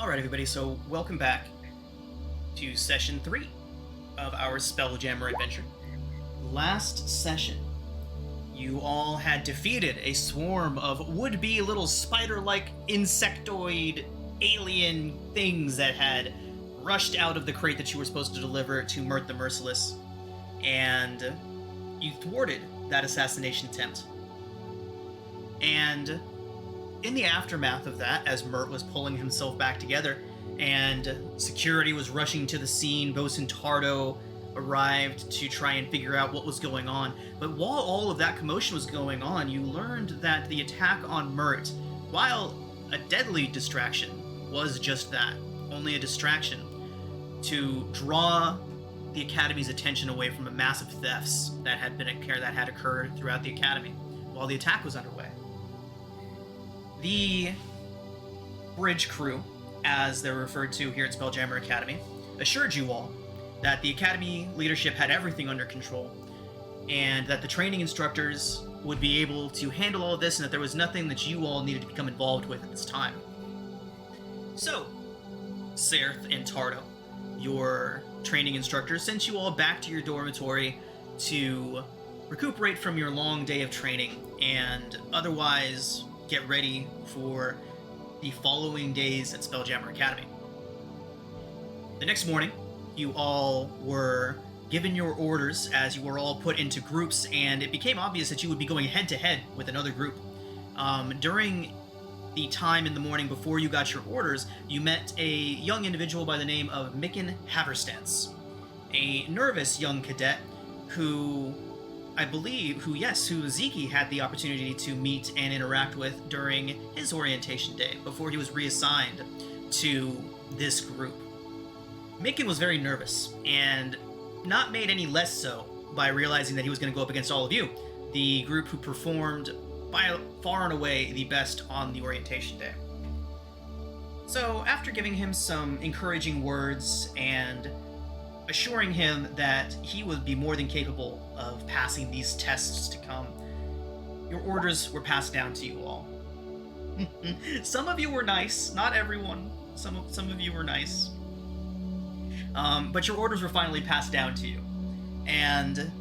Alright, everybody, so welcome back to session 3 of our Spelljammer adventure. Last session, you all had defeated a swarm of would-be little spider-like insectoid alien things that had rushed out of the crate that you were supposed to deliver to Mert the Merciless, and you thwarted that assassination attempt. And in the aftermath of that, as Mert was pulling himself back together and security was rushing to the scene, Bosun Tardo arrived to try and figure out what was going on. But while all of that commotion was going on, you learned that the attack on Mert, while a deadly distraction, was just that, only a distraction to draw the Academy's attention away from the massive thefts that had occurred throughout the Academy while the attack was underway. The bridge crew, as they're referred to here at Spelljammer Academy, assured you all that the Academy leadership had everything under control, and that the training instructors would be able to handle all of this, and that there was nothing that you all needed to become involved with at this time. So, Serth and Tardo, your training instructors, sent you all back to your dormitory to recuperate from your long day of training and otherwise get ready for the following days at Spelljammer Academy. The next morning, you all were given your orders as you were all put into groups, and it became obvious that you would be going head-to-head with another group. During the time in the morning before you got your orders, you met a young individual by the name of Mikan Haverstance, a nervous young cadet who Ziki had the opportunity to meet and interact with during his orientation day before he was reassigned to this group. Mikan was very nervous, and not made any less so by realizing that he was going to go up against all of you, the group who performed by far and away the best on the orientation day. So, after giving him some encouraging words and assuring him that he would be more than capable of passing these tests to come, your orders were passed down to you all. Some of you were nice, not everyone. Some of you were nice. But your orders were finally passed down to you, and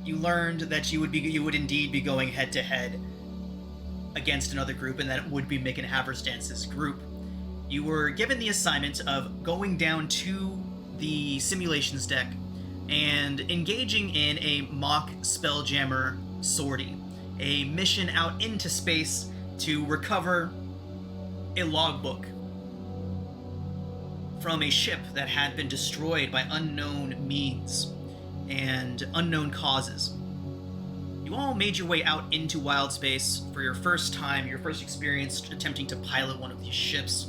you learned that you would indeed be going head to head against another group, and that it would be Mikan Haverstance's group. You were given the assignment of going down to the simulations deck and engaging in a mock Spelljammer sortie, a mission out into space to recover a logbook from a ship that had been destroyed by unknown means and unknown causes. You all made your way out into Wildspace for your first experience attempting to pilot one of these ships,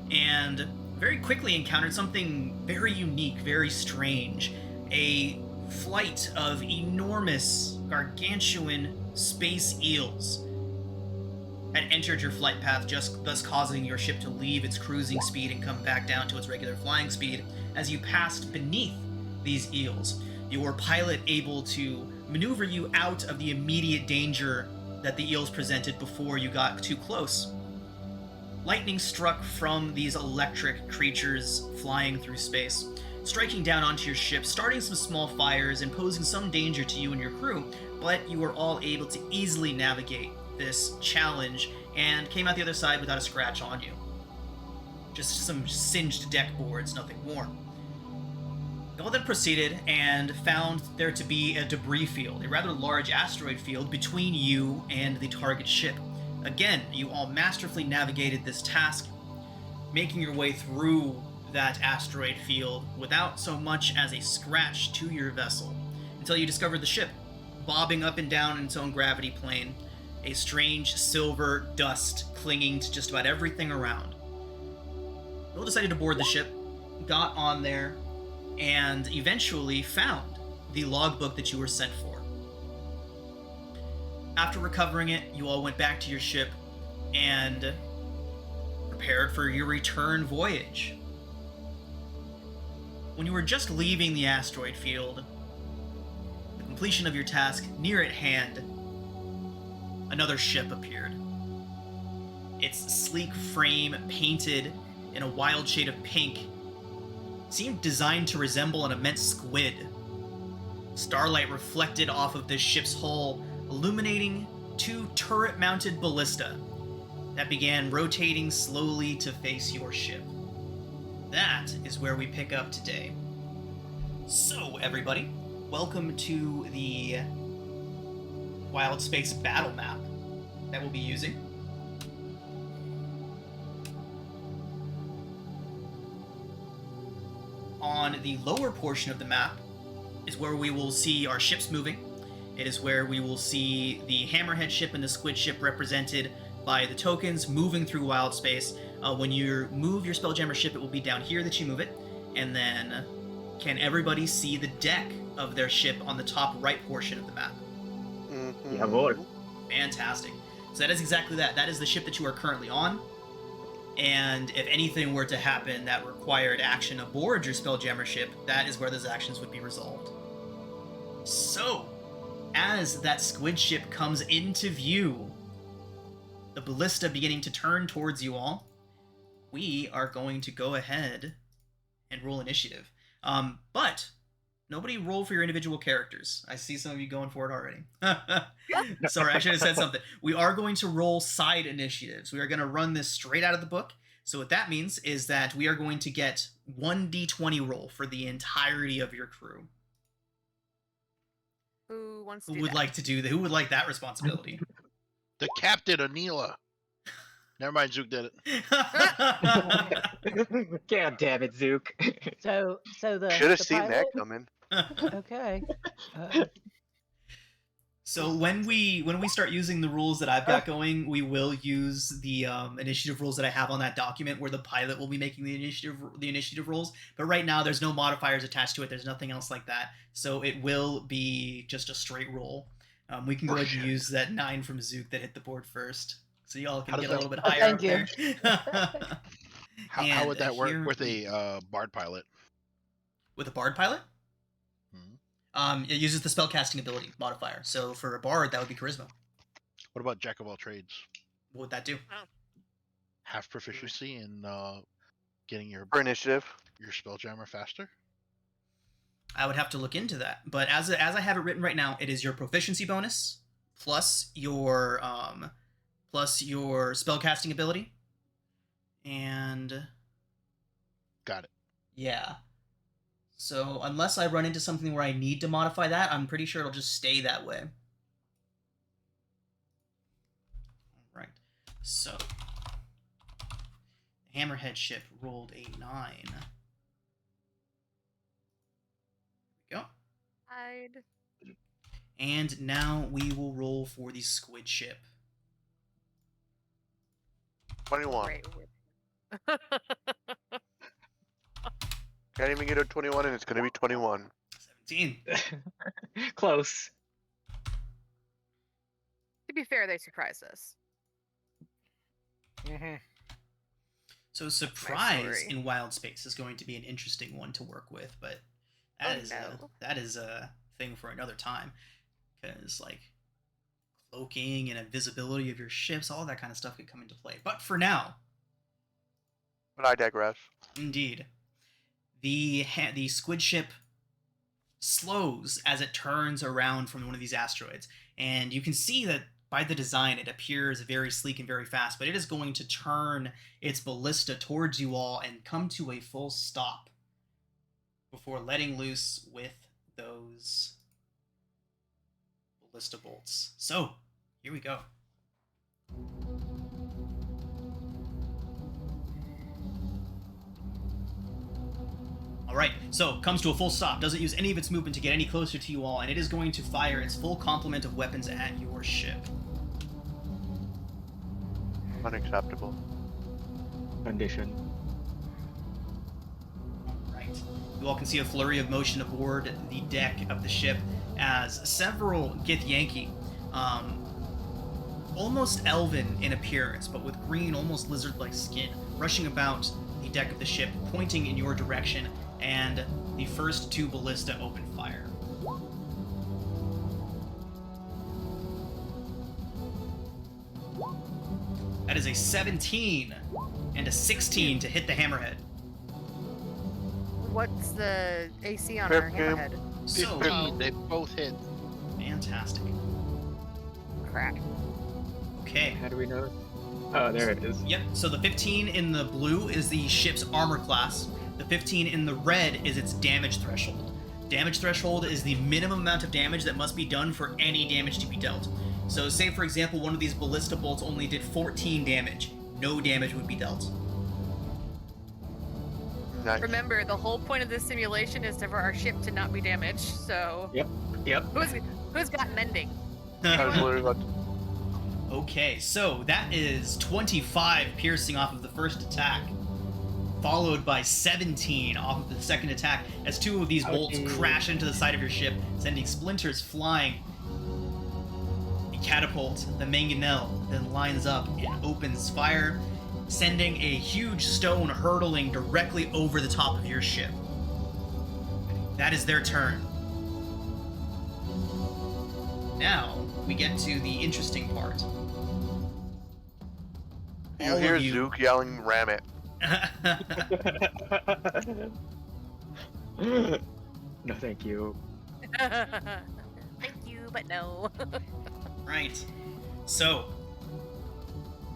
and very quickly encountered something very unique, very strange. A flight of enormous, gargantuan space eels had entered your flight path, thus causing your ship to leave its cruising speed and come back down to its regular flying speed. As you passed beneath these eels, your pilot able to maneuver you out of the immediate danger that the eels presented before you got too close. Lightning struck from these electric creatures flying through space, striking down onto your ship, starting some small fires and posing some danger to you and your crew, but you were all able to easily navigate this challenge and came out the other side without a scratch on you. Just some singed deck boards, nothing more. You all then proceeded and found there to be a debris field, a rather large asteroid field between you and the target ship. Again, you all masterfully navigated this task, making your way through that asteroid field without so much as a scratch to your vessel, until you discovered the ship, bobbing up and down in its own gravity plane, a strange silver dust clinging to just about everything around. You all decided to board the ship, got on there, and eventually found the logbook that you were sent for. After recovering it, you all went back to your ship and prepared for your return voyage. When you were just leaving the asteroid field, the completion of your task near at hand, another ship appeared. Its sleek frame painted in a wild shade of pink seemed designed to resemble an immense squid. Starlight reflected off of this ship's hull, illuminating 2 turret-mounted ballista that began rotating slowly to face your ship. That is where we pick up today. So, everybody, welcome to the Wildspace battle map that we'll be using. On the lower portion of the map is where we will see our ships moving. It is where we will see the Hammerhead ship and the Squid ship represented by the tokens moving through Wildspace. When you move your Spelljammer ship, it will be down here that you move it. And then, can everybody see the deck of their ship on the top right portion of the map? Mm-hmm. Jawohl. Fantastic. So that is exactly that. That is the ship that you are currently on. And if anything were to happen that required action aboard your Spelljammer ship, that is where those actions would be resolved. So, as that Squid ship comes into view, the ballista beginning to turn towards you all, we are going to go ahead and roll initiative. But nobody roll for your individual characters. I see some of you going for it already. Sorry, I should have said something. We are going to roll side initiatives. We are going to run this straight out of the book. So what that means is that we are going to get 1d20 roll for the entirety of your crew. Who wants to Who do would that? like to do that? Who would like that responsibility? The captain, Anila. Never mind, Zook did it. God damn it, Zook. So the Should have the seen that pilot- coming. Okay. So when we start using the rules that I've got going, we will use the initiative rules that I have on that document where the pilot will be making the initiative rules. But right now, there's no modifiers attached to it. There's nothing else like that. So it will be just a straight roll. We can go ahead and use that 9 from Zook that hit the board first. So y'all can How get does a little bit Oh, higher up thank there. How would that And work here- with a Bard pilot? With a Bard pilot? Hmm. It uses the spellcasting ability modifier. So for a Bard, that would be Charisma. What about Jack of all trades? What would that do? Have proficiency in getting your For initiative. Spelljammer faster? I would have to look into that. But as I have it written right now, it is your proficiency bonus plus your spellcasting ability. And Got it. yeah. So unless I run into something where I need to modify that, I'm pretty sure it'll just stay that way. Alright. So the Hammerhead ship rolled a 9. There we go. Hide. And now we will roll for the Squid ship. 21. Great. Can't even get a 21 and it's going to be 21. 17. Close. To be fair, they surprised us. So surprise story. in Wildspace is going to be an interesting one to work with, but that is a thing for another time. Because like cloaking and invisibility of your ships, all that kind of stuff could come into play. But for now, But I digress. indeed, the Squid ship slows as it turns around from one of these asteroids, and you can see that by the design it appears very sleek and very fast, but it is going to turn its ballista towards you all and come to a full stop before letting loose with those ballista bolts. So here we go. Alright, so comes to a full stop, doesn't use any of its movement to get any closer to you all, and it is going to fire its full complement of weapons at your ship. Unacceptable. Condition. Alright. You all can see a flurry of motion aboard the deck of the ship as several Githyanki, almost elven in appearance, but with green, almost lizard-like skin, rushing about the deck of the ship, pointing in your direction, and the first 2 ballista open fire. That is a 17 and a 16 to hit the hammerhead. What's the AC on Pip our game. hammerhead? So 15, they both hit. fantastic. Crap. Okay. How do we know? Oh, there it is. Yep. So the 15 in the blue is the ship's armor class. The 15 in the red is its damage threshold. Damage threshold is the minimum amount of damage that must be done for any damage to be dealt. So say, for example, one of these ballista bolts only did 14 damage. No damage would be dealt. Nice. Remember, the whole point of this simulation is for our ship to not be damaged. So Yep. who's got mending? I was literally about to... Okay, so that is 25 piercing off of the first attack, followed by 17 off of the second attack as two of these bolts Okay. crash into the side of your ship, sending splinters flying. The catapult, the mangonel, then lines up and opens fire, sending a huge stone hurtling directly over the top of your ship. That is their turn. Now, we get to the interesting part. You All hear of you- Zook yelling, ram it. No, thank you. Thank you, but no. Right. So,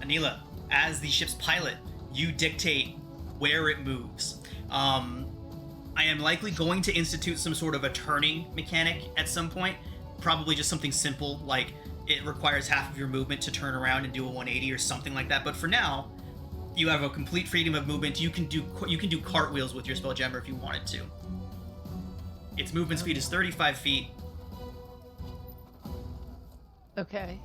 Anila, as the ship's pilot, you dictate where it moves. I am likely going to institute some sort of a turning mechanic at some point. Probably just something simple, like it requires half of your movement to turn around and do a 180 or something like that. But for now, you have a complete freedom of movement. You can do cartwheels with your Spelljammer if you wanted to. Its movement speed is 35 feet. Okay.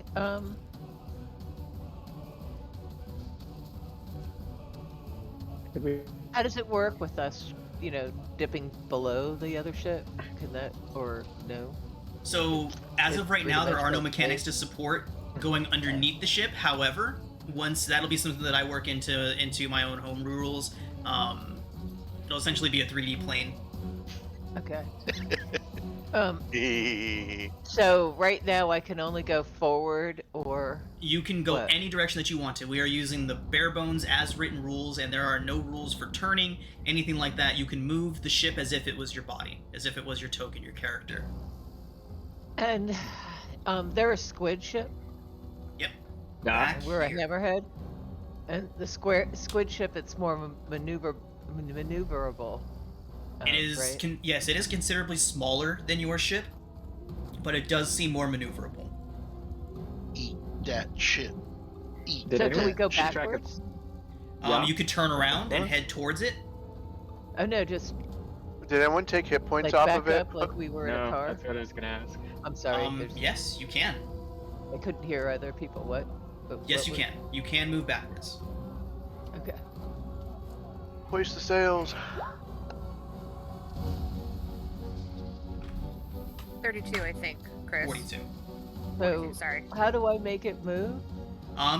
Did we- How does it work with us, dipping below the other ship? Can that, or no? So, as of right Pretty now, there much are no both mechanics ways. to support going underneath the ship. However, once that'll be something that I work into my own home rules. It'll essentially be a 3D plane. Okay. So right now I can only go forward or... You can go What? any direction that you want to. We are using the bare bones as written rules, and there are no rules for turning, anything like that. You can move the ship as if it was your body, as if it was your token, your character. And they're a squid ship. Yep. Nah. Back We're a here. hammerhead. And the squid ship, it's more maneuverable. It is, right? yes, it is considerably smaller than your ship, but it does seem more maneuverable. Eat that shit. Eat. Did So can we anyone go keep track of- backwards? Yeah. You could turn around and Huh? head towards it. Oh no, just Did anyone take hit points like off back of it? up like we were in a No, car. that's what I was gonna ask. I'm sorry. Yes, you can. I couldn't hear other people. What? Yes, what you was- can. You can move backwards. Okay. Hoist the sails. 32, I think, Chris. 42. So Sorry. how do I make it move?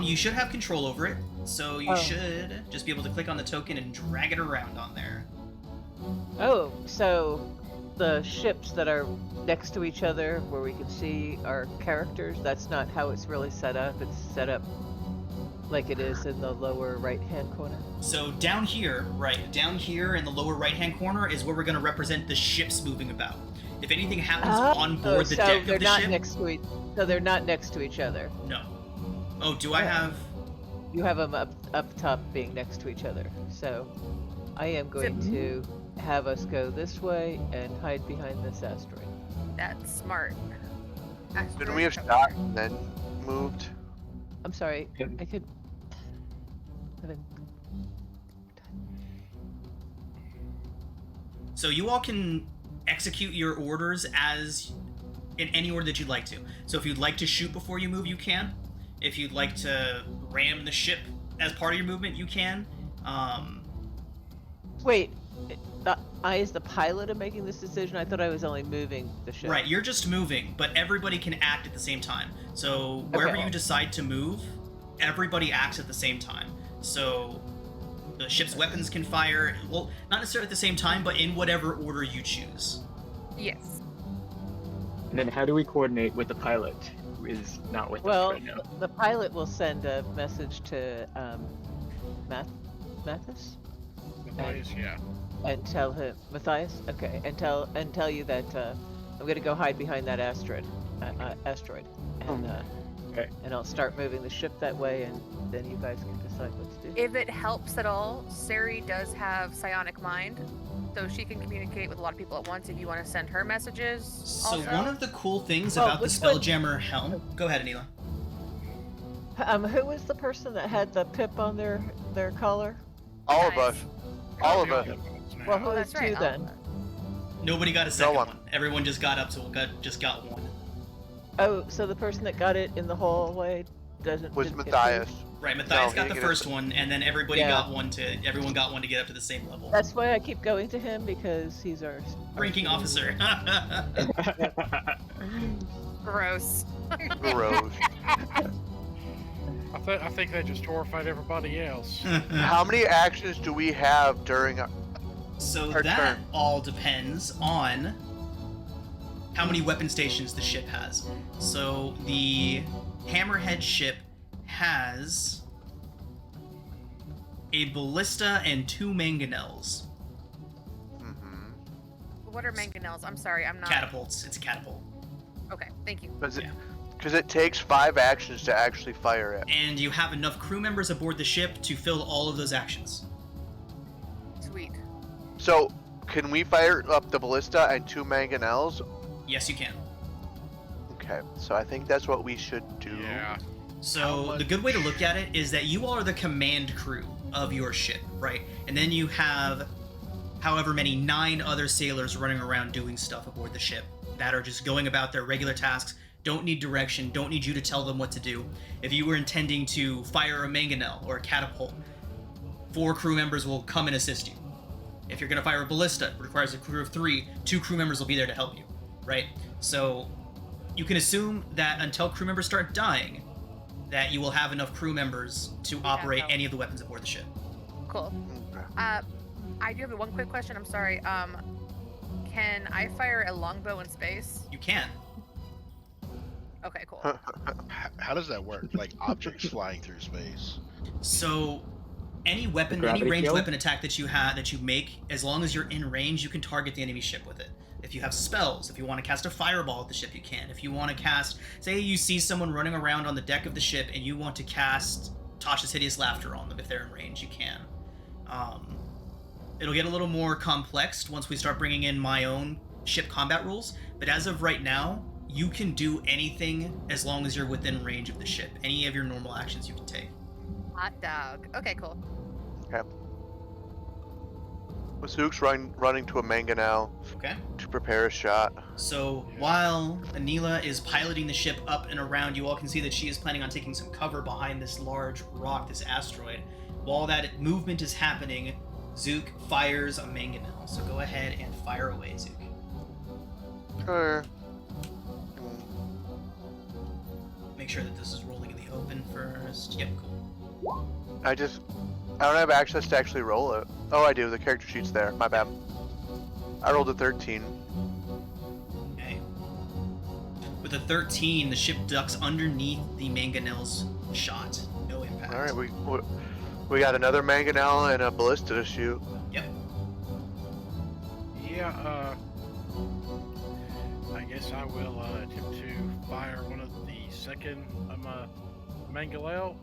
You should have control over it, so you Oh. should just be able to click on the token and drag it around on there. Oh, so the ships that are next to each other where we can see our characters, that's not how it's really set up. It's set up like it is in the lower right-hand corner. So down here, right, down here in the lower right-hand corner is where we're going to represent the ships moving about. If anything happens on board the so deck they're of the not ship, next to each. So they're not next to each other. no. Oh, do I Oh. have? You have them up top being next to each other. So I am going to have us go this way and hide behind this asteroid. That's smart. Didn't we have shot and then moved? I'm sorry. Can- I could. So you all can execute your orders as in any order that you'd like to. So if you'd like to shoot before you move, you can. If you'd like to ram the ship as part of your movement, you can. Wait. I, as the pilot, am making this decision. I thought I was only moving the ship. Right, you're just moving, but everybody can act at the same time. So wherever Okay. you decide to move, everybody acts at the same time. So the ship's weapons can fire, well, not necessarily at the same time, but in whatever order you choose. Yes. And then how do we coordinate with the pilot, who is not with us Well, right now? the pilot will send a message to Mathis? Matthias, yeah. And tell him, Matthias? Okay, and tell you that I'm gonna go hide behind that asteroid, and Okay. and I'll start moving the ship that way, and then you guys can decide what to do. If it helps at all, Sari does have psionic mind, so she can communicate with a lot of people at once if you want to send her messages. So also. one of the cool things Oh, about the which one? Spelljammer helm. Go ahead, Anila. Who was the person that had the pip on their collar? All of Nice. us. All of us. Well, who Oh, is that's right. two then? Nobody got a second one. one. Everyone just got up to just got one. Oh, so the person that got it in the hallway didn't Was get Matthias. Right, Matthias he got didn't the get it. first one, and then everybody Yeah. got one everyone got one to get up to the same level. That's why I keep going to him, because he's our Ranking officer. Gross. Rose. I think they just horrified everybody else. How many actions do we have during So Our that turn. all depends on how many weapon stations the ship has. So the Hammerhead ship has a ballista and 2 mangonels. What are mangonels? I'm sorry, I'm not. Catapults. It's a catapult. Okay, thank you. Yeah. Because it takes 5 actions to actually fire it. And you have enough crew members aboard the ship to fill all of those actions. Sweet. So, can we fire up the ballista and 2 mangonels? Yes, you can. Okay, so I think that's what we should do. Yeah. So the good way to look at it is that you all are the command crew of your ship, right? And then you have however many 9 other sailors running around doing stuff aboard the ship that are just going about their regular tasks, don't need direction, don't need you to tell them what to do. If you were intending to fire a mangonel or a catapult, 4 crew members will come and assist you. If you're going to fire a ballista, it requires a crew of 3, 2 crew members will be there to help you, right? So you can assume that until crew members start dying, that you will have enough crew members to operate help. any of the weapons aboard the ship. Cool. Okay. I do have one quick question. I'm sorry. Can I fire a longbow in space? You can. Okay, cool. How does that work? Like objects flying through space? So any weapon, any Gravity ranged field? weapon attack that you make, as long as you're in range, you can target the enemy ship with it. If you have spells, if you want to cast a fireball at the ship, you can. If you want to cast, say you see someone running around on the deck of the ship and you want to cast Tasha's Hideous Laughter on them if they're in range, you can. It'll get a little more complex once we start bringing in my own ship combat rules, but as of right now, you can do anything as long as you're within range of the ship. Any of your normal actions you can take. Hot dog. Okay, cool. Zook's running to a mangonel Okay? to prepare a shot. So while Anila is piloting the ship up and around, you all can see that she is planning on taking some cover behind this large rock, this asteroid. While that movement is happening, Zook fires a mangonel. So go ahead and fire away, Zook. Sure. Make sure that this is rolling in the open first. Yep, cool. I don't have access to actually roll it. Oh, I do. The character sheet's there. My bad. I rolled a 13. Okay. With a 13, the ship ducks underneath the mangonel's shot. No impact. All right, we got another mangonel and a ballista to shoot. Yep. Yeah, I guess I will attempt to fire one of the second mangonel.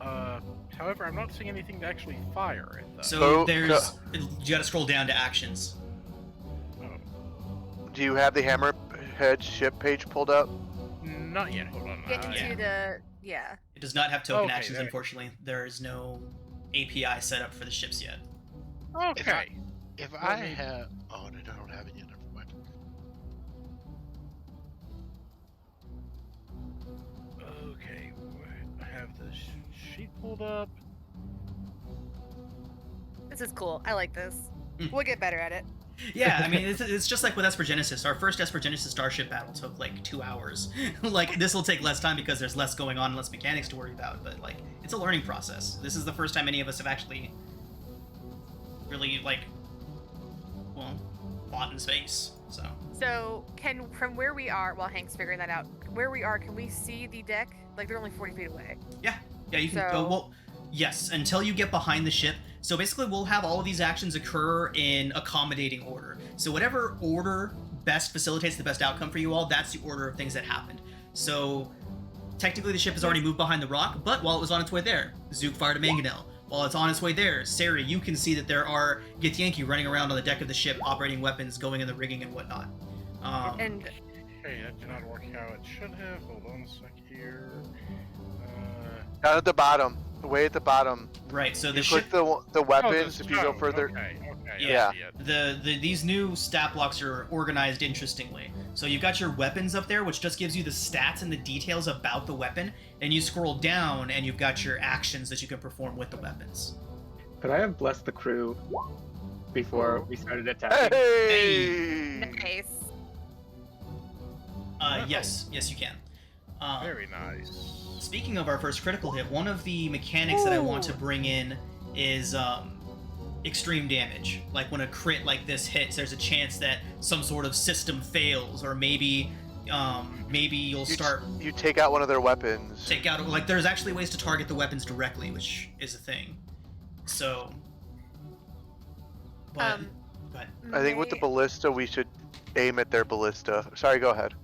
However, I'm not seeing anything to actually fire it, though. So Oh, there's... You gotta scroll down to actions. Do you have the Hammerhead ship page pulled up? Not yet. Hold on. Get into the yeah. It does not have token Okay, actions, there. unfortunately. There is no API set up for the ships yet. Okay. If Let I me- have, oh, no, I don't have it yet. Never mind. Okay. I have the sheet pulled up. This is cool. I like this. Mm. We'll get better at it. Yeah, I mean, it's just like with Esper Genesis. Our first Esper Genesis starship battle took like 2 hours. Like, this will take less time because there's less going on and less mechanics to worry about, but like, it's a learning process. This is the first time any of us have actually really, like, well, fought in space, so. So, from where we are, while Hank's figuring that out, where we are, can we see the deck? Like, they're only 40 feet away. Yeah, you can So- go, well, yes, until you get behind the ship, So basically, we'll have all of these actions occur in accommodating order. So whatever order best facilitates the best outcome for you all, that's the order of things that happened. So technically, the ship has already moved behind the rock, but while it was on its way there, Zook fired a mangonel. While it's on its way there, Sari, you can see that there are Githyanki running around on the deck of the ship, operating weapons, going in the rigging and whatnot. And Okay, that did not work how it should have. Hold on a sec here. Down at the bottom, way at the bottom. Right, so the You ship... click the weapons. the If you go stone. further, Okay, Yeah. I see it. These new stat blocks are organized interestingly. So you've got your weapons up there, which just gives you the stats and the details about the weapon, and you scroll down and you've got your actions that you can perform with the weapons. Could I have blessed the crew before we started attacking? hey! nice. Yes, you can. Very nice. Speaking of our first critical hit, one of the mechanics that I want to bring in is extreme damage. Like when a crit like this hits, there's a chance that some sort of system fails, or maybe you'll start You take out one of their weapons. take out, like, there's actually ways to target the weapons directly, which is a thing. So, but go ahead. I think with the may- ballista, we should aim at their ballista. Sorry, go ahead.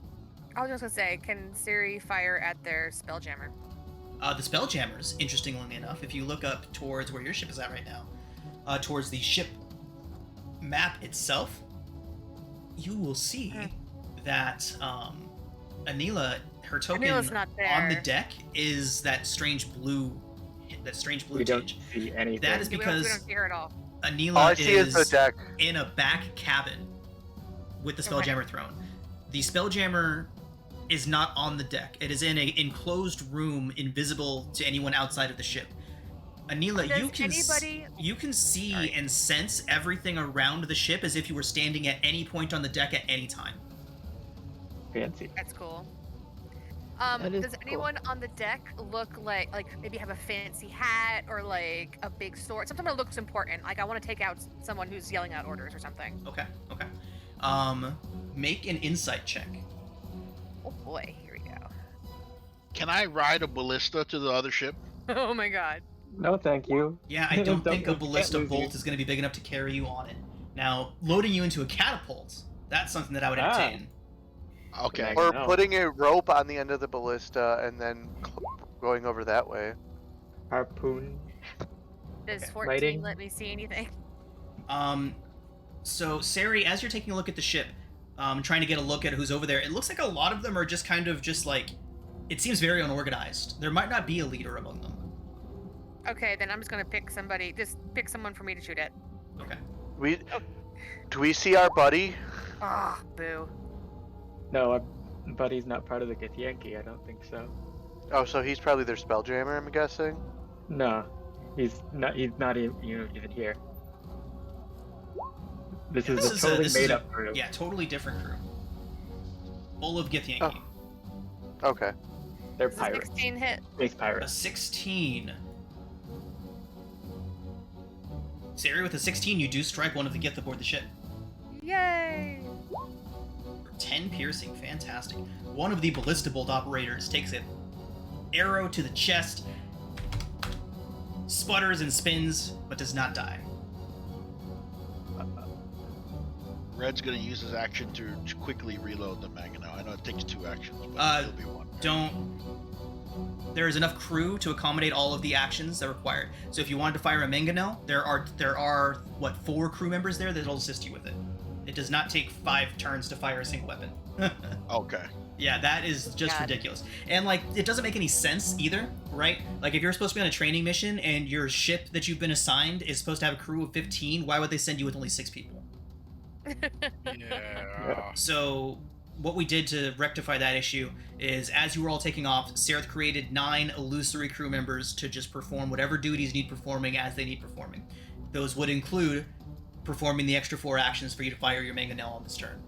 I was just gonna say, can Siri fire at their Spelljammer? The Spelljammers, interestingly enough, if you look up towards where your ship is at right now, towards the ship map itself, you will see that Anila, her token Anila's not on the there. deck is that strange blue We don't tinge. see anything. That is We because don't see her at all. Anila All I see is the is deck. in a back cabin with the Spelljammer throne. The Spelljammer is not on the deck. It is in an enclosed room, invisible to anyone outside of the ship. Anila, Does you can anybody- you can see Sorry. and sense everything around the ship as if you were standing at any point on the deck at any time. Fancy. That's cool. That is Does cool. anyone on the deck look like maybe have a fancy hat or like a big sword? Something that looks important. Like I want to take out someone who's yelling out orders or something. Okay. Make an insight check. Oh boy, here we go. Can I ride a ballista to the other ship? Oh my god. No, thank you. Yeah, I don't think a can't ballista lose you. bolt is going to be big enough to carry you on it. Now, loading you into a catapult, that's something that I would Ah. entertain. Okay. Or- Or No. putting a rope on the end of the ballista and then going over that way. Harpoon. Does Okay, 14 writing. let me see anything? So Sari, as you're taking a look at the ship, trying to get a look at who's over there, it looks like a lot of them are just kind of just like, it seems very unorganized. There might not be a leader among them. Okay, then I'm just gonna pick somebody. Just pick someone for me to shoot at. Okay. Do we see our buddy? Ah, boo. No, our buddy's not part of the Githyanki. I don't think so. Oh, so he's probably their spelljammer, I'm guessing. No, he's not. He's not even here. This is a totally made up crew. Yeah, totally different crew. Full of Githyanki. Okay. They're This is pirates. 16 hit. Space A pirates. 16. Sari, with a 16, you do strike one of the Gith aboard the ship. Yay! For 10 piercing, fantastic. One of the ballista bolt operators takes an arrow to the chest, sputters and spins, but does not die. Red's gonna use his action to quickly reload the mangonel. I know it takes 2 actions, but it'll be 1. There is enough crew to accommodate all of the actions that are required. So if you wanted to fire a mangonel, there are what, 4 crew members there that'll assist you with it. It does not take 5 turns to fire a single weapon. Okay. Yeah, that is just God. ridiculous. And like, it doesn't make any sense either, right? Like, if you're supposed to be on a training mission and your ship that you've been assigned is supposed to have a crew of 15, why would they send you with only 6 people? Yeah. So what we did to rectify that issue is, as you were all taking off, Sereth created 9 illusory crew members to just perform whatever duties need performing as they need performing. Those would include performing the extra 4 actions for you to fire your mangonel on this turn.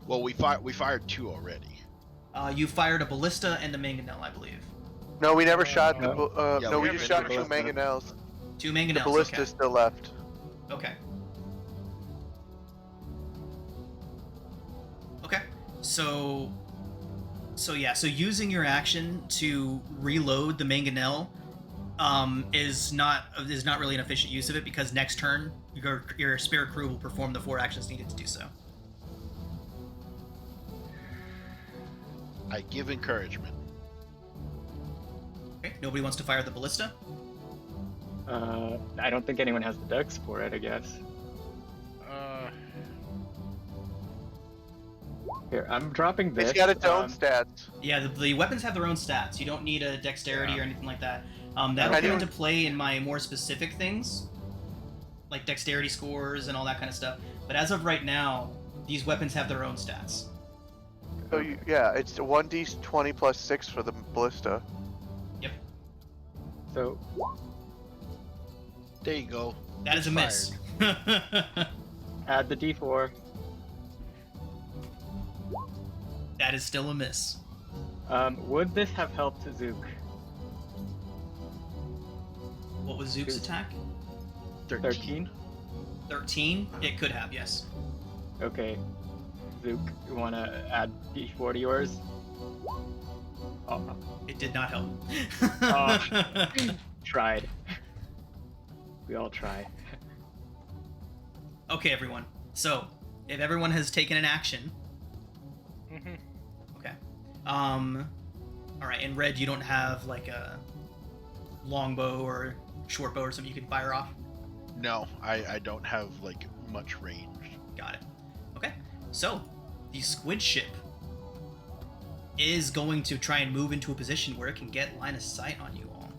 Well, we fired 2 already. You fired a ballista and a mangonel, I believe. No, we never shot the. no. Yeah, no, we we just haven't shot done 2 ballista. mangonels. 2 The mangonels. ballista Okay. still left. Okay. Okay. So using your action to reload the mangonel is not really an efficient use of it because next turn your spare crew will perform the 4 actions needed to do so. I give encouragement. Okay, nobody wants to fire the ballista? I don't think anyone has the dex for it, I guess. Here, I'm dropping this. It's got its own stats. Yeah, the weapons have their own stats. You don't need a dexterity or anything like that. That'll I come do- into play in my more specific things, like dexterity scores and all that kind of stuff. But as of right now, these weapons have their own stats. So yeah, it's 1d20 plus 6 for the ballista. So, There you go. That is a miss. add the d4. That is still a miss. Would this have helped Zook? What was Zook's attack? 13? 13? It could have, yes. Okay. Zook, you wanna add d4 to yours? Oh, It did not help. tried. We all try. Okay, everyone. So, if everyone has taken an action, Mhm. okay. All right. In red, you don't have like a longbow or short bow or something you can fire off. No, I don't have like much range. Got it. Okay. So, the squid ship is going to try and move into a position where it can get line of sight on you all.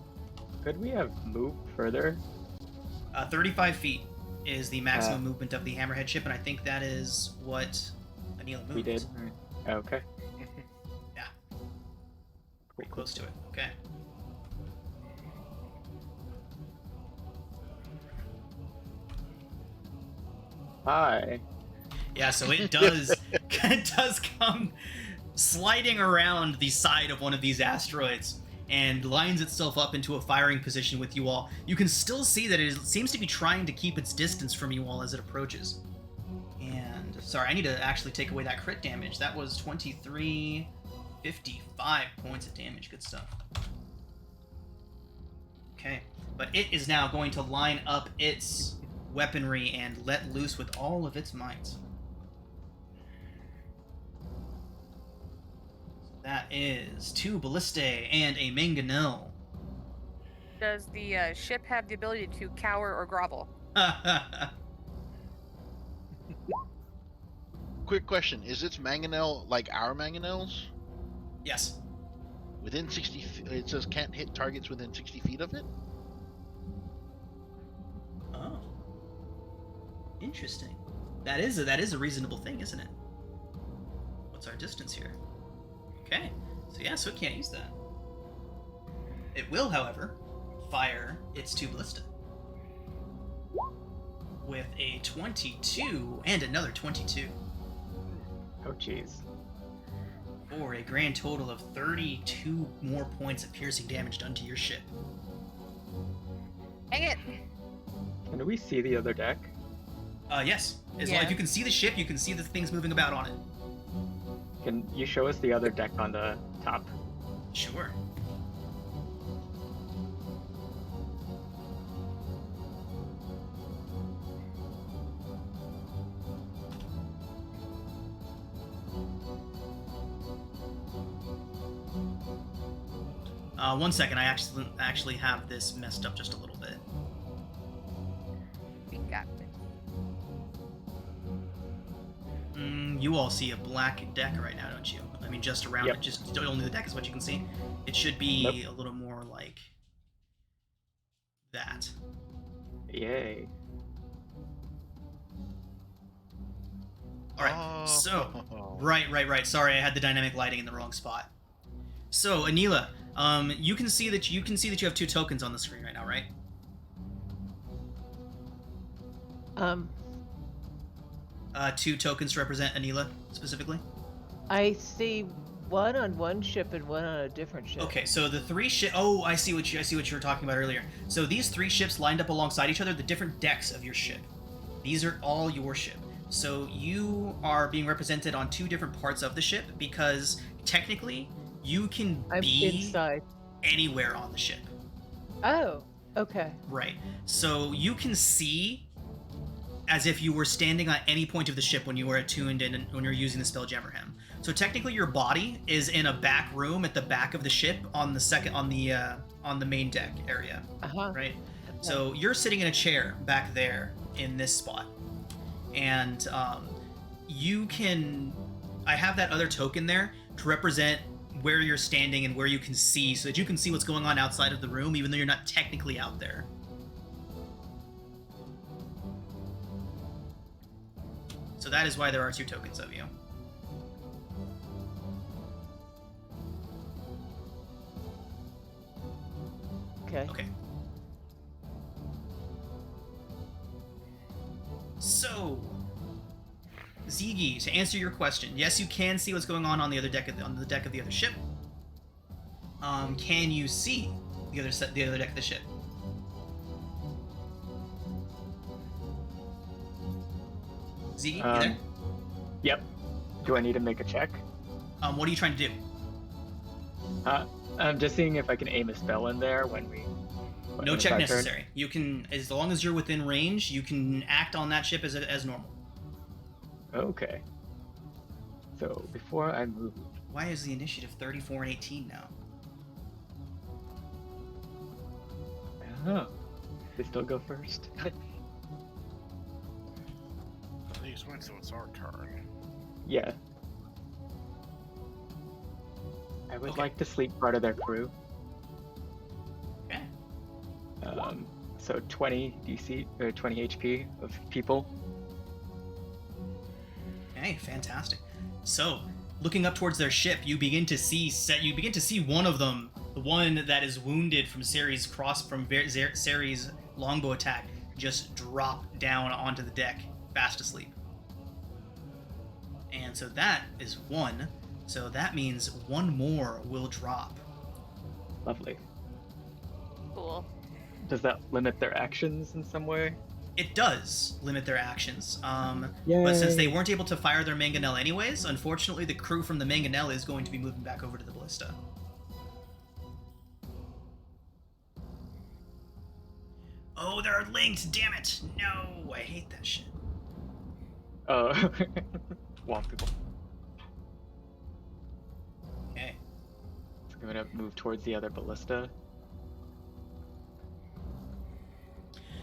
Could we have moved further? 35 feet is the maximum movement of the hammerhead ship, and I think that is what Anila moved. We did. Okay. Yeah. Pretty close to it. Okay. Hi. Yeah, so it does it does come sliding around the side of one of these asteroids and lines itself up into a firing position with you all. You can still see that it seems to be trying to keep its distance from you all as it approaches. And sorry, I need to actually take away that crit damage. That was 2355 points of damage. Good stuff. Okay, but it is now going to line up its weaponry and let loose with all of its might. That is 2 ballistae and a mangonel. Does the ship have the ability to cower or grovel? Quick question: is its mangonel like our mangonels? Yes. Within 60, it says can't hit targets within 60 feet of it. Oh. Interesting. That is a reasonable thing, isn't it? What's our distance here? Okay. So yeah, so it can't use that. It will, however, fire its 2 ballista. With a 22 and another 22. Oh, jeez. For a grand total of 32 more points of piercing damage done to your ship. Dang it! Can we see the other deck? Yes. As long Yeah. as you can see the ship, you can see the things moving about on it. Can you show us the other deck on the top? Sure. One second, I actually have this messed up just a little bit. We got it. You all see a black deck right now, don't you? I mean, just around Yep. it, just only the deck is what you can see. It should be Nope. a little more like that. Yay. All right. So, right. Sorry, I had the dynamic lighting in the wrong spot. So, Anila, you can see that you have 2 tokens on the screen right now, right? Um, 2 tokens to represent Anila specifically. I see one on one ship and one on a different ship. Okay, so the 3 ship. Oh, I see what you were talking about earlier. So these 3 ships lined up alongside each other, the different decks of your ship. These are all your ship. So you are being represented on 2 different parts of the ship because technically you can I'm be inside. anywhere on the ship. Oh, okay. Right. So you can see as if you were standing on any point of the ship when you were attuned and when you're using the Spelljammer Hem. So technically your body is in a back room at the back of the ship on the main deck area. Uh-huh. Right? So you're sitting in a chair back there in this spot. And I have that other token there to represent where you're standing and where you can see, so that you can see what's going on outside of the room, even though you're not technically out there. So that is why there are 2 tokens of you. Okay. Okay. So, Ziggy, to answer your question, yes, you can see what's going on the other deck on the deck of the other ship. Can you see the other deck of the ship? Ziggy, you there? Yep. Do I need to make a check? What are you trying to do? I'm just seeing if I can aim a spell in there when we. No when check it's our turn. necessary. You can, as long as you're within range, you can act on that ship as normal. Okay. So before I move. Why is the initiative 34 and 18 now? Oh, they still go first. These went, so it's our turn. Yeah. I would Okay. like to sleep part of their crew. Okay. So 20 DC or 20 HP of people. Okay, fantastic. So, looking up towards their ship, you begin to see one of them, the one that is wounded from Ceri's longbow attack, just drop down onto the deck, fast asleep. And so that is 1. So that means 1 more will drop. Lovely. Cool. Does that limit their actions in some way? It does limit their actions. But Yay. since they weren't able to fire their mangonel anyways, unfortunately the crew from the mangonel is going to be moving back over to the ballista. Oh, they're linked, damn it! No, I hate that shit. Oh, walk people. Okay. So I'm gonna move towards the other ballista.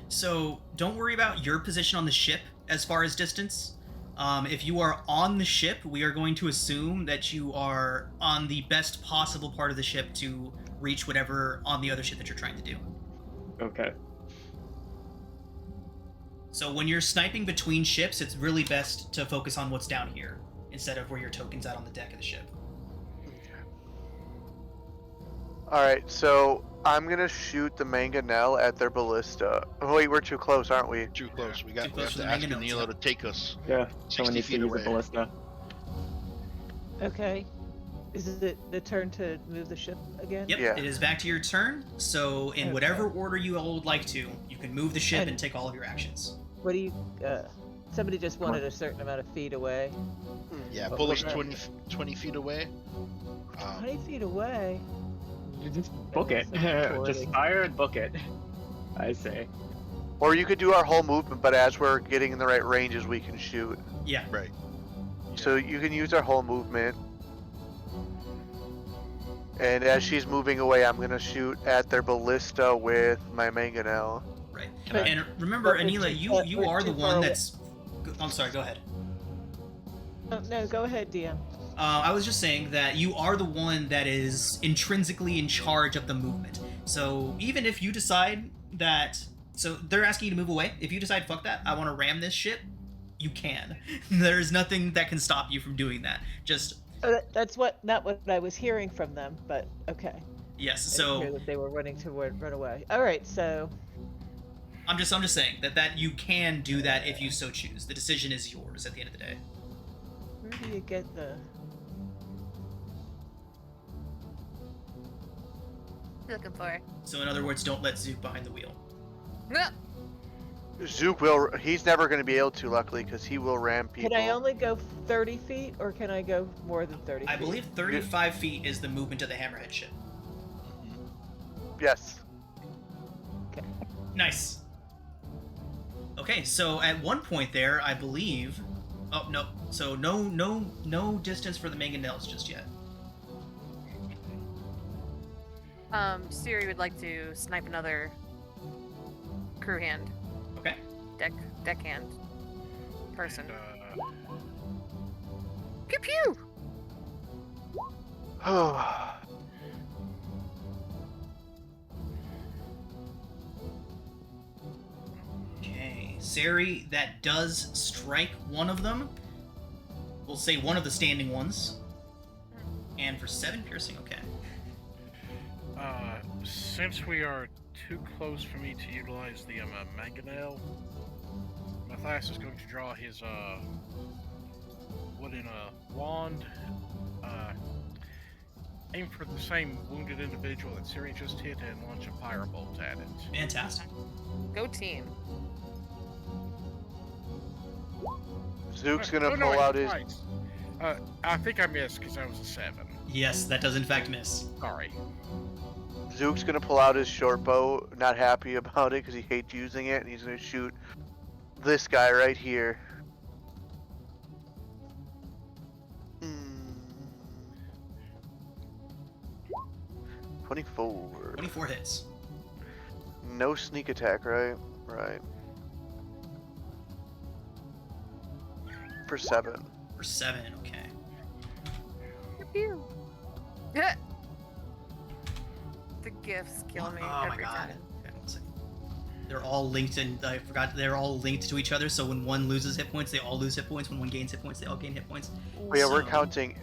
So, don't worry about your position on the ship as far as distance. If you are on the ship, we are going to assume that you are on the best possible part of the ship to reach whatever on the other ship that you're trying to do. Okay. So when you're sniping between ships, it's really best to focus on what's down here, instead of where your token's at on the deck of the ship. Alright, so I'm gonna shoot the mangonel at their ballista. Oh, wait, we're too close, aren't we? Too close. We Too have close to for the ask mangonels, Nilo yeah. to take us. Yeah. 60 Someone needs to feet use away. a ballista. Okay. Is it the turn to move the ship again? Yep, Yeah. it is back to your turn. So in Okay. whatever order you all would like to, you can move the ship And- and take all of your actions. What do you, somebody just wanted a certain amount of feet away. Yeah, But pull we us got- 20 feet away. 20 feet away? You just book it. So Just 40. fire and book it. I say. Or you could do our whole movement, but as we're getting in the right ranges, we can shoot. Yeah. Right. So you can use our whole movement. And as she's moving away, I'm gonna shoot at their ballista with my mangonel. Right. Can I- And remember, But we're Anila, too you far- are we're the too far one away. that's... I'm sorry, go ahead. Oh, no, go ahead, DM. I was just saying that you are the one that is intrinsically in charge of the movement. So even if you decide that... So they're asking you to move away. If you decide, fuck that, I want to ram this ship, you can. There's nothing that can stop you from doing that. Just, That's not what I was hearing from them, but okay. yes, I didn't hear so that they were running to run away. All right, so I'm just saying that you can do that if you so choose. The decision is yours at the end of the day. where do you get the? Looking for. So in other words, don't let Zook behind the wheel. Zook will. He's never gonna be able to, luckily, because he will ram people. Can I only go 30 feet, or can I go more than 30 feet? I believe 35 feet is the movement of the Hammerhead ship. Yes. Nice. Okay, so at one point there, I believe. Oh no. So no distance for the mangonels just yet. Siri would like to snipe another crew hand, Okay. deckhand person. And, Pew pew. Oh. Okay, Sari, that does strike one of them. We'll say one of the standing ones. And for 7 piercing, okay. since we are too close for me to utilize the mangonel, Matthias is going to draw his wooden wand, aim for the same wounded individual that Siri just hit, and launch a firebolt at it. Fantastic. Go team. Zook's Oh, gonna no, pull I out hit his. twice. I think I missed because I was a 7. Yes, that does in fact miss. Sorry. Zook's gonna pull out his short bow, not happy about it because he hates using it, and he's gonna shoot this guy right here. 24. 24 hits. No sneak attack, right? Right. For 7. For 7, okay. Pew pew. The gifts kill me Oh my every god. time. Okay, one second. They're all linked, and I forgot they're all linked to each other, so when one loses hit points, they all lose hit points. When one gains hit points, they all gain hit points. Oh, yeah, we're So- counting.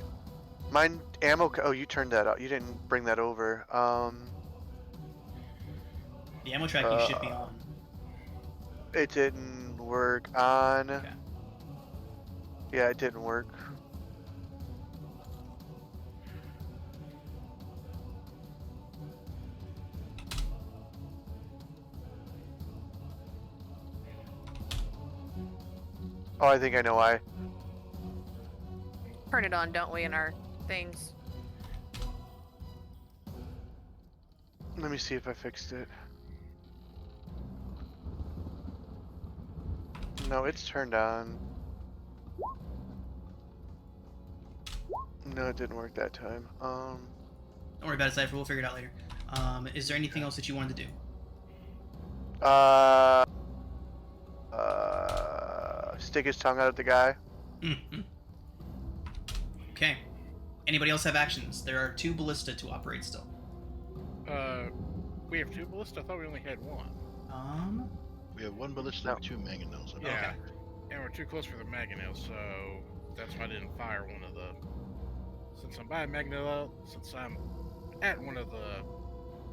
Mine ammo. Oh, you turned that out. You didn't bring that over. The ammo tracking should be on. It didn't work on. Okay. Yeah, it didn't work. Oh, I think I know why. Turn it on, don't we, in our things? Let me see if I fixed it. No, it's turned on. No, it didn't work that time. Don't worry about it, Cypher. We'll figure it out later. Is there anything else that you wanted to do? Stick his tongue out at the guy. Mm-hmm. Okay. Anybody else have actions? There are 2 ballista to operate still. We have 2 ballista? I thought we only had 1. We have 1 ballista No. and 2 mangonels. I know. Yeah. And we're too close for the mangonel, so that's why I didn't fire one of the... Since I'm by a mangonel, since I'm at one of the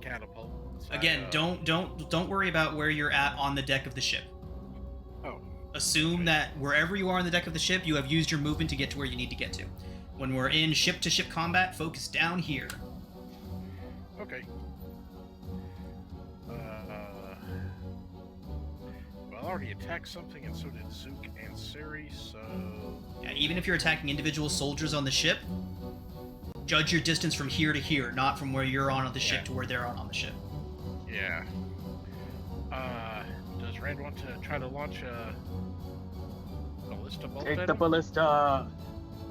catapults... Again, don't worry about where you're at on the deck of the ship. Oh. Assume that wherever you are on the deck of the ship, you have used your movement to get to where you need to get to. When we're in ship-to-ship combat, focus down here. Okay. Well, I already attacked something, and so did Zook and Siri, so... Yeah, even if you're attacking individual soldiers on the ship, judge your distance from here to here, not from where you're on the ship Yeah. to where they're on the ship. Yeah. Does Red want to try to launch a ballista bolt Take at the him? ballista.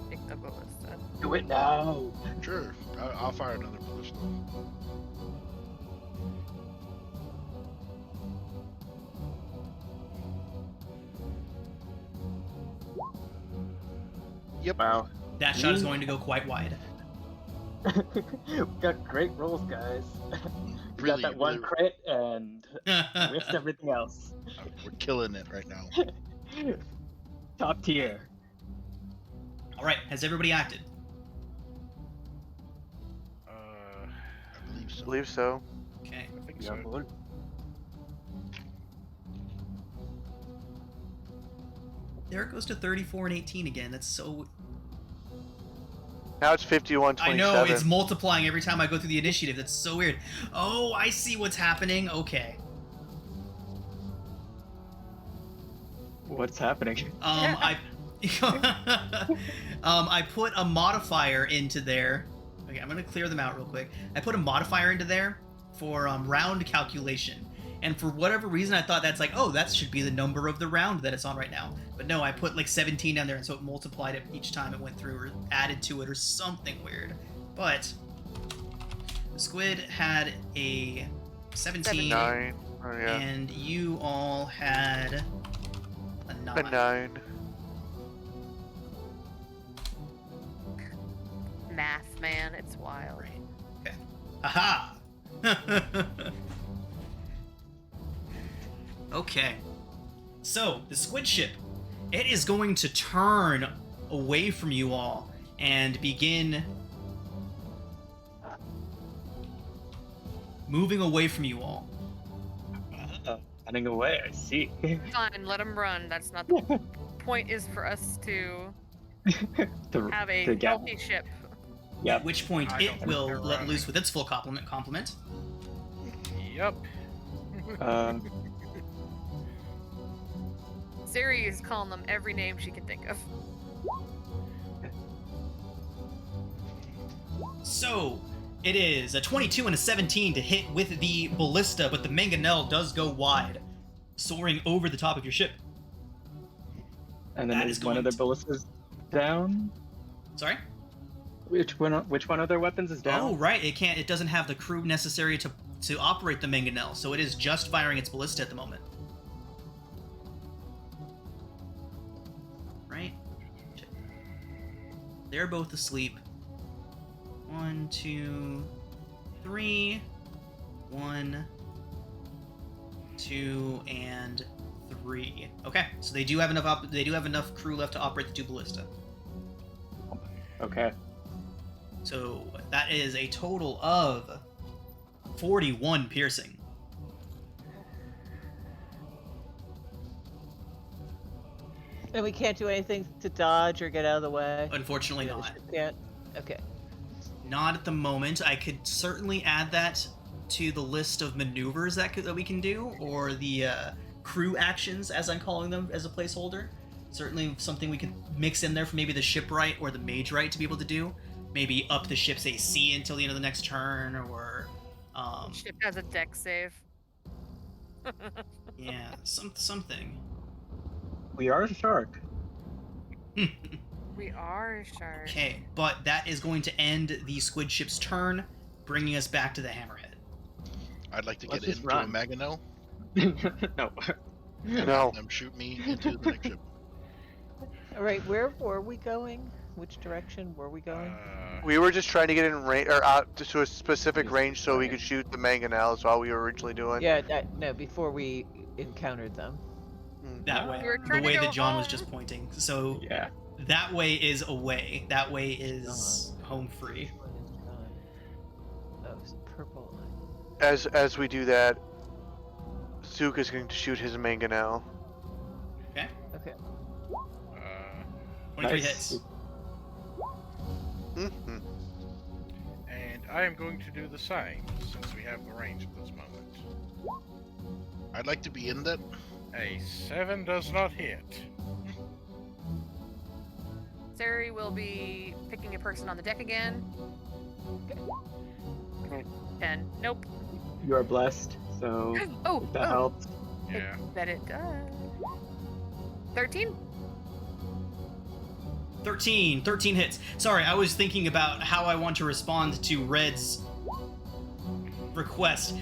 Pick the ballista. Do it now. Sure. I'll fire another ballista. Yep. Wow. That shot is going to go quite wide. We got great rolls, guys. We Really, got that one really- crit and missed everything else. We're killing it right now. Top tier. Alright, has everybody acted? I believe I so. believe so. Okay. I think Yeah, so. boy. There it goes to 34 and 18 again. That's so... Now it's 51-27. I know, it's multiplying every time I go through the initiative. That's so weird. Oh, I see what's happening. Okay. What's happening? I put a modifier into there. Okay, I'm gonna clear them out real quick. I put a modifier into there for round calculation, And for whatever reason, I thought that's like, oh, that should be the number of the round that it's on right now. But no, I put like 17 down there, and so it multiplied it each time it went through, or added to it, or something weird. But the squid had a 17, 9. Oh, yeah. and you all had a 9. A 9. Math, man, it's wild. Right. Okay. Aha! Okay. So, the squid ship, it is going to turn away from you all and begin moving away from you all. Running away, I see. Fine, let them run. That's not the point. Is for us to have a to get- healthy ship. Yep. At which point I it don't think will they're let running. loose with its full complement. Yep. Siri is calling them every name she can think of. So, it is a 22 and a 17 to hit with the ballista, but the mangonel does go wide, soaring over the top of your ship. And then That is is one of their going ballistas down? Sorry? Which one of their weapons is down? Oh, right. It doesn't have the crew necessary to operate the mangonel, so it is just firing its ballista at the moment. Right? They're both asleep. 1, 2, 3. 1, 2, and 3. Okay, so they do have enough crew left to operate the 2 ballista. Okay. So that is a total of 41 piercing. And we can't do anything to dodge or get out of the way. Unfortunately Yeah, the not. ship can't. Okay. Not at the moment. I could certainly add that to the list of maneuvers that we can do, or the crew actions, as I'm calling them, as a placeholder. Certainly something we could mix in there for maybe the shipwright or the mage right to be able to do. Maybe up the ship's AC until the end of the next turn, or Ship has a deck save. yeah, something. We are a shark. We are sharks. Okay, but that is going to end the squid ship's turn, bringing us back to the hammerhead. I'd like to Let's get just into run. a Maganel No. and No. have them shoot me into the next ship. All right, where were we going? Which direction were we going? We were just trying to get in range, or out to a specific Yes, range so we right. could shoot the mangonels. All we were originally doing. Yeah, no, before we encountered them. That way, We were the trying to way go that John was home. just pointing. So Yeah. that way is away. That way is home free. Which one is gone? Oh, it's the purple one. As we do that, Zook is going to shoot his mangonel. Okay, Okay. 23 Nice. hits. Mhm. And I am going to do the same since we have the range at this moment. I'd like to be in that. A 7 does not hit. Sari will be picking a person on the deck again. 10. Nope. You are blessed, so Oh, if that helps. Yeah. Bet it does. 13? 13 hits. Sorry, I was thinking about how I want to respond to Red's request.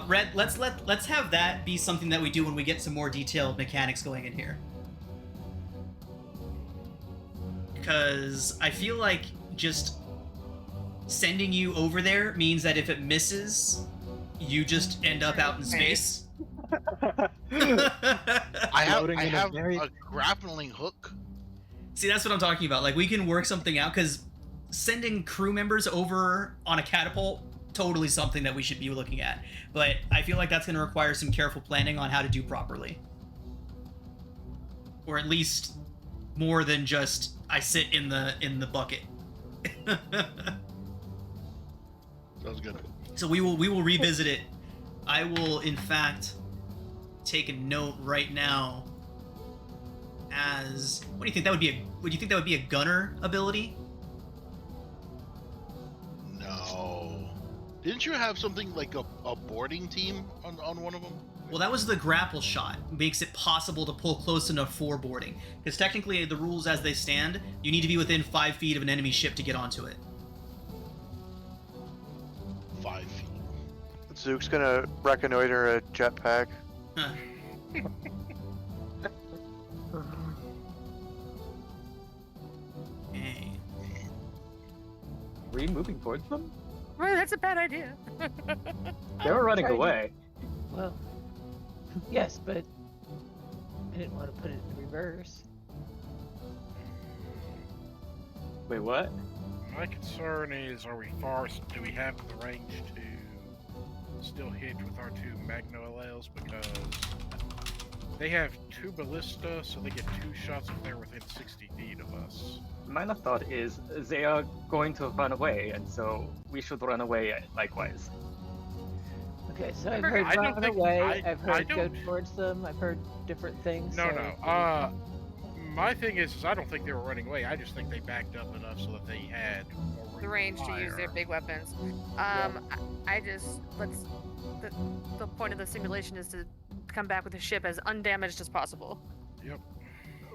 Red, let's have that be something that we do when we get some more detailed mechanics going in here. Because I feel like just sending you over there means that if it misses, you just end up out in space. I Floating in a have very- a grappling hook. See, that's what I'm talking about. Like, we can work something out, because sending crew members over on a catapult, totally something that we should be looking at. But I feel like that's going to require some careful planning on how to do properly. Or at least more than just, I sit in the bucket. Sounds good. So we will revisit it. I will, in fact, take a note right now. As what do you think that would be? Would you think that would be a gunner ability? No. Didn't you have something like a boarding team on one of them? Well, that was the grapple shot. Makes it possible to pull close enough for boarding. Because technically, the rules as they stand, you need to be within 5 feet of an enemy ship to get onto it. 5 feet. Zook's gonna reconnoiter a jetpack. Huh. Okay. Were you moving towards them? Right, that's a bad idea. They were running Trying to- away. Well, yes, but I didn't want to put it in reverse. Wait, what? My concern is, are we far? Do we have the range to still hit with our 2 Magno LLs? Because they have 2 ballista, so they get 2 shots if they're within 60 feet of us. My thought is they are going to run away, and so we should run away likewise. Okay, so I've I heard don't run think- away, I I've heard go don't- towards them, I've heard different things. No, so- no. My thing is I don't think they were running away. I just think they backed up enough so that they had more The range to use their fire. big weapons. The point of the simulation is to come back with the ship as undamaged as possible.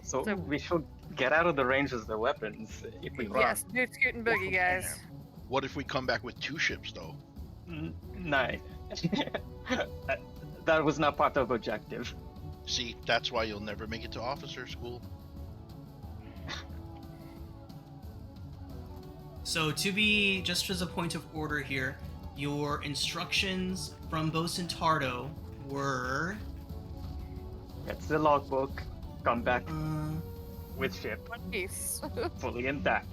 So So- we should get out of the range of their weapons if we run. Yes, do scoot and boogie, guys. What if we come back with 2 ships, though? Nine. that was not part of objective. See, that's why you'll never make it to officer school. So to be, just as a point of order here, your instructions from Bosun Tardo were... That's the logbook. Come back with ship One piece. fully intact.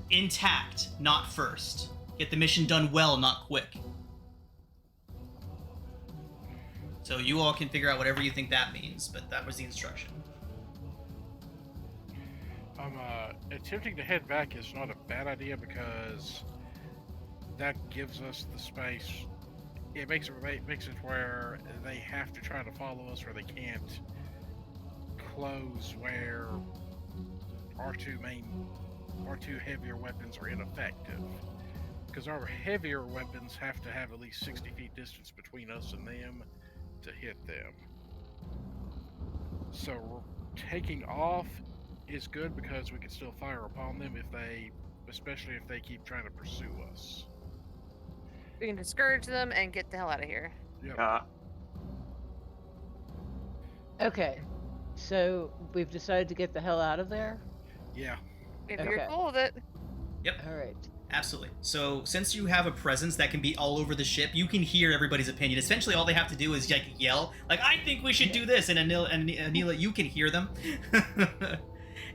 intact, not first. Get the mission done well, not quick. So you all can figure out whatever you think that means, but that was the instruction. Attempting to head back is not a bad idea because that gives us the space. It makes it where they have to try to follow us, or they can't close where our two heavier weapons are ineffective. Because our heavier weapons have to have at least 60 feet distance between us and them to hit them. So taking off is good because we can still fire upon them especially if they keep trying to pursue us. We can discourage them and get the hell out of here. Okay, so we've decided to get the hell out of there? Yeah. If Okay. you're cool with it. Alright. Absolutely. So since you have a presence that can be all over the ship, you can hear everybody's opinion. Essentially, all they have to do is like yell, like, "I think we should do this," and Anila, you can hear them,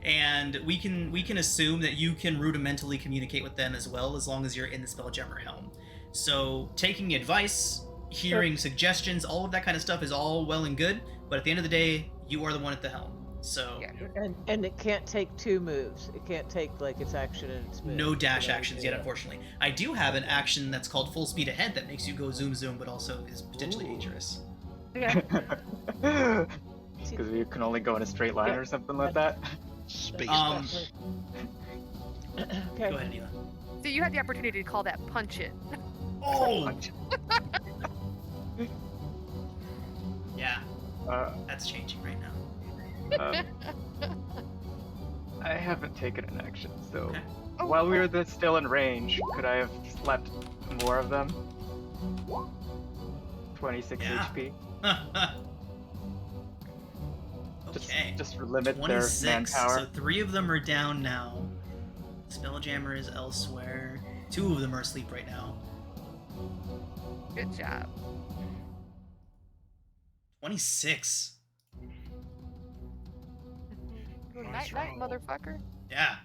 and we can assume that you can rudimentally communicate with them as well, as long as you're in the Spelljammer helm. So taking advice, hearing suggestions, all of that kind of stuff is all well and good, but at the end of the day, you are the one at the helm. So Yeah. And it can't take 2 moves. It can't take like its action and its move. no dash Right, actions yet, yeah. unfortunately. I do have an action that's called full speed ahead that makes you go zoom zoom, but also is potentially Ooh. dangerous. Okay. Because you can only go in a straight line or something like that. Space Um, bus. Okay. Go ahead, Anila. So you had the opportunity to call that punch it. Oh, yeah, Uh, that's changing right now. I haven't taken an action, so Okay. Oh, while we were still in range, could I have slapped more of them? 26 Yeah. HP. Okay. Just limit their 26. manpower. So 3 of them are down now. Spelljammer is elsewhere. 2 of them are asleep right now. Good job. 26. Good Nice night, roll. motherfucker. Yeah.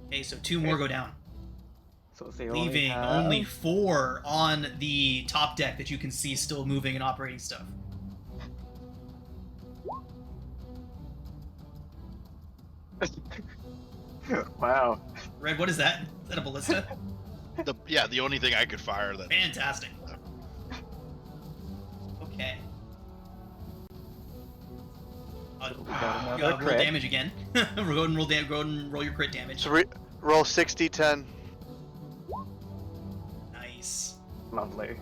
Okay, so 2 more go down, So they leaving have... only 4 on the top deck that you can see still moving and operating stuff. Wow. Red, what is that? Is that a ballista? The only thing I could fire that. Fantastic. Okay. We got another Roll crit. damage again. Go ahead and roll your crit damage. So roll 60-10. Nice. Lovely.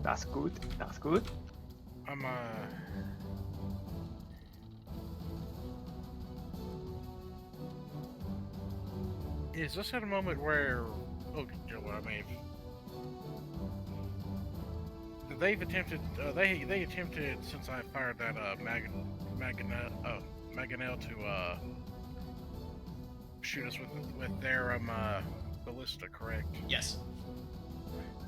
That's good. That's good. I'm Is this at a moment where? Oh, I mean, they've attempted. They attempted since I fired that Mangonel to shoot us with their ballista, correct? Yes.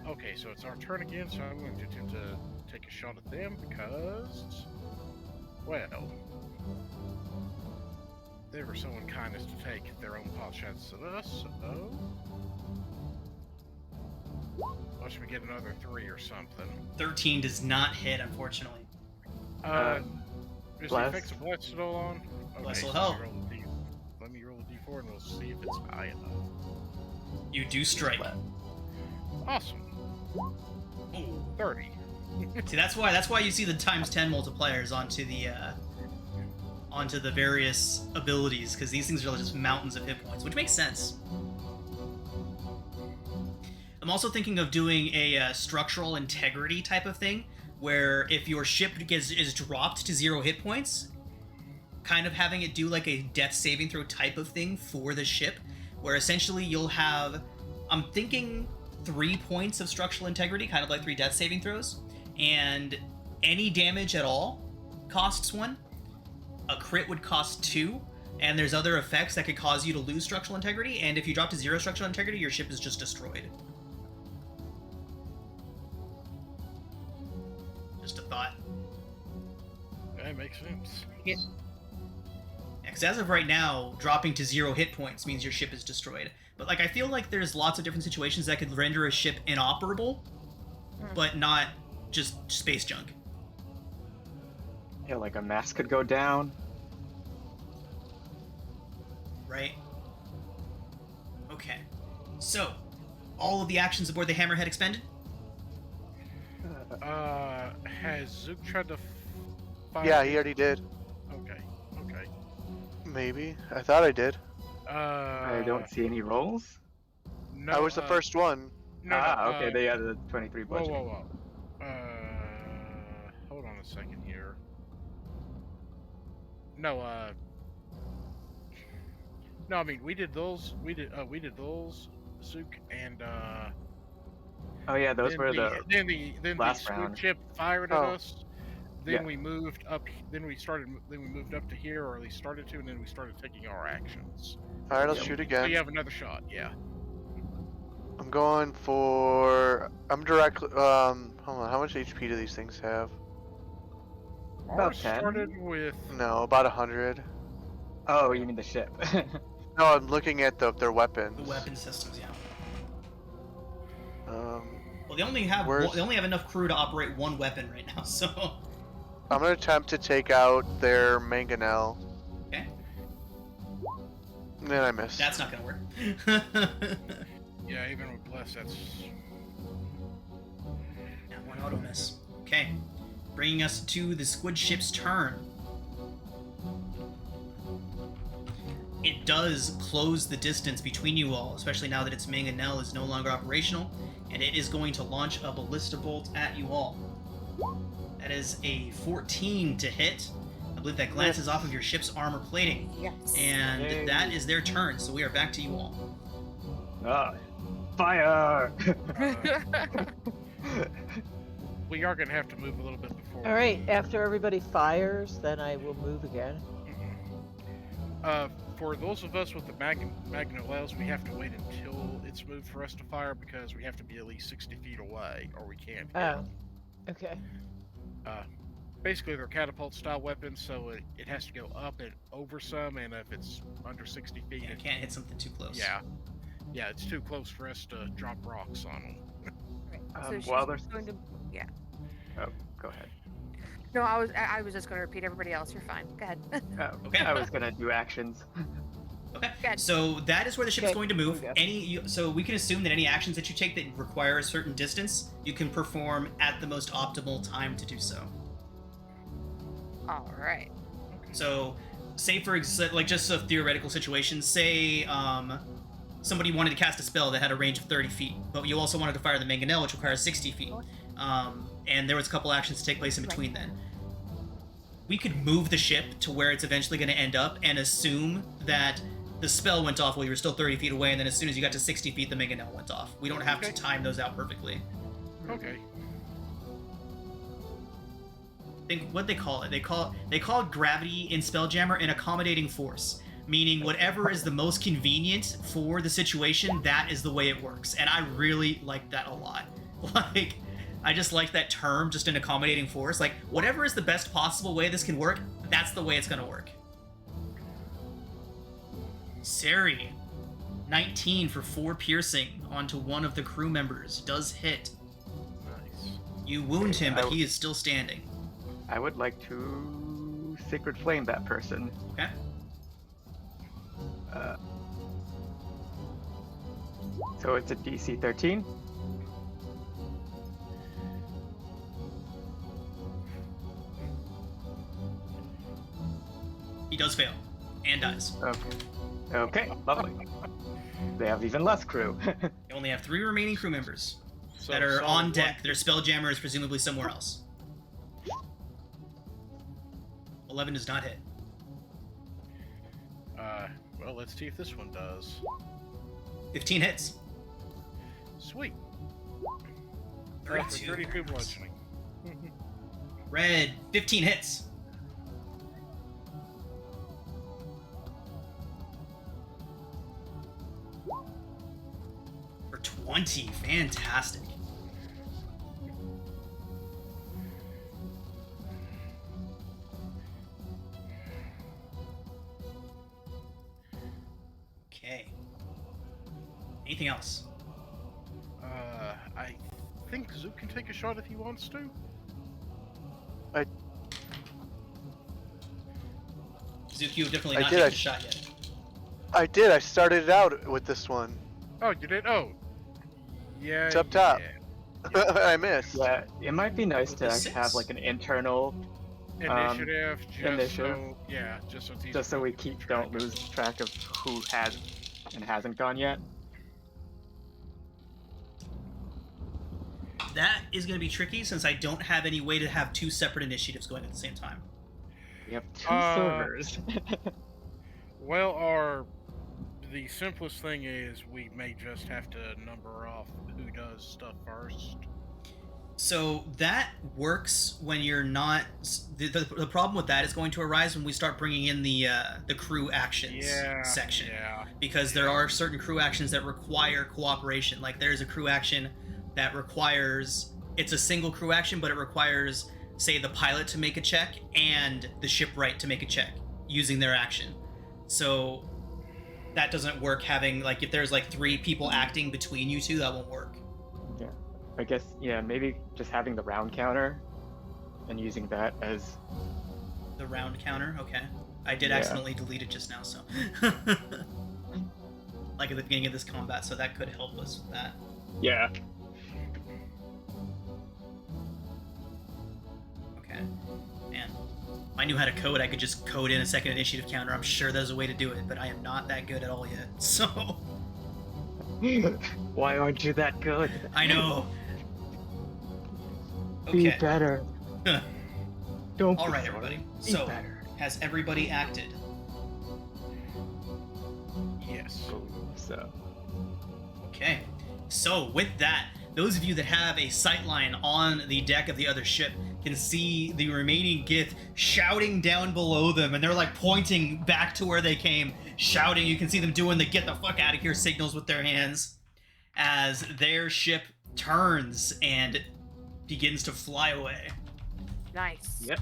Okay, so it's our turn again. So I'm going to attempt to take a shot at them because, well, they were so unkind as to take their own pot shots at us. So, watch me get another 3 or something. 13 does not hit, unfortunately. Is the bless. effects of bless still on? Bless will so help. Let me roll a d4 and we'll see if it's high enough. You do strike. Awesome. Ooh. 30. See, that's why you see the times 10 multipliers onto the various abilities, because these things are just mountains of hit points, which makes sense. I'm also thinking of doing a structural integrity type of thing, where if your ship is dropped to 0 hit points, kind of having it do like a death saving throw type of thing for the ship, where essentially you'll have, I'm thinking 3 points of structural integrity, kind of like 3 death saving throws, and any damage at all costs 1. A crit would cost 2, and there's other effects that could cause you to lose structural integrity, and if you drop to 0 structural integrity, your ship is just destroyed. Just a thought. That makes sense. Because as of right now, dropping to 0 hit points means your ship is destroyed. But like, I feel like there's lots of different situations that could render a ship inoperable, but not just space junk. Yeah, like a mast could go down. Right? Okay. So, all of the actions aboard the Hammerhead expended? Has Zook tried to fire? Yeah, he already did. Okay. Maybe. I thought I did. I don't see any rolls. No, I was the first one. Okay, they had the 23 budget. Whoa. Hold on a second here. No, I mean, we did those, Zook, and, Oh yeah, those then were the then the last squid round. ship fired at Oh. us. Then Yeah. we moved up. Then we moved up to here, or at least started to, and then we started taking our actions. Alright, I'll Yeah. shoot So again. you have another shot, yeah. I'm going for... I'm directly... hold on, how much HP do these things have? About Ours 10. started with. No, about 100. Oh, you mean the ship? No, I'm looking at their weapons. The weapon systems, yeah. Um, Well, they only have Where's- they only have enough crew to operate 1 weapon right now, so... I'm gonna attempt to take out their mangonel. Okay. And then I missed. That's not gonna work. Yeah, even with bless, that's. And 1 auto miss. Okay. Bringing us to the squid ship's turn. It does close the distance between you all, especially now that its mangonel is no longer operational, and it is going to launch a ballista bolt at you all. That is a 14 to hit. I believe that glances off of your ship's armor plating. Yes. And Yay. that is their turn, so we are back to you all. Fire! We are gonna have to move a little bit before. All right, after everybody fires, then I will move again. For those of us with the Magnolels, we have to wait until it's moved for us to fire because we have to be at least 60 feet away, or we can't. Oh, okay. Basically, they're catapult-style weapons, so it has to go up and over some, and if it's under 60 feet, Yeah, it can't hit something too close. yeah, it's too close for us to drop rocks on them. So she's while there's- going to. Yeah. Oh, go ahead. No, I was just going to repeat everybody else. You're fine. Go ahead. Oh, Okay. I was gonna do actions. Okay. Good. So that is where the ship is Okay, going to move. here we go. So we can assume that any actions that you take that require a certain distance, you can perform at the most optimal time to do so. All right. So, say for like just a theoretical situation. Say somebody wanted to cast a spell that had a range of 30 feet, but you also wanted to fire the mangonel, which requires 60 feet. and there was a couple actions to take place in between then. We could move the ship to where it's eventually going to end up and assume that the spell went off while you were still 30 feet away, and then as soon as you got to 60 feet, the mangonel went off. We don't have to time those out perfectly. Okay. Think what they call it. They call it gravity in Spelljammer an accommodating force, meaning whatever is the most convenient for the situation, that is the way it works. And I really like that a lot. Like, I just like that term, just an accommodating force. Like, whatever is the best possible way this can work, that's the way it's gonna work. Sari, 19 for 4 piercing onto one of the crew members. Does hit. Nice. You wound him, but he is still standing. I would like to Sacred Flame that person. Okay. So it's a DC 13. He does fail. And dies. Okay, lovely. They have even less crew. You only have 3 remaining crew members So, that are on one- deck. Their Spelljammer is presumably somewhere else. 11 does not hit. Well, let's see if this one does. 15 hits. Sweet. 32. 32 bludgeoning. Red, 15 hits. For 20, fantastic. Okay. Anything else? I think Zook can take a shot if he wants to. Zook, you have definitely I not did, taken I- a shot yet. I did. I started it out with this one. Oh, you did? Oh. Yeah. It's up top. yeah. I missed. Yeah, it might be nice With to the actually have 6. like an internal, Initiative, just initiative. so just so it's easy just so to we keep don't track. lose track of who has and hasn't gone yet. That is going to be tricky since I don't have any way to have 2 separate initiatives going at the same time. We have 2 Uh, servers. Well, the simplest thing is we may just have to number off who does stuff first. So that works when you're not. The problem with that is going to arise when we start bringing in the crew actions section. Yeah. Because there are certain crew actions that require cooperation. Like there's a crew action that requires, it's a single crew action, but it requires, say, the pilot to make a check and the shipwright to make a check using their action. So that doesn't work having, like, if there's like 3 people acting between you two, that won't work. Yeah, I guess, yeah, maybe just having the round counter and using that as... The round counter, okay. I did Yeah. accidentally delete it just now, so. Like at the beginning of this combat, so that could help us with that. Yeah. Okay. Man, if I knew how to code, I could just code in a second initiative counter. I'm sure there's a way to do it, but I am not that good at all yet. So, Why aren't you that good? I know. Be Okay. better. Don't All be right, sorry. everybody. Be So, better. has everybody acted? Yes. So, Okay. So, with that, those of you that have a sightline on the deck of the other ship can see the remaining Gith shouting down below them, and they're like pointing back to where they came, shouting. You can see them doing the "get the fuck out of here" signals with their hands as their ship turns and begins to fly away. Nice. yep.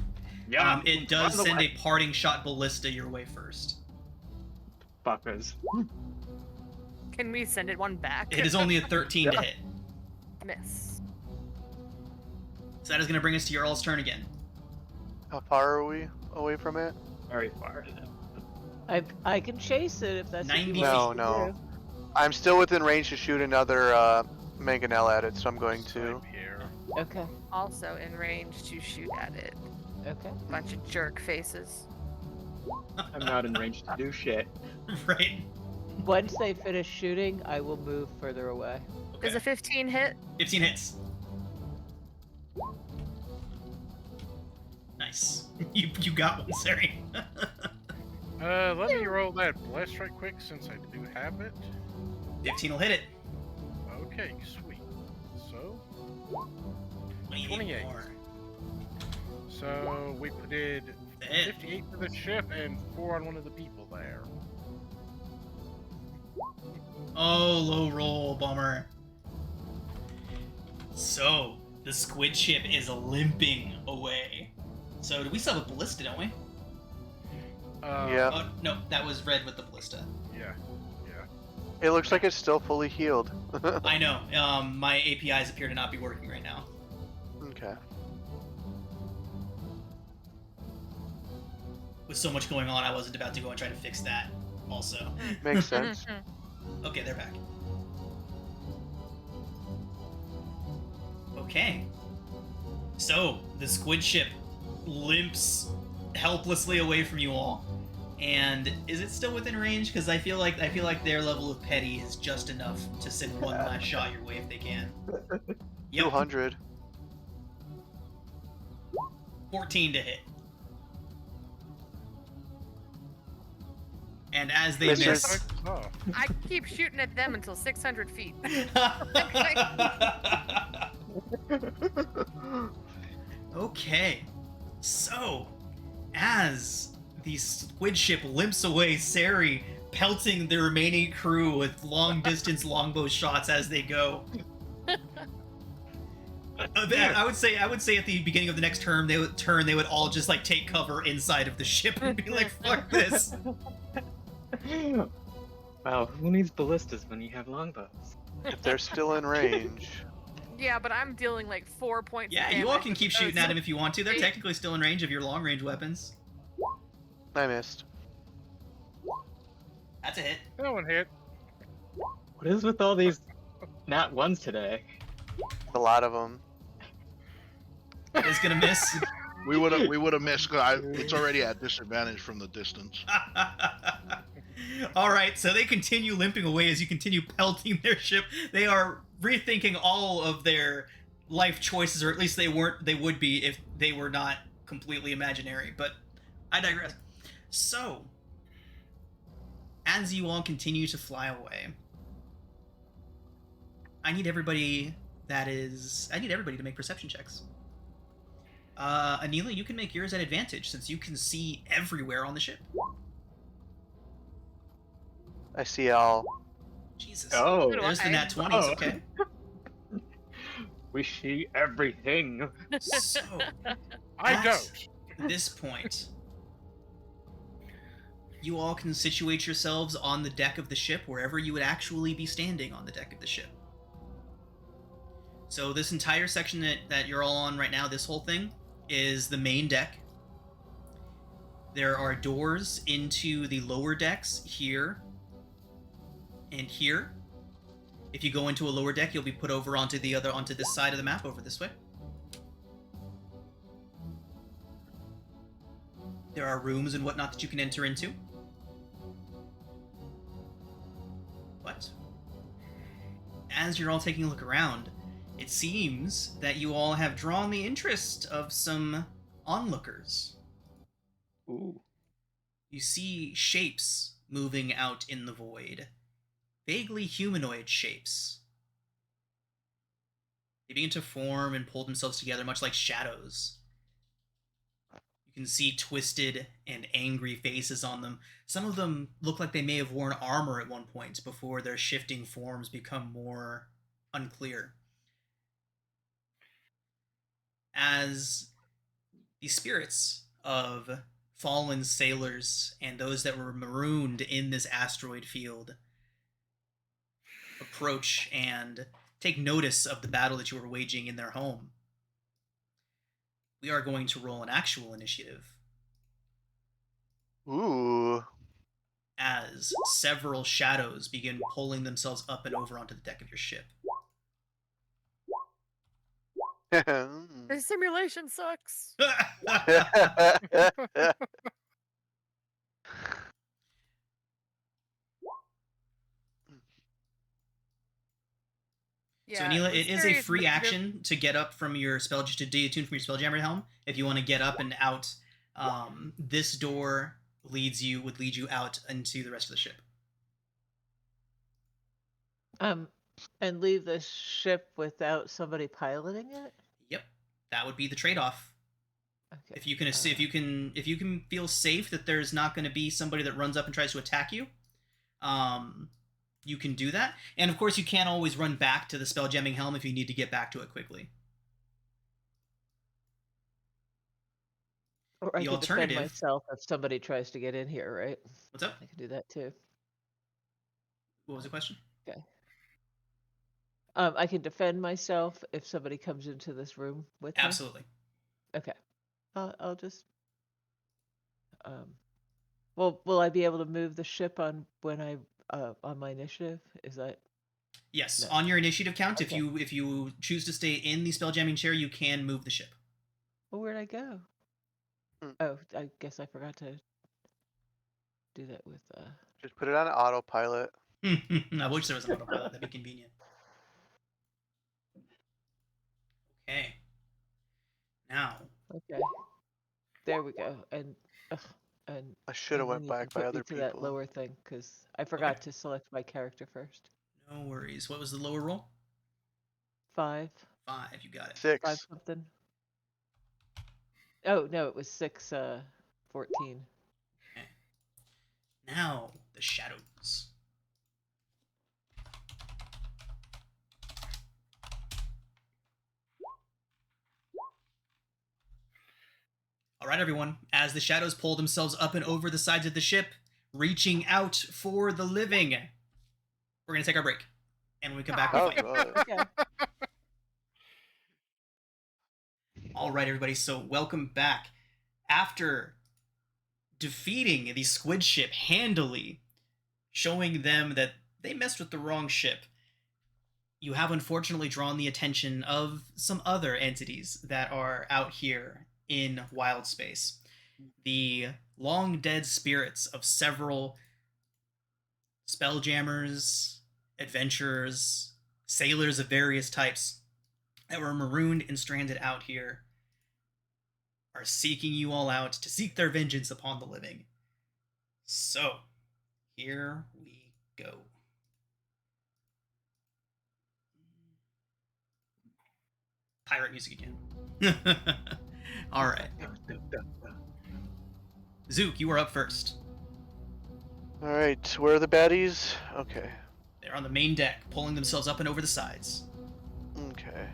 Yeah. It does on the send way. a parting shot ballista your way first. Fuckers. Can we send it one back? It is only a 13 to Yeah. hit. Miss. So that is going to bring us to your all's turn again. How far are we away from it? Very far. I can chase it if that's what you 90 want feet. me to No, do. I'm still within range to shoot another mangonel at it, so I'm going to. Same here. Okay. Also in range to shoot at it. Okay. Bunch of jerk faces. I'm not in range to do shit. Right? Once they finish shooting, I will move further away. Does Okay. a 15 hit? 15 hits. Nice. You got one, Sari. Let me roll that bless right quick since I do have it. 15 will hit it. Okay, sweet. So 28 more. So we did Hit. 58 for the ship and 4 on one of the people there. Oh, low roll, bummer. So, the squid ship is limping away. So, do we still have a ballista, don't we? Yeah. Oh, no, that was red with the ballista. Yeah. It looks like it's still fully healed. I know. My APIs appear to not be working right now. Okay. With so much going on, I wasn't about to go and try to fix that also. Makes sense. Okay, they're back. Okay. So, the squid ship limps helplessly away from you all. And is it still within range? Because I feel like their level of petty is just enough to send one last shot your way if they can. Yep. 200. 14 to hit. And as they Mr. miss. Oh. I keep shooting at them until 600 feet. Okay. So, as the squid ship limps away, Sari pelting the remaining crew with long-distance longbow shots as they go. I would say at the beginning of the next turn, they would all just like take cover inside of the ship and be like, "Fuck this." Wow, who needs ballistas when you have longbows? If they're still in range. Yeah, but I'm dealing like 4 points. Yeah, of you all damage can keep as shooting at them if you want to. They're Eight. technically still in range of your long-range weapons. I missed. That's a hit. That one hit. What is with all these nat ones today? A lot of them. Is gonna miss. We would have missed. 'Cause it's already at disadvantage from the distance. All right, so they continue limping away as you continue pelting their ship. They are rethinking all of their life choices, or at least they would be if they were not completely imaginary. But I digress. So, as you all continue to fly away, I need everybody to make perception checks. Anila, you can make yours at advantage since you can see everywhere on the ship. I see all. Jesus. Oh, There's the nat 20s, Oh. okay? we see everything. So, I at don't. this point, you all can situate yourselves on the deck of the ship, wherever you would actually be standing on the deck of the ship. So this entire section that you're all on right now, this whole thing, is the main deck. There are doors into the lower decks here and here. If you go into a lower deck, you'll be put over onto this side of the map, over this way. There are rooms and whatnot that you can enter into. But as you're all taking a look around, it seems that you all have drawn the interest of some onlookers. Ooh. You see shapes moving out in the void. Vaguely humanoid shapes. They begin to form and pull themselves together, much like shadows. You can see twisted and angry faces on them. Some of them look like they may have worn armor at one point before their shifting forms become more unclear. As the spirits of fallen sailors and those that were marooned in this asteroid field approach and take notice of the battle that you were waging in their home, we are going to roll an actual initiative Ooh. as several shadows begin pulling themselves up and over onto the deck of your ship. The simulation sucks. So Yeah, Anila, was it is a curious free about the- action to get up from your spell, just to deattune from your Spelljammer helm. If you want to get up and out, this door would lead you out into the rest of the ship. And leave the ship without somebody piloting it? Yep, that would be the trade-off. Okay. If you can feel safe that there's not going to be somebody that runs up and tries to attack you, you can do that. And of course, you can always run back to the Spelljamming helm if you need to get back to it quickly. Or I The can alternative- defend myself if somebody tries to get in here, right? What's up? I can do that too. What was the question? Okay. I can defend myself if somebody comes into this room with me. Absolutely. Okay. I'll just. Well, will I be able to move the ship on my initiative? Is that? Yes, No. on your initiative count, Okay. if you choose to stay in the Spelljamming chair, you can move the ship. Well, where'd I go? Oh, I guess I forgot to do that with. Just put it on autopilot. I wish there was an autopilot. That'd be convenient. Okay. Now, Okay. There we go. And I should have and then went you can back by put me other to that people. lower thing because I forgot to select my character first. no worries. What was the lower roll? 5. 5. You got it. 6. 5 something. Oh no, it was 6. 14. Okay. Now, the shadows. All right, everyone. As the shadows pull themselves up and over the sides of the ship, reaching out for the living, we're going to take our break. And when we come back, we Oh, fight. God. Okay. All right, everybody. So, welcome back. After defeating the squid ship handily, showing them that they messed with the wrong ship, you have unfortunately drawn the attention of some other entities that are out here in Wildspace. The long dead spirits of several spelljammers, adventurers, sailors of various types that were marooned and stranded out here are seeking you all out to seek their vengeance upon the living. So, here we go. Pirate music again. All right. Zook, you are up first. Alright, where are the baddies? Okay. They're on the main deck, pulling themselves up and over the sides. Okay.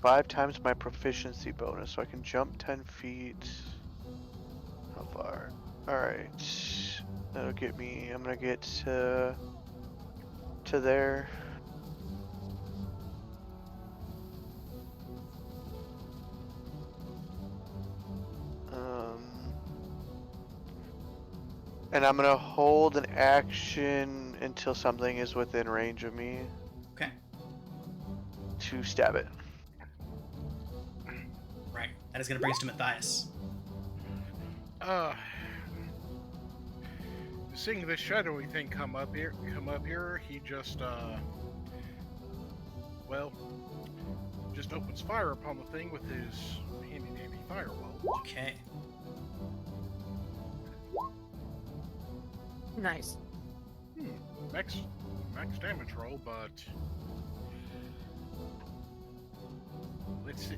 5 times my proficiency bonus, so I can jump 10 feet. How far? Alright. That'll get me, I'm gonna get to there. And I'm gonna hold an action until something is within range of me Okay. to stab it. Right. That is going to bring us to Matthias. Seeing this shadowy thing come up here, he just just opens fire upon the thing with his handy dandy firewall. Okay. Nice. Max damage roll, but let's see.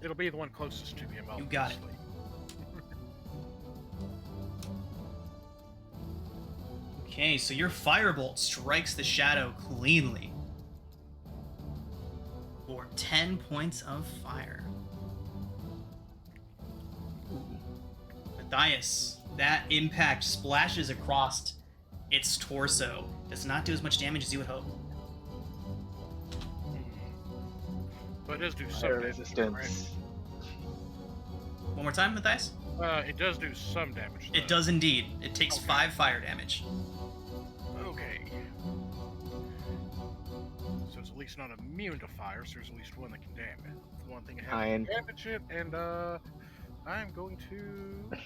It'll be the one closest to him. You got it. obviously. Okay, so your firebolt strikes the shadow cleanly for 10 points of fire. Matthias, that impact splashes across its torso. Does not do as much damage as you would hope. But it does do some Fire damage. resistance. One more time, Matthias? Right? It does do some damage. It though. does indeed. It takes Okay. 5 fire damage. Okay. So it's at least not immune to fire, so there's at least one that can damage. One thing that Fine. can damage it, and I'm going to.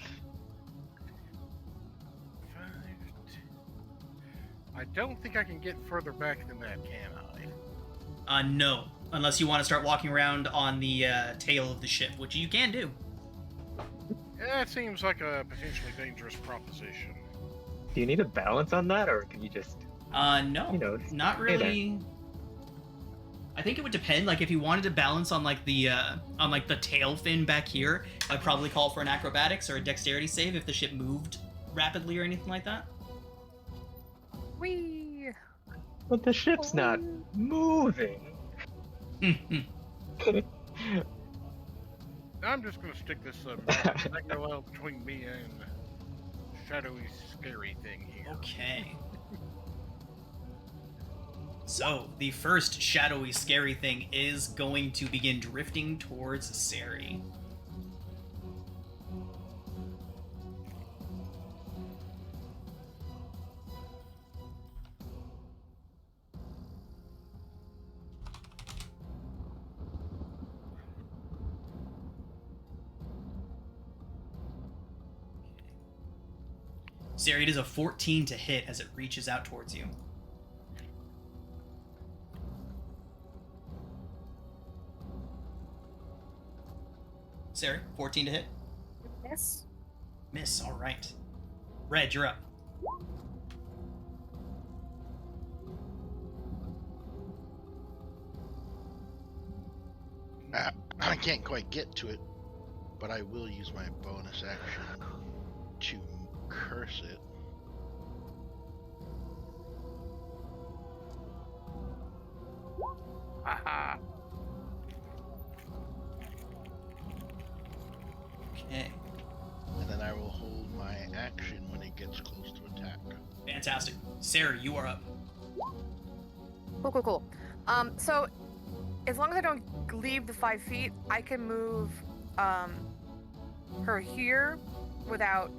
I don't think I can get further back than that, can I? No. Unless you want to start walking around on the tail of the ship, which you can do. Yeah, it seems like a potentially dangerous proposition. Do you need a balance on that, or can you just? No. You know, Not stay there. really. I think it would depend. Like, if you wanted to balance on, like, the tail fin back here, I'd probably call for an acrobatics or a dexterity save if the ship moved rapidly or anything like that. Whee! But the ship's not moving. I'm just gonna stick this parallel between me and shadowy, scary thing here. Okay. So, the first shadowy, scary thing is going to begin drifting towards Sari. Sari, it is a 14 to hit as it reaches out towards you. Sari, 14 to hit. Yes. Miss, alright. Red, you're up. I can't quite get to it, but I will use my bonus action to curse it. Haha. Okay. And then I will hold my action when it gets close to attack. Fantastic. Sari, you are up. Cool. So as long as I don't leave the 5 feet, I can move her here without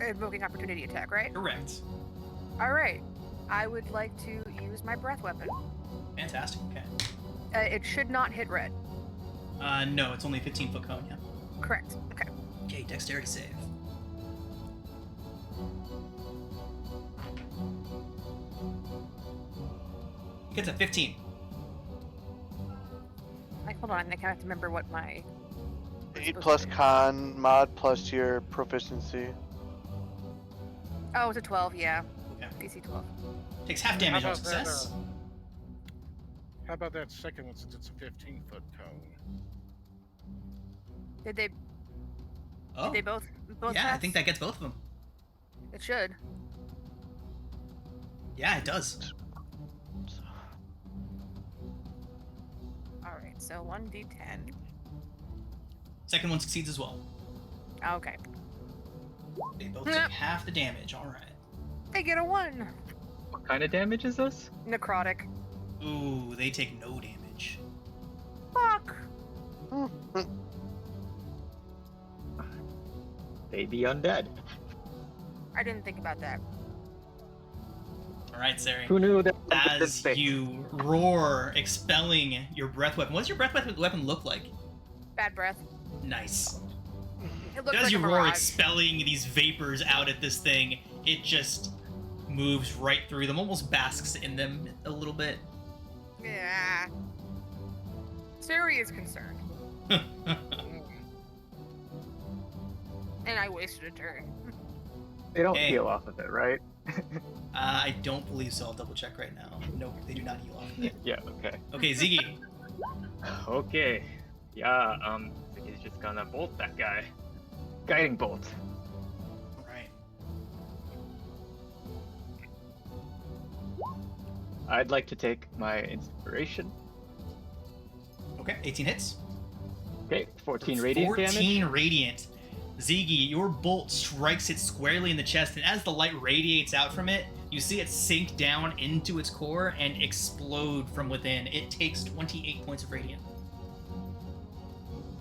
invoking opportunity attack, right? Correct. All right. I would like to use my breath weapon. Fantastic, okay. It should not hit red. No, it's only a 15-foot cone, yeah. Correct. Okay. Okay, dexterity save. It gets a 15. Hold on. I think I have to remember what my... 8 plus con mod plus your proficiency. Oh, it's a 12. Yeah. Okay. DC 12. Takes half damage on How about that, success. How about that second one, since it's a 15-foot cone? Did they? Oh, Did they both yeah, I pass? think that gets both of them. It should. Yeah, it does. All right. So 1d10. Second one succeeds as well. Okay. They both take half the damage, alright. They get a 1. What kind of damage is this? Necrotic. Ooh, they take no damage. Fuck. They be undead. I didn't think about that. Alright, Sari. Who knew that? As you roar, expelling your breath weapon. What does your breath weapon look like? Bad breath. Nice. It looks As like you a roar, mirage. expelling these vapors out at this thing, it just moves right through them, almost basks in them a little bit. Yeah. Siri is concerned. And I wasted a turn. They don't Hey. heal off of it, right? I don't believe so. I'll double check right now. Nope, they do not heal off of it. Yeah. Okay. Okay, Ziggy. Okay. Yeah. He's just gonna bolt that guy. Guiding bolt. Alright. I'd like to take my inspiration. Okay, 18 hits. Okay, 14 radiant damage. 14 radiant. Ziggy, your bolt strikes it squarely in the chest, and as the light radiates out from it, you see it sink down into its core and explode from within. It takes 28 points of radiant.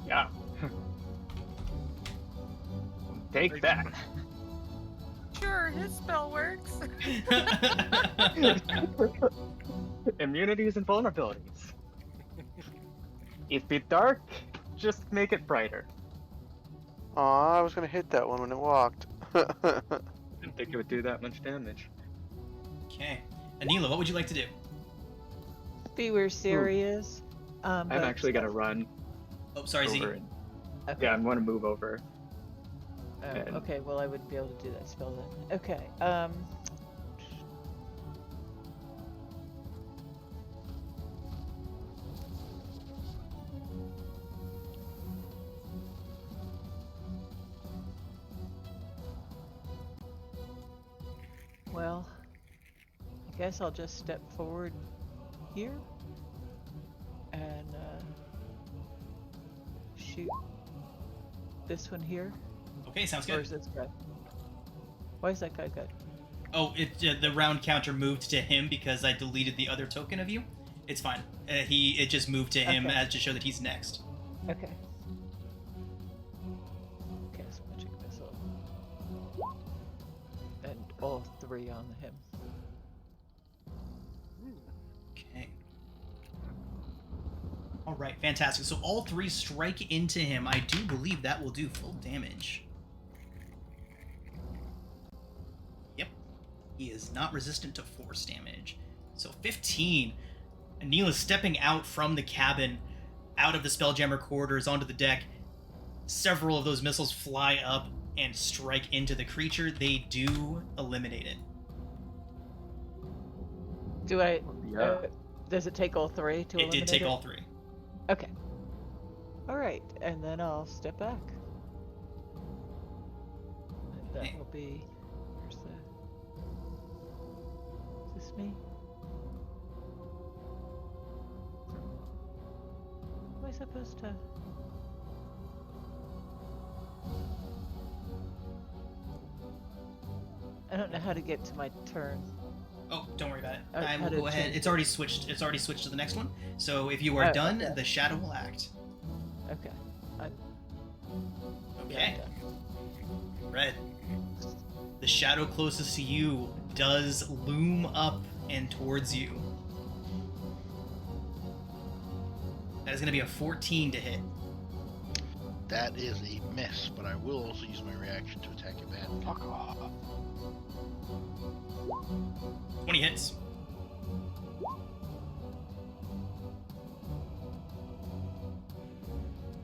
Yeah. Take that. Sure, his spell works. Immunities and vulnerabilities. If it's dark, just make it brighter. Aw, I was gonna hit that one when it walked. Didn't think it would do that much damage. Okay. Anila, what would you like to do? Be where Siri is. I'm but- actually gonna run Oh, sorry, Z. over. Okay. Yeah, I'm gonna move over. Oh, and- okay, well I wouldn't be able to do that spell then. Okay, well, I guess I'll just step forward here and shoot this one here. Okay, sounds Or good. is this guy? Why is that guy good? Oh, the round counter moved to him because I deleted the other token of you. It's fine. It just moved to him Okay. as to show that he's next. Okay. Okay, so magic missile. And all three on him. Okay. All right, fantastic. So all three strike into him. I do believe that will do full damage. Yep. He is not resistant to force damage. So 15. Anila's stepping out from the cabin, out of the Spelljammer quarters, onto the deck. Several of those missiles fly up and strike into the creature. They do eliminate it. Do I? Yeah. Does it take all three to It eliminate did take all three. Okay. All right, and then I'll step back. And that Okay. will be. Where's the? Is this me? Am I supposed to? I don't know how to get to my turn. Oh, don't worry about it. Oh, I how will to go ahead. change It's already switched. It's already switched to the next one. So if you are Oh, done, okay. the shadow will act. Okay. Okay. Yeah, I'm done. Red. The shadow closest to you does loom up and towards you. That is going to be a 14 to hit. That is a miss, but I will also use my reaction to attack advantage. Fuck off. 20 hits.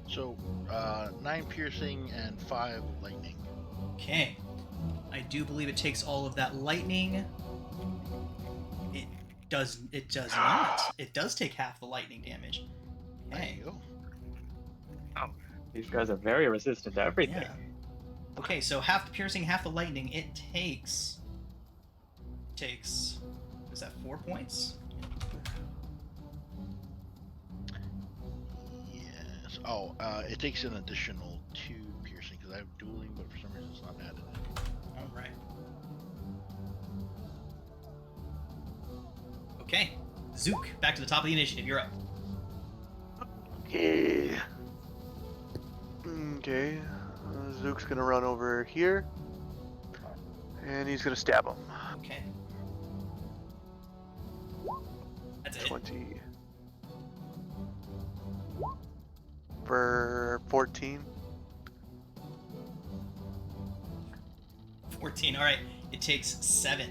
So, 9 piercing and 5 lightning. Okay. I do believe it takes all of that lightning. It does not. It does take half the lightning damage. There Okay. you go. These guys are very resistant to everything. Yeah. Okay, so half the piercing, half the lightning. It takes. Is that 4 points? Yes. Oh, it takes an additional 2 piercing because I have dueling, but for some reason it's not added. All right. Okay, Zook, back to the top of the initiative. You're up. Okay. Okay. Zook's gonna run over here. And he's gonna stab him. Okay. That's it. 20. For 14. 14. All right. It takes 7.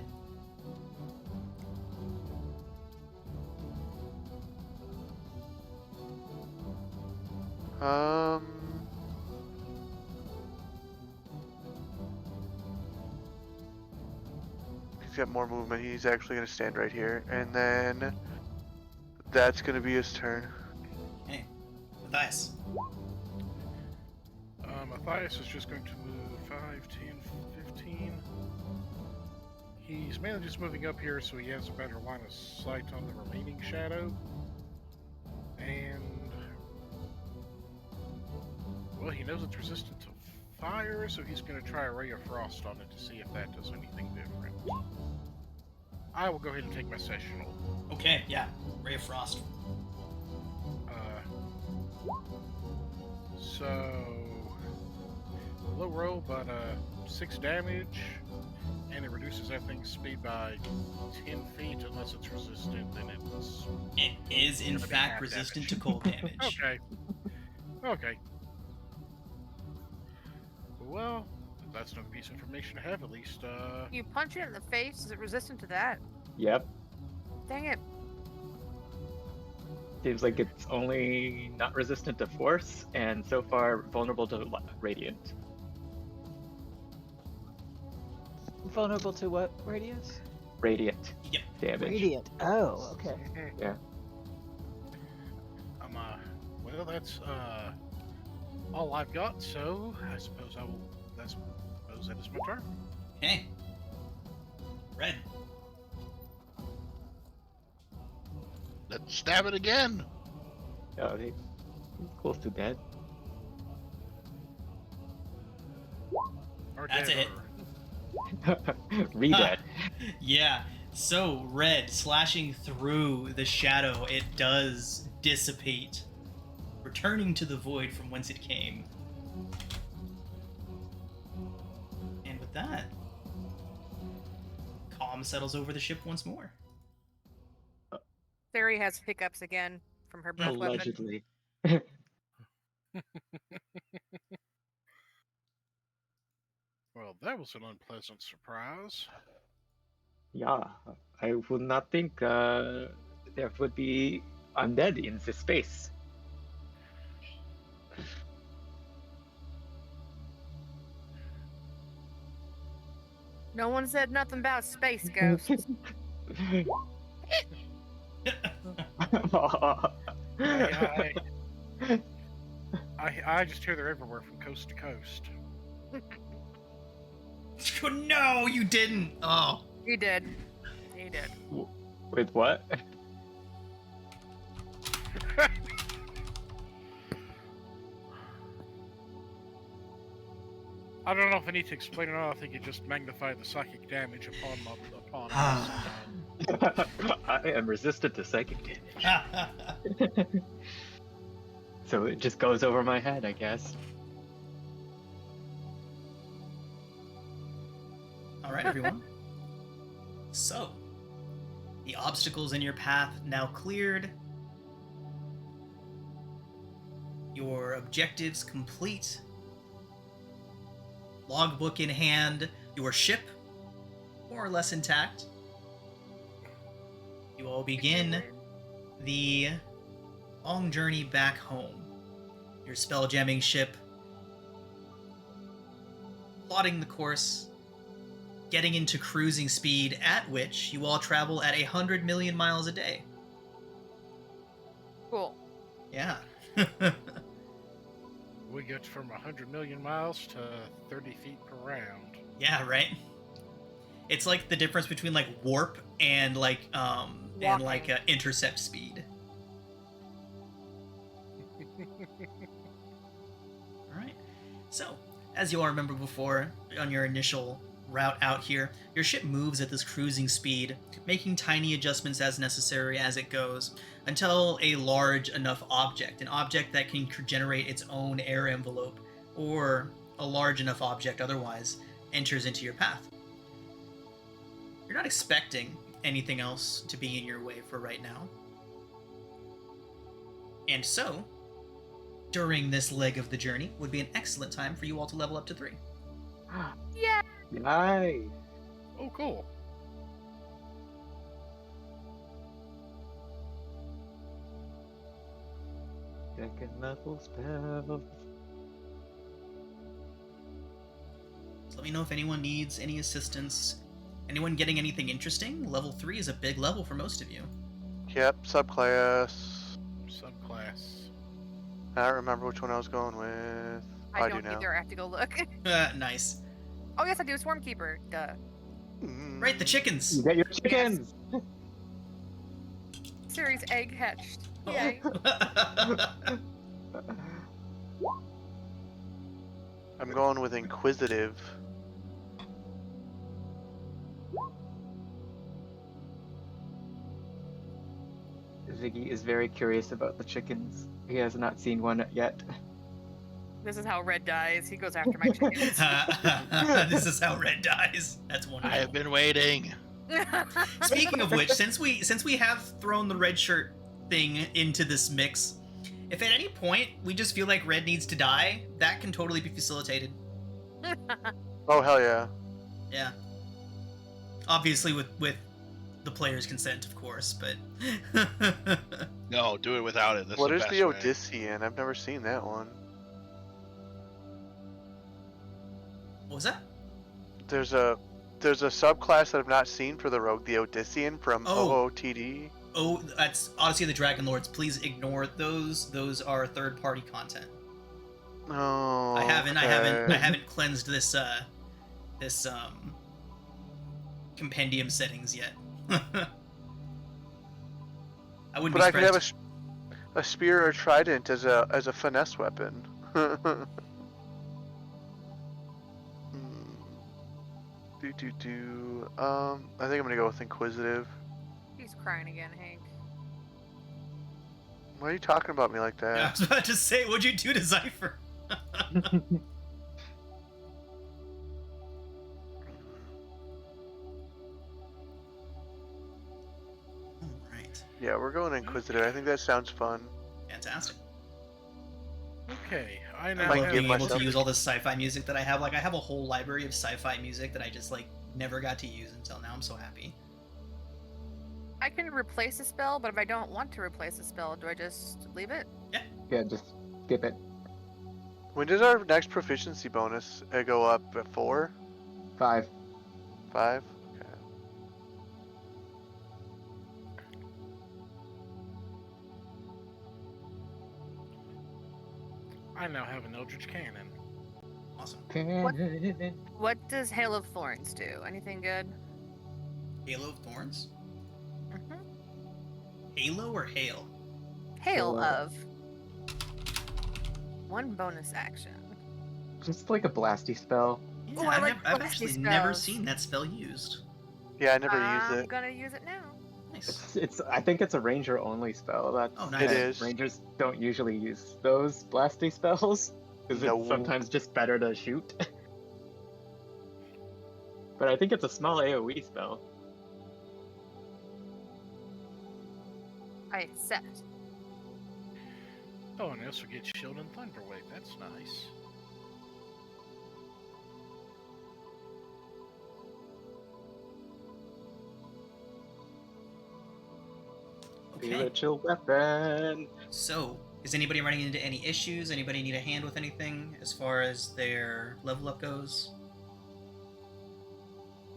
He's got more movement. He's actually gonna stand right here, and then that's gonna be his turn. Okay. Matthias. Matthias is just going to move 5, 10, 15. He's mainly just moving up here so he has a better line of sight on the remaining shadow. And well, he knows it's resistant to fire, so he's going to try a Ray of Frost on it to see if that does anything different. I will go ahead and take my sessional. Okay, yeah. Ray of Frost. So low roll, but 6 damage, and it reduces that thing's speed by 10 feet unless it's resistant. Then it's It is, in gonna be fact, half resistant damage. to cold damage. okay. Okay. Well, that's no piece of information to have. At least, You punch it in the face. Is it resistant to that? Yep. Dang it. Seems like it's only not resistant to force, and so far vulnerable to radiant. Vulnerable to what radius? Radiant Yep. damage. Radiant. Oh, okay. Yeah. Well, that's all I've got. So I suppose that is my turn. Okay. Red. Let's stab it again. Oh, he's close to dead. Or That's a dead, hit. or- Redead. Yeah. So red slashing through the shadow, it does dissipate, returning to the void from whence it came. And with that, calm settles over the ship once more. Sari has hiccups again from her breath weapon. Allegedly. Well, that was an unpleasant surprise. Yeah, I would not think there would be undead in this space. No one said nothing about space ghosts. I just hear they're everywhere from coast to coast. No, you didn't. Oh. He did. He did. With what? I don't know if I need to explain it or not. I think it just magnified the psychic damage upon us. I am resistant to psychic damage. So it just goes over my head, I guess. All right, everyone. So, the obstacles in your path now cleared. Your objectives complete. Logbook in hand. Your ship more or less intact. You all begin the long journey back home. Your spelljamming ship plotting the course, getting into cruising speed, at which you all travel at 100 million miles a day. Cool. Yeah. We get from 100 million miles to 30 feet per round. Yeah, right? It's like the difference between like warp and intercept speed. Alright. So, as you all remember before, on your initial route out here, your ship moves at this cruising speed, making tiny adjustments as necessary as it goes, until a large enough object, an object that can generate its own air envelope, or a large enough object otherwise, enters into your path. You're not expecting anything else to be in your way for right now. And so, during this leg of the journey would be an excellent time for you all to level up to 3. Yeah. Nice. Oh, cool. Second level spell. So let me know if anyone needs any assistance. Anyone getting anything interesting? Level 3 is a big level for most of you. Yep, subclass. Subclass. I don't remember which one I was going with. I do don't now. either. I have to go look. Nice. Oh, yes, I do. Swarm Keeper. Duh. Right, the chickens! You get your chickens! Series egg hatched. Oh. Yay. I'm going with inquisitive. Ziggy is very curious about the chickens. He has not seen one yet. This is how Red dies. He goes after my chickens. This is how Red dies. That's I wonderful. have been waiting. Speaking of which, since we have thrown the red shirt thing into this mix, if at any point we just feel like Red needs to die, that can totally be facilitated. Oh hell yeah. Yeah. Obviously with the player's consent, of course, but No, do it without it. That's What the is best the way. Odyssean? I've never seen that one. what was that? There's a subclass that I've not seen for the rogue, the Odyssean from Oh. OOTD. Oh, that's Odyssey of the Dragon Lords. Please ignore those. Those are third-party content. Oh, I haven't okay. cleansed this compendium settings yet. I wouldn't But be I could surprised. have a spear or trident as a finesse weapon. I think I'm gonna go with inquisitive. He's crying again, Hank. Why are you talking about me like I that? was about to say, what'd you do to Zypher? Alright. Yeah, we're going inquisitive. I think that sounds fun. Fantastic. Okay, I I now might love have give being able to myself- use all this sci-fi music that I have. Like, I have a whole library of sci-fi music that I just, like, never got to use until now. I'm so happy. I can replace a spell, but if I don't want to replace a spell, do I just leave it? Yeah, just skip it. When does our next proficiency bonus go up? At 4? 5. 5? Okay. I now have an Eldritch Cannon. Awesome. What does Hail of Thorns do? Anything good? Halo of Thorns? Mm-hmm. Halo or Hail? Hail Hail. of. One bonus action. Just like a blasty spell. Yeah, Ooh, I like I've blasty actually never spells. seen that spell used. Yeah, I never I'm use it. gonna use it now. Nice. It's I think it's a ranger only spell. That's Oh, nice. It is. Rangers don't usually use those blasty spells because No. it's sometimes just better to shoot. But I think it's a small AoE spell. I accept. Oh, and I also get Shield and Thunderwave. That's nice. Okay. Spiritual weapon. So, is anybody running into any issues? Anybody need a hand with anything as far as their level up goes?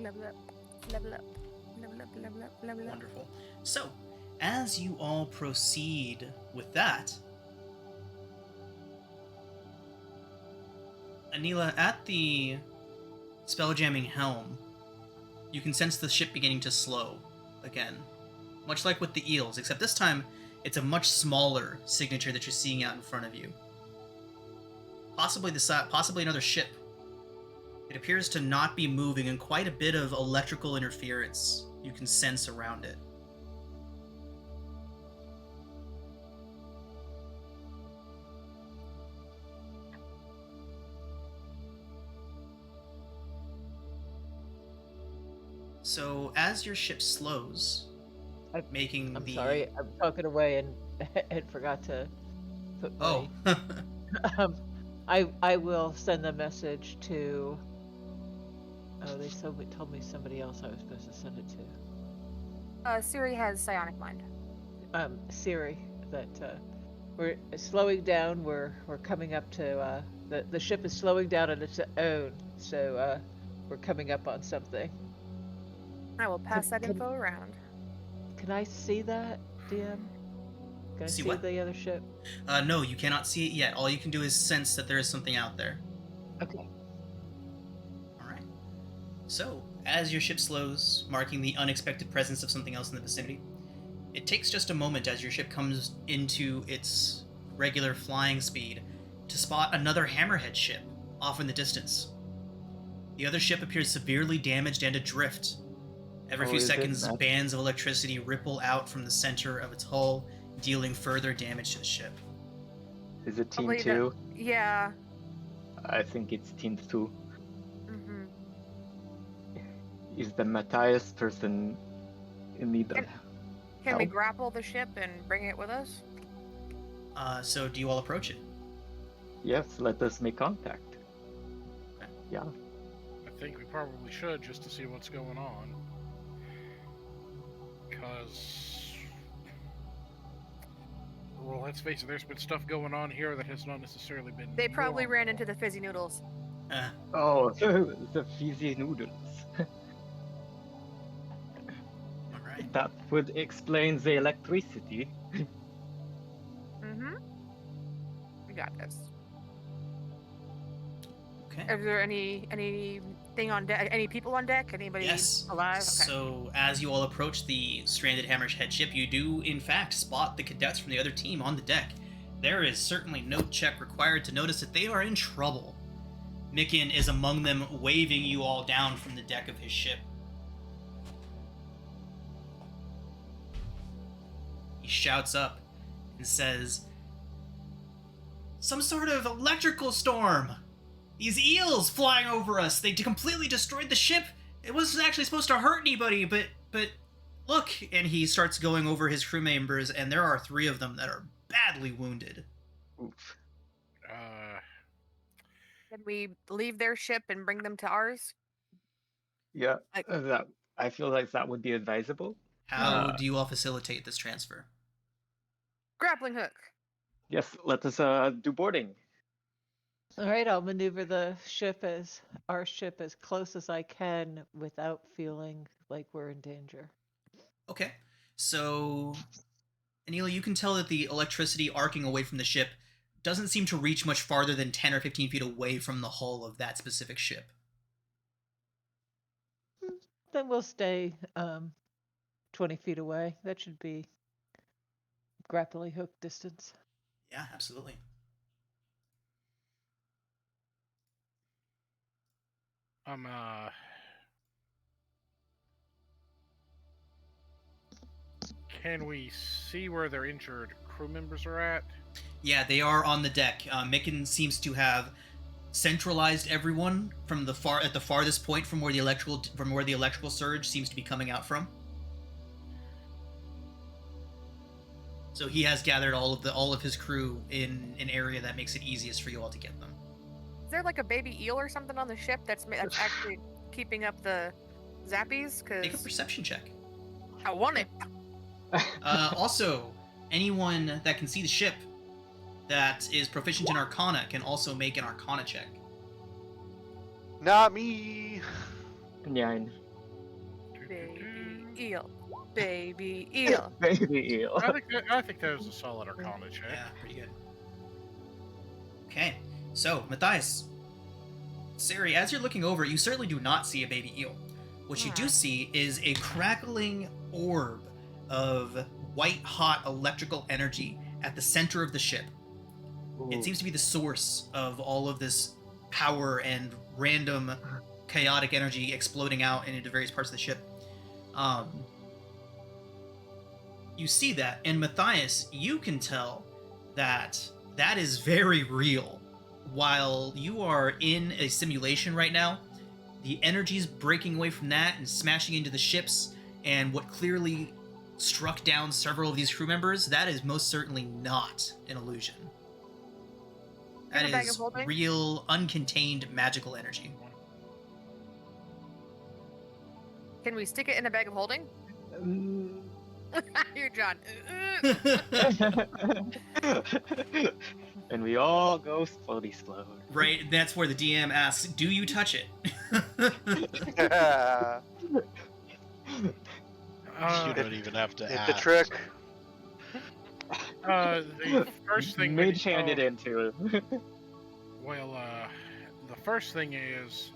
Level up. Level up. Level up. Level up. Level up. Wonderful. So, as you all proceed with that, Anila, at the spelljamming helm, you can sense the ship beginning to slow again. Much like with the eels, except this time it's a much smaller signature that you're seeing out in front of you. Possibly another ship. It appears to not be moving, and quite a bit of electrical interference you can sense around it. So, as your ship slows, making I'm the... sorry, I'm talking away and and forgot to put my... Oh. I will send a message to... Oh, they told me somebody else I was supposed to send it to. Siri has Psionic Mind. Siri, that we're slowing down. We're coming up to the ship is slowing down on its own, so we're coming up on something. I will pass that Can- info around. Can I see that, DM? Can I See see what? the other ship? No, you cannot see it yet. All you can do is sense that there is something out there. Okay. Alright. So, as your ship slows, marking the unexpected presence of something else in the vicinity, it takes just a moment as your ship comes into its regular flying speed to spot another hammerhead ship off in the distance. The other ship appears severely damaged and adrift. Every Oh, few is it? seconds, That's- bands of electricity ripple out from the center of its hull, dealing further damage to the ship. Is it Team Probably 2? Yeah. I think it's Team 2. Mm-hmm. Is the Matthias person in need of Can we help? grapple the ship and bring it with us? So do you all approach it? Yes, let us make contact. Okay. Yeah. I think we probably should just to see what's going on. Because, well, let's face it, there's been stuff going on here that has not necessarily been. They probably normal. ran into the fizzy noodles. Oh, the fizzy noodles. All right. That would explain the electricity. Mm-hmm. We got this. Okay. Is there anything on deck? Any people on deck? Anybody Yes. alive? Okay. So as you all approach the stranded Hammerhead ship, you do in fact spot the cadets from the other team on the deck. There is certainly no check required to notice that they are in trouble. Mikin is among them, waving you all down from the deck of his ship. He shouts up and says, "Some sort of electrical storm! These eels flying over us! They completely destroyed the ship! It wasn't actually supposed to hurt anybody, but look!" And he starts going over his crew members, and there are 3 of them that are badly wounded. Oof. Can we leave their ship and bring them to ours? Yeah, Like- that I feel like that would be advisable. How do you all facilitate this transfer? Grappling hook. Yes, let us do boarding. All right, I'll maneuver our ship as close as I can without feeling like we're in danger. Okay. So, Anila, you can tell that the electricity arcing away from the ship doesn't seem to reach much farther than 10 or 15 feet away from the hull of that specific ship. Then we'll stay 20 feet away. That should be grappling hook distance. Yeah, absolutely. Can we see where their injured crew members are at? Yeah, they are on the deck. Mikin seems to have centralized everyone from the farthest point from where the electrical surge seems to be coming out from. So he has gathered all of his crew in an area that makes it easiest for you all to get them. Is there like a baby eel or something on the ship that's actually keeping up the zappies? Make a Because perception check. I want it. Also, anyone that can see the ship that is proficient in Arcana can also make an Arcana check. Not me. 9. Baby eel. Baby eel. Baby eel. I think that was a solid Arcana check. Yeah, pretty good. Okay, so Matthias, Sari, as you're looking over, you certainly do not see a baby eel. What you do see is a crackling orb of white-hot electrical energy at the center of the ship. It seems to be the source of all of this power and random chaotic energy exploding out into various parts of the ship. You see that, and Matthias, you can tell that that is very real. While you are in a simulation right now, the energy's breaking away from that and smashing into the ships, and what clearly struck down several of these crew members, that is most certainly not an illusion. That In a bag of is holding? real, uncontained magical energy. Can we stick it in a bag of holding? Here, John. And we all go slowly slow. Right, that's where the DM asks, do you touch it? You don't even have to Hit ask. the trick. The first thing we Mage handed into. Well, the first thing is,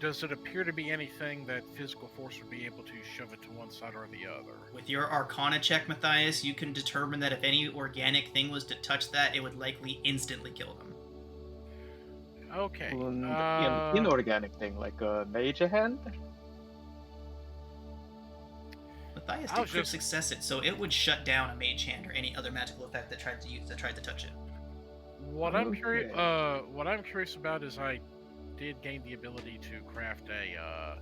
does it appear to be anything that physical force would be able to shove it to one side or the other? With your Arcana check, Matthias, you can determine that if any organic thing was to touch that, it would likely instantly kill them. Okay. An inorganic thing, like a mage hand? Matthias I'll did crit just- success it, so it would shut down a mage hand or any other magical effect that tried to touch it. What I'm curious, Okay. what I'm curious about is I did gain the ability to craft a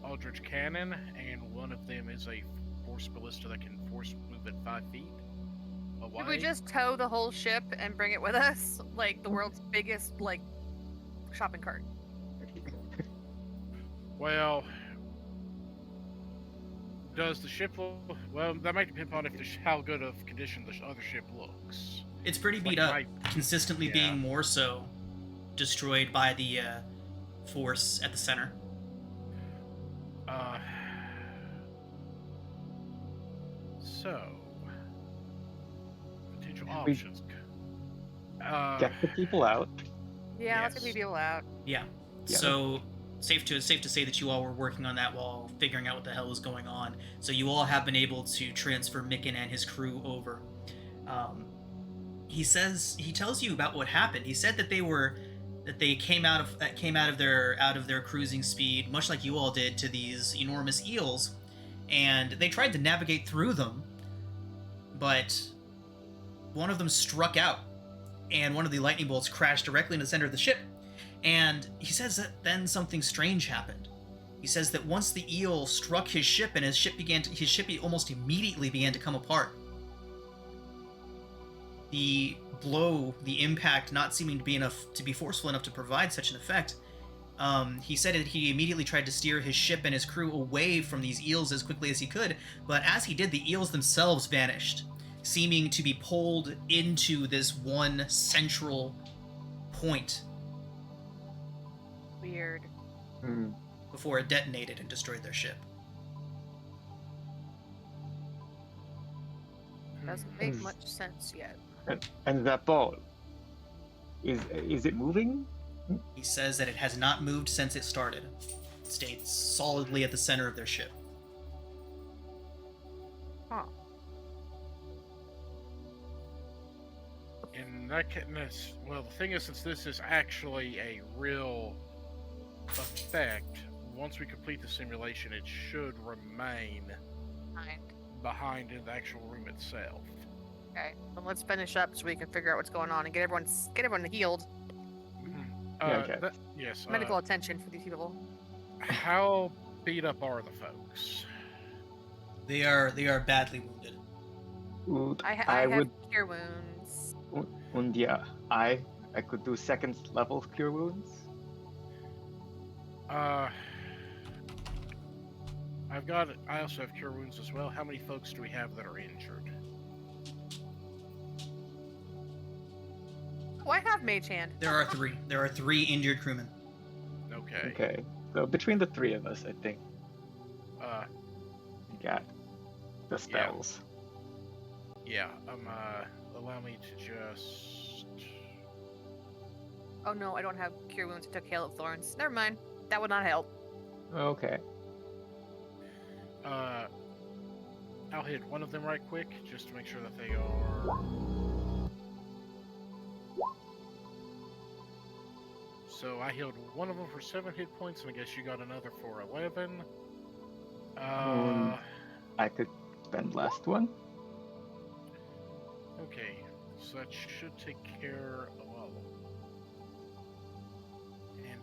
Aldrich cannon, and one of them is a force ballista that can force move at 5 feet away. Could we just tow the whole ship and bring it with us? Like the world's biggest, like, shopping cart. Well, Does the ship look? Well, that might depend on how good of condition the other ship looks. It's pretty Like beat up, my- consistently yeah. being more so destroyed by the force at the center. So potential We- options. Get the people out. Yeah, let's Yes. get people out. Yeah. Yeah. So safe to say that you all were working on that while figuring out what the hell was going on. So you all have been able to transfer Micken and his crew over. He tells you about what happened. He said that they came out of their cruising speed, much like you all did, to these enormous eels, and they tried to navigate through them, but one of them struck out, and one of the lightning bolts crashed directly in the center of the ship. And he says that then something strange happened. He says that once the eel struck his ship, and his ship almost immediately began to come apart. The blow, the impact, not seeming to be forceful enough to provide such an effect. He said that he immediately tried to steer his ship and his crew away from these eels as quickly as he could, but as he did, the eels themselves vanished, seeming to be pulled into this one central point Weird. Hmm. before it detonated and destroyed their ship. Doesn't make Hmm. much sense yet. And that ball, is it moving? He says that it has not moved since it started. It stayed solidly at the center of their ship. Huh. In that case, well, the thing is, since this is actually a real effect, once we complete the simulation, it should remain Fine. behind in the actual room itself. Okay. Well, let's finish up so we can figure out what's going on and get everyone healed. okay. Yes. Medical attention for these people. How beat up are the folks? They are badly wounded. Would I I have would, cure wounds. and yeah, I could do second level cure wounds. I also have cure wounds as well. How many folks do we have that are injured? Oh, I have mage hand. There are three. There are 3 injured crewmen. Okay. Okay, so between the 3 of us, I think we got the spells. Yeah. Allow me to just. Oh no, I don't have cure wounds. I took Hail of Thorns. Never mind. That would not help. Okay. I'll hit one of them right quick, just to make sure that they are. So I healed one of them for 7 hit points, and I guess you got another for 11. I could spend last one. Okay, so that should take care of all of them. And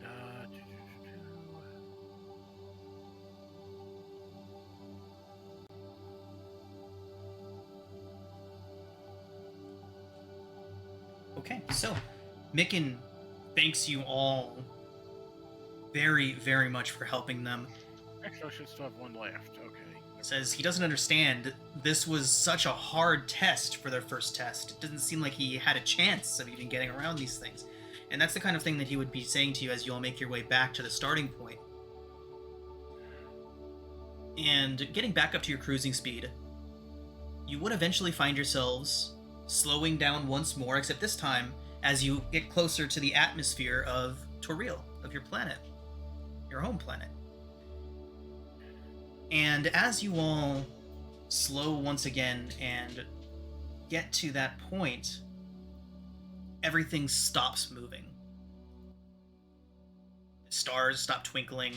Okay, so Micken thanks you all very, very much for helping them. actually, I should still have one left. Okay. Says he doesn't understand. This was such a hard test for their first test. It doesn't seem like he had a chance of even getting around these things. And that's the kind of thing that he would be saying to you as you all make your way back to the starting point. And getting back up to your cruising speed, you would eventually find yourselves slowing down once more, except this time as you get closer to the atmosphere of Toril, of your planet, your home planet. And as you all slow once again and get to that point, everything stops moving. The stars stop twinkling.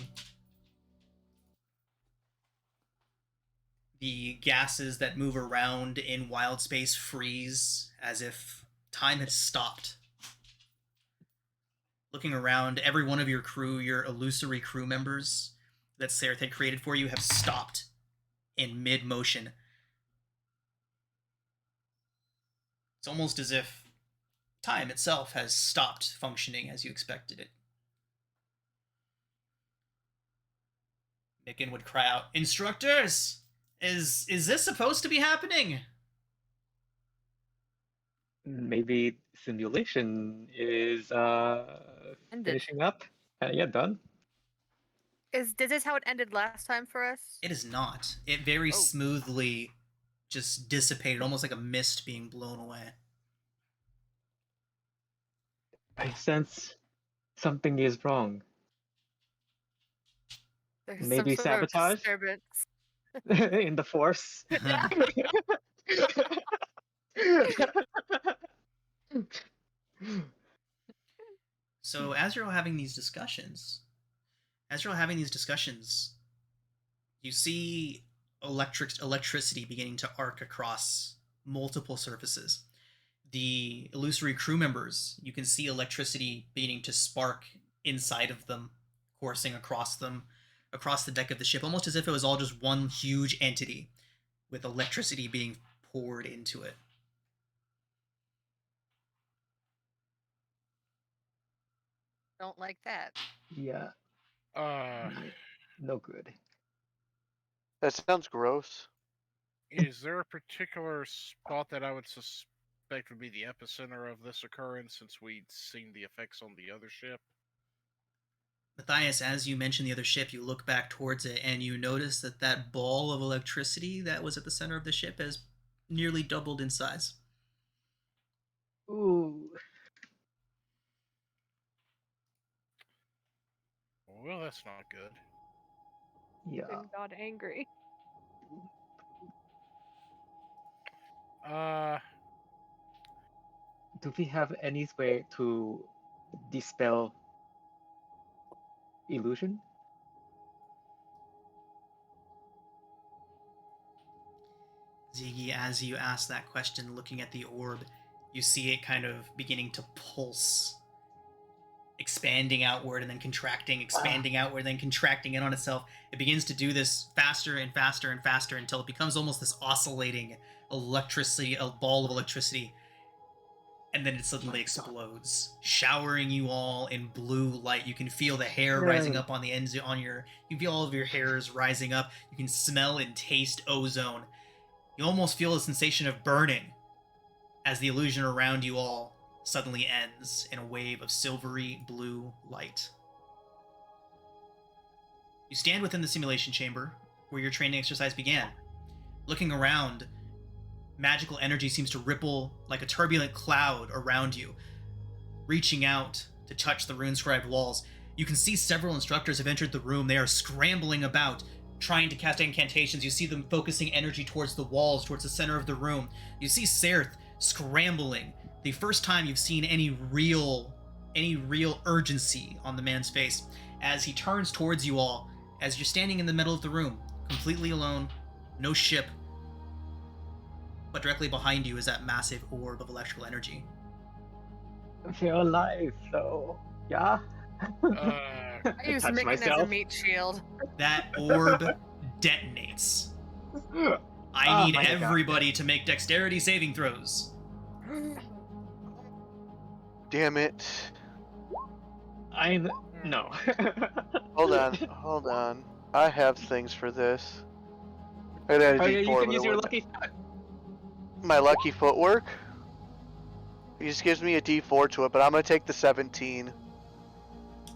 The gases that move around in Wildspace freeze as if time had stopped. Looking around, every one of your crew, your illusory crew members that Sereth had created for you, have stopped in mid-motion. It's almost as if time itself has stopped functioning as you expected it. Micken would cry out, "Instructors! Is this supposed to be happening? Maybe simulation is Ended. finishing up. Yeah, done. Is this how it ended last time for us? It is not. It very Oh. smoothly just dissipated, almost like a mist being blown away. I sense something is wrong. There's Maybe some sort of sabotage? disturbance. In the force. So as you're all having these discussions, you see electricity beginning to arc across multiple surfaces. The illusory crew members, you can see electricity beginning to spark inside of them, coursing across them, across the deck of the ship, almost as if it was all just one huge entity with electricity being poured into it. Don't like that. Yeah, no good. That sounds gross. Is there a particular spot that I would suspect would be the epicenter of this occurrence, since we'd seen the effects on the other ship? Matthias, as you mention the other ship, you look back towards it and you notice that that ball of electricity that was at the center of the ship has nearly doubled in size. Ooh. Well, that's not good. Yeah. Been God angry. Do we have any way to dispel illusion? Ziggy, as you ask that question, looking at the orb, you see it kind of beginning to pulse, expanding outward and then contracting, expanding outward and then contracting in on itself. It begins to do this faster and faster and faster until it becomes almost this oscillating electricity, a ball of electricity. And then it suddenly explodes, showering you all in blue light. You can feel the hair rising up on the ends on your. You can feel all of your hairs rising up. You can smell and taste ozone. You almost feel a sensation of burning as the illusion around you all suddenly ends in a wave of silvery blue light. You stand within the simulation chamber where your training exercise began. Looking around, magical energy seems to ripple like a turbulent cloud around you, reaching out to touch the rune-scribed walls. You can see several instructors have entered the room. They are scrambling about, trying to cast incantations. You see them focusing energy towards the walls, towards the center of the room. You see Serth scrambling. The first time you've seen any real urgency on the man's face as he turns towards you all, as you're standing in the middle of the room, completely alone, no ship, but directly behind you is that massive orb of electrical energy. I feel alive, so yeah. I use Touch Micken as a myself. meat shield. That orb detonates. I need my God. everybody to make dexterity saving throws. Damn it. No. Hold on. I have things for this. I got a Oh, yeah, D4, you can but use it your wouldn't- lucky foot. My lucky footwork? He just gives me a D4 to it, but I'm gonna take the 17.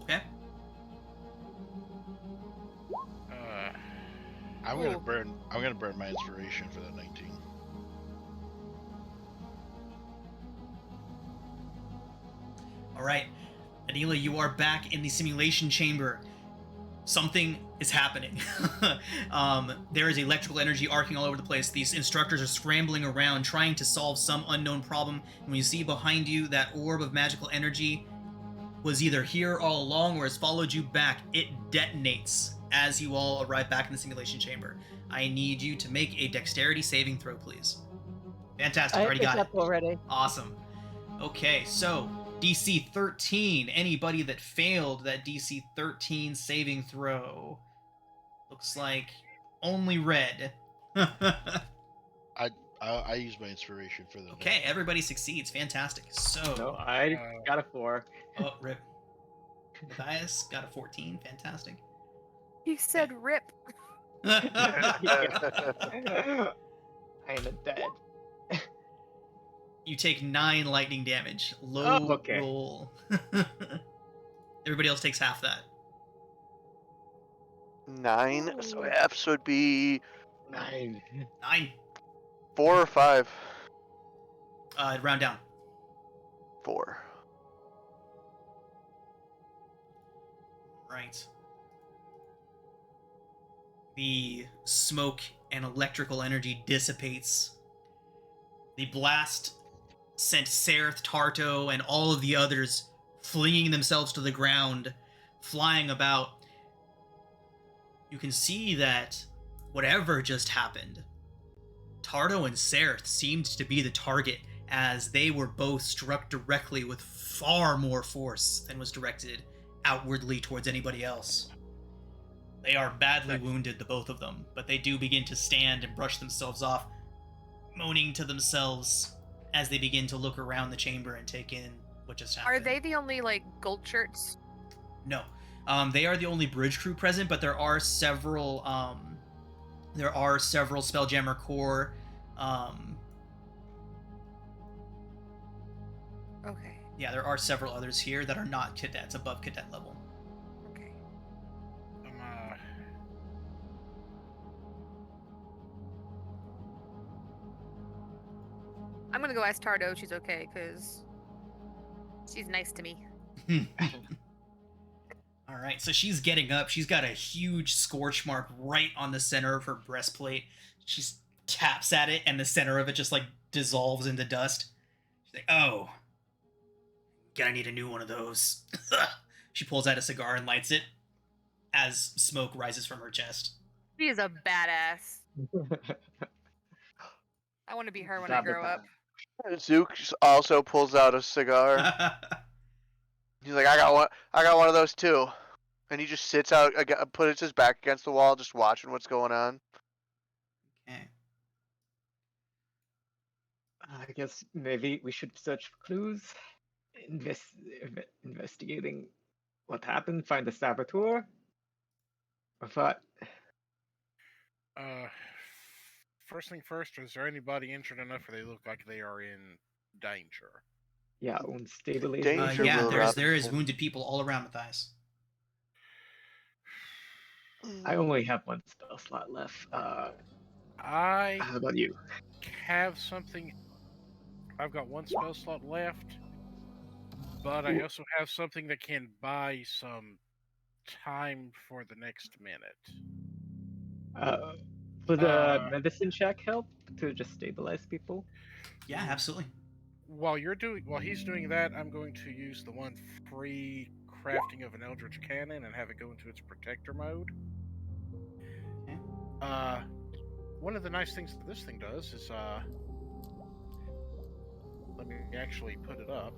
Okay. I'm gonna burn my inspiration for that 19. All right. Anila, you are back in the simulation chamber. Something is happening. There is electrical energy arcing all over the place. These instructors are scrambling around, trying to solve some unknown problem. And when you see behind you that orb of magical energy was either here all along or has followed you back, it detonates as you all arrive back in the simulation chamber. I need you to make a dexterity saving throw, please. Fantastic, I already picked got it. up already. Awesome. Okay, so DC 13. Anybody that failed that DC 13 saving throw. Looks like only Red. I use my inspiration for that. Okay, everybody succeeds. Fantastic. So, No, I got a 4. oh, rip. Matthias got a 14. Fantastic. You said rip. I am dead. You take 9 lightning damage. Low Oh, okay. roll. Everybody else takes half that. 9. So half would be 9. 9. 4 or 5. Round down. 4. Right. The smoke and electrical energy dissipates. The blast sent Sereth, Tarto, and all of the others flinging themselves to the ground, flying about. You can see that whatever just happened, Tarto and Sereth seemed to be the target, as they were both struck directly with far more force than was directed outwardly towards anybody else. They are badly wounded, the both of them, but they do begin to stand and brush themselves off, moaning to themselves as they begin to look around the chamber and take in what just happened. Are they the only, like, gold shirts? No. They are the only bridge crew present, but there are several Spelljammer Corps. Okay. Yeah, there are several others here that are not cadets, above cadet level. Okay. I'm gonna go ask Tardo if she's okay, because she's nice to me. All right, so she's getting up. She's got a huge scorch mark right on the center of her breastplate. She taps at it, and the center of it just, like, dissolves into dust. She's like, oh, gonna need a new one of those. She pulls out a cigar and lights it as smoke rises from her chest. She is a badass. I want to be her when I grow up. Zook also pulls out a cigar. He's like, I got one of those too. And he just sits out, puts his back against the wall, just watching what's going on. Okay. I guess maybe we should search for clues, investigating what happened, find the saboteur. Or what? First thing first, is there anybody injured enough where they look like they are in danger? Yeah, unstable. Danger. Yeah, there is wounded people all around Matthias. I only have 1 spell slot left. I How about you? have something. I've got 1 spell slot left, but I also have something that can buy some time for the next minute. Would a medicine check help to just stabilize people? Yeah, absolutely. While he's doing that, I'm going to use the 1 free crafting of an Eldritch Cannon and have it go into its protector mode. Okay. One of the nice things that this thing does is, let me actually put it up.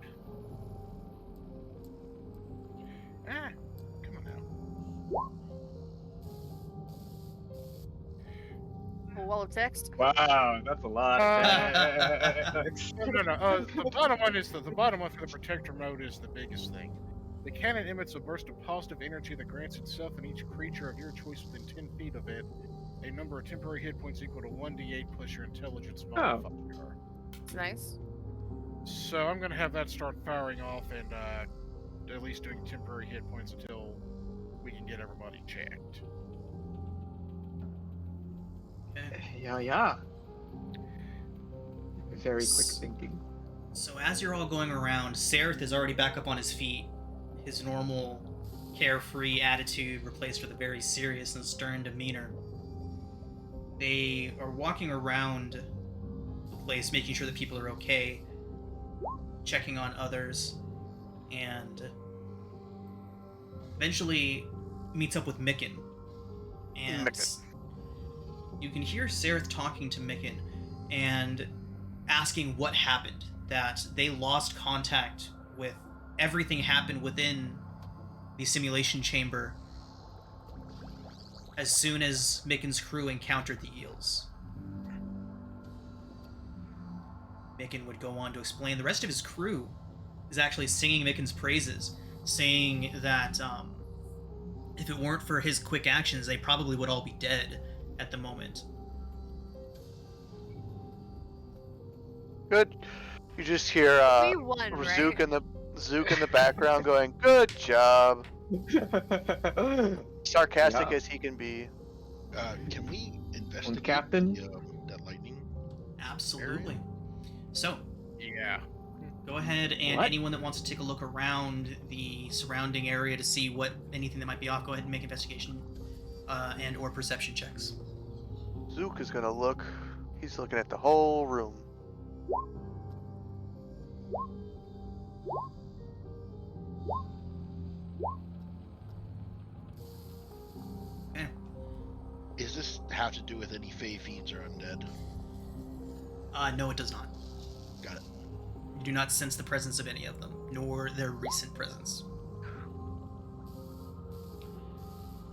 Come on now. A wall of text. Wow, that's a lot. No. The bottom one is the bottom one for the protector mode is the biggest thing. The cannon emits a burst of positive energy that grants itself and each creature of your choice within 10 feet of it a number of temporary hit points equal to 1d8 plus your intelligence modifier. It's nice. So I'm going to have that start firing off and at least doing temporary hit points until we can get everybody checked. Yeah. Very quick thinking. So as you're all going around, Sereth is already back up on his feet. His normal, carefree attitude replaced with a very serious and stern demeanor. They are walking around the place, making sure that people are okay, checking on others, and eventually meets up with Micken. And you can hear Sereth talking to Micken and asking what happened, that they lost contact with everything happened within the simulation chamber as soon as Micken's crew encountered the eels. Micken would go on to explain the rest of his crew is actually singing Micken's praises, saying that if it weren't for his quick actions, they probably would all be dead. at the moment. Good. You just hear We won, right? Zook in the background going, "Good job." Sarcastic Yeah. as he can be. Can we investigate Captain? that lightning? Absolutely. So, Yeah. go ahead and What? anyone that wants to take a look around the surrounding area to see anything that might be off, go ahead and make investigation and or perception checks. Zook is gonna look. He's looking at the whole room. Okay. Is this have to do with any Fey fiends or undead? No, it does not. Got it. You do not sense the presence of any of them, nor their recent presence.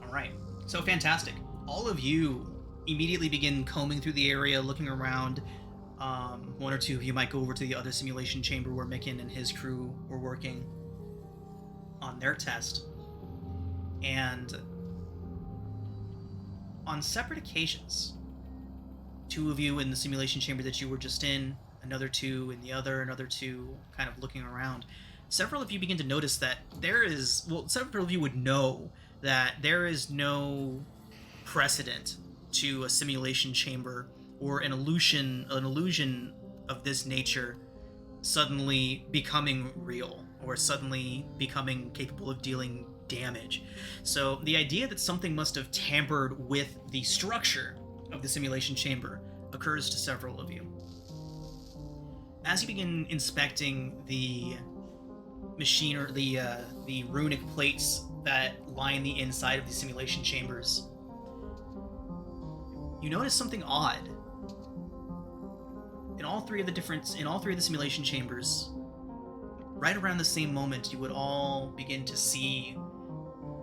Alright, so fantastic. All of you immediately begin combing through the area, looking around. One or two of you might go over to the other simulation chamber where Micken and his crew were working on their test. And on separate occasions, two of you in the simulation chamber that you were just in, another two in the other, another two kind of looking around. Several of you begin to notice that several of you would know that there is no precedent to a simulation chamber or an illusion of this nature suddenly becoming real or suddenly becoming capable of dealing damage. So the idea that something must have tampered with the structure of the simulation chamber occurs to several of you. As you begin inspecting the machine or the runic plates that line the inside of the simulation chambers, you notice something odd. In all three of the simulation chambers, right around the same moment, you would all begin to see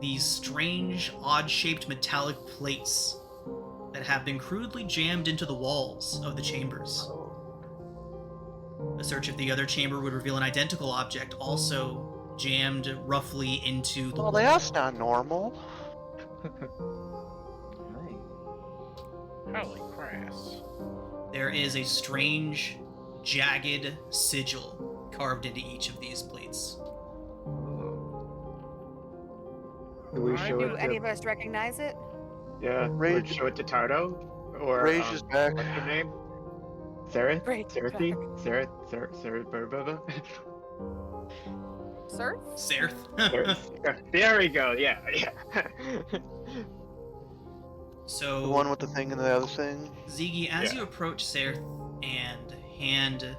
these strange, odd-shaped metallic plates that have been crudely jammed into the walls of the chambers. A search of the other chamber would reveal an identical object, also jammed roughly into the Well, wall. that's not normal. Holy crass. There is a strange, jagged sigil carved into each of these plates. Do we show Do it any to, of us recognize it? yeah, Rage- show it to Tardo? Or, Rage is back. what's her name? Sarah? Rage is Sarah? back. Sarah Burbaba? Sir? Serth. There we go, yeah. So, The one with the thing and the other thing. Ziggy, as Yeah. you approach Serth and hand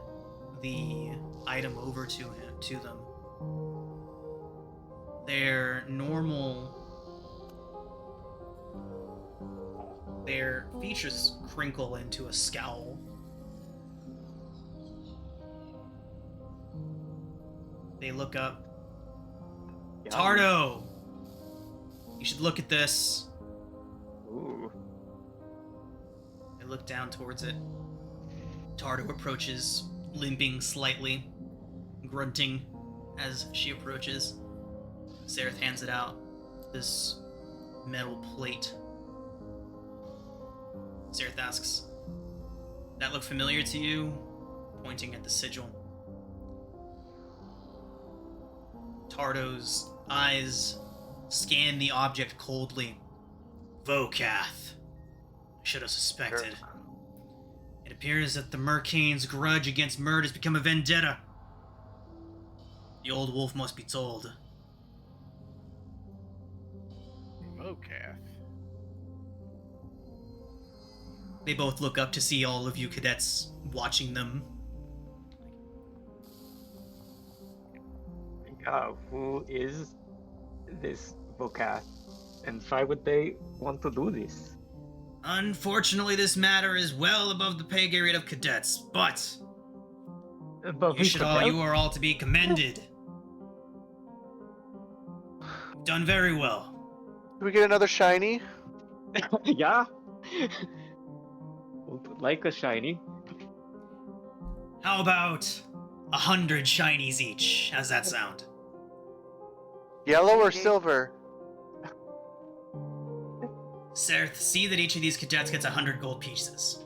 the item over to them, their features crinkle into a scowl. They look up. Tardo! You should look at this. Ooh. I look down towards it. Tardo approaches, limping slightly, grunting as she approaches. Sereth hands it out. This metal plate. Sereth asks, "That look familiar to you?" Pointing at the sigil. Tardo's eyes scan the object coldly. Vokath. I should have suspected. It appears that the Mercane's grudge against Murd has become a vendetta. The old wolf must be told. Mocath. They both look up to see all of you cadets watching them. Who is this Vokath? And why would they want to do this? Unfortunately, this matter is well above the pay grade of cadets, but But you are all to be commended. You've done very well. Do we get another shiny? Yeah. Like a shiny. How about 100 shinies each? How's that sound? Yellow or silver? Serth, see that each of these cadets gets 100 gold pieces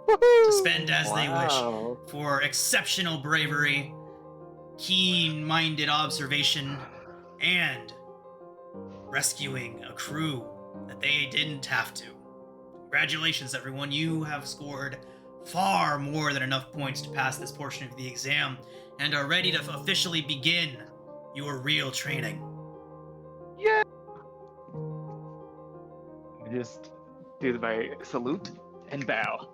to spend as they Wow. wish for exceptional bravery, keen-minded observation, and rescuing a crew that they didn't have to. Congratulations, everyone. You have scored far more than enough points to pass this portion of the exam and are ready to officially begin your real training. Yeah. Just do my salute and bow.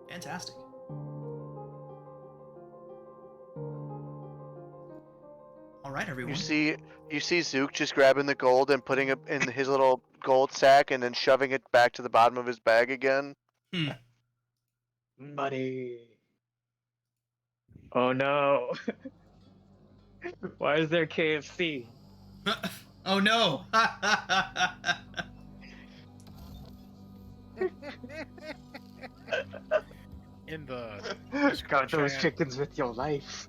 Fantastic. All right, everyone. You see Zook just grabbing the gold and putting it in his little gold sack and then shoving it back to the bottom of his bag again. Money. Oh no. Why is there KFC? Oh no! In the Got those chat. chickens with your life.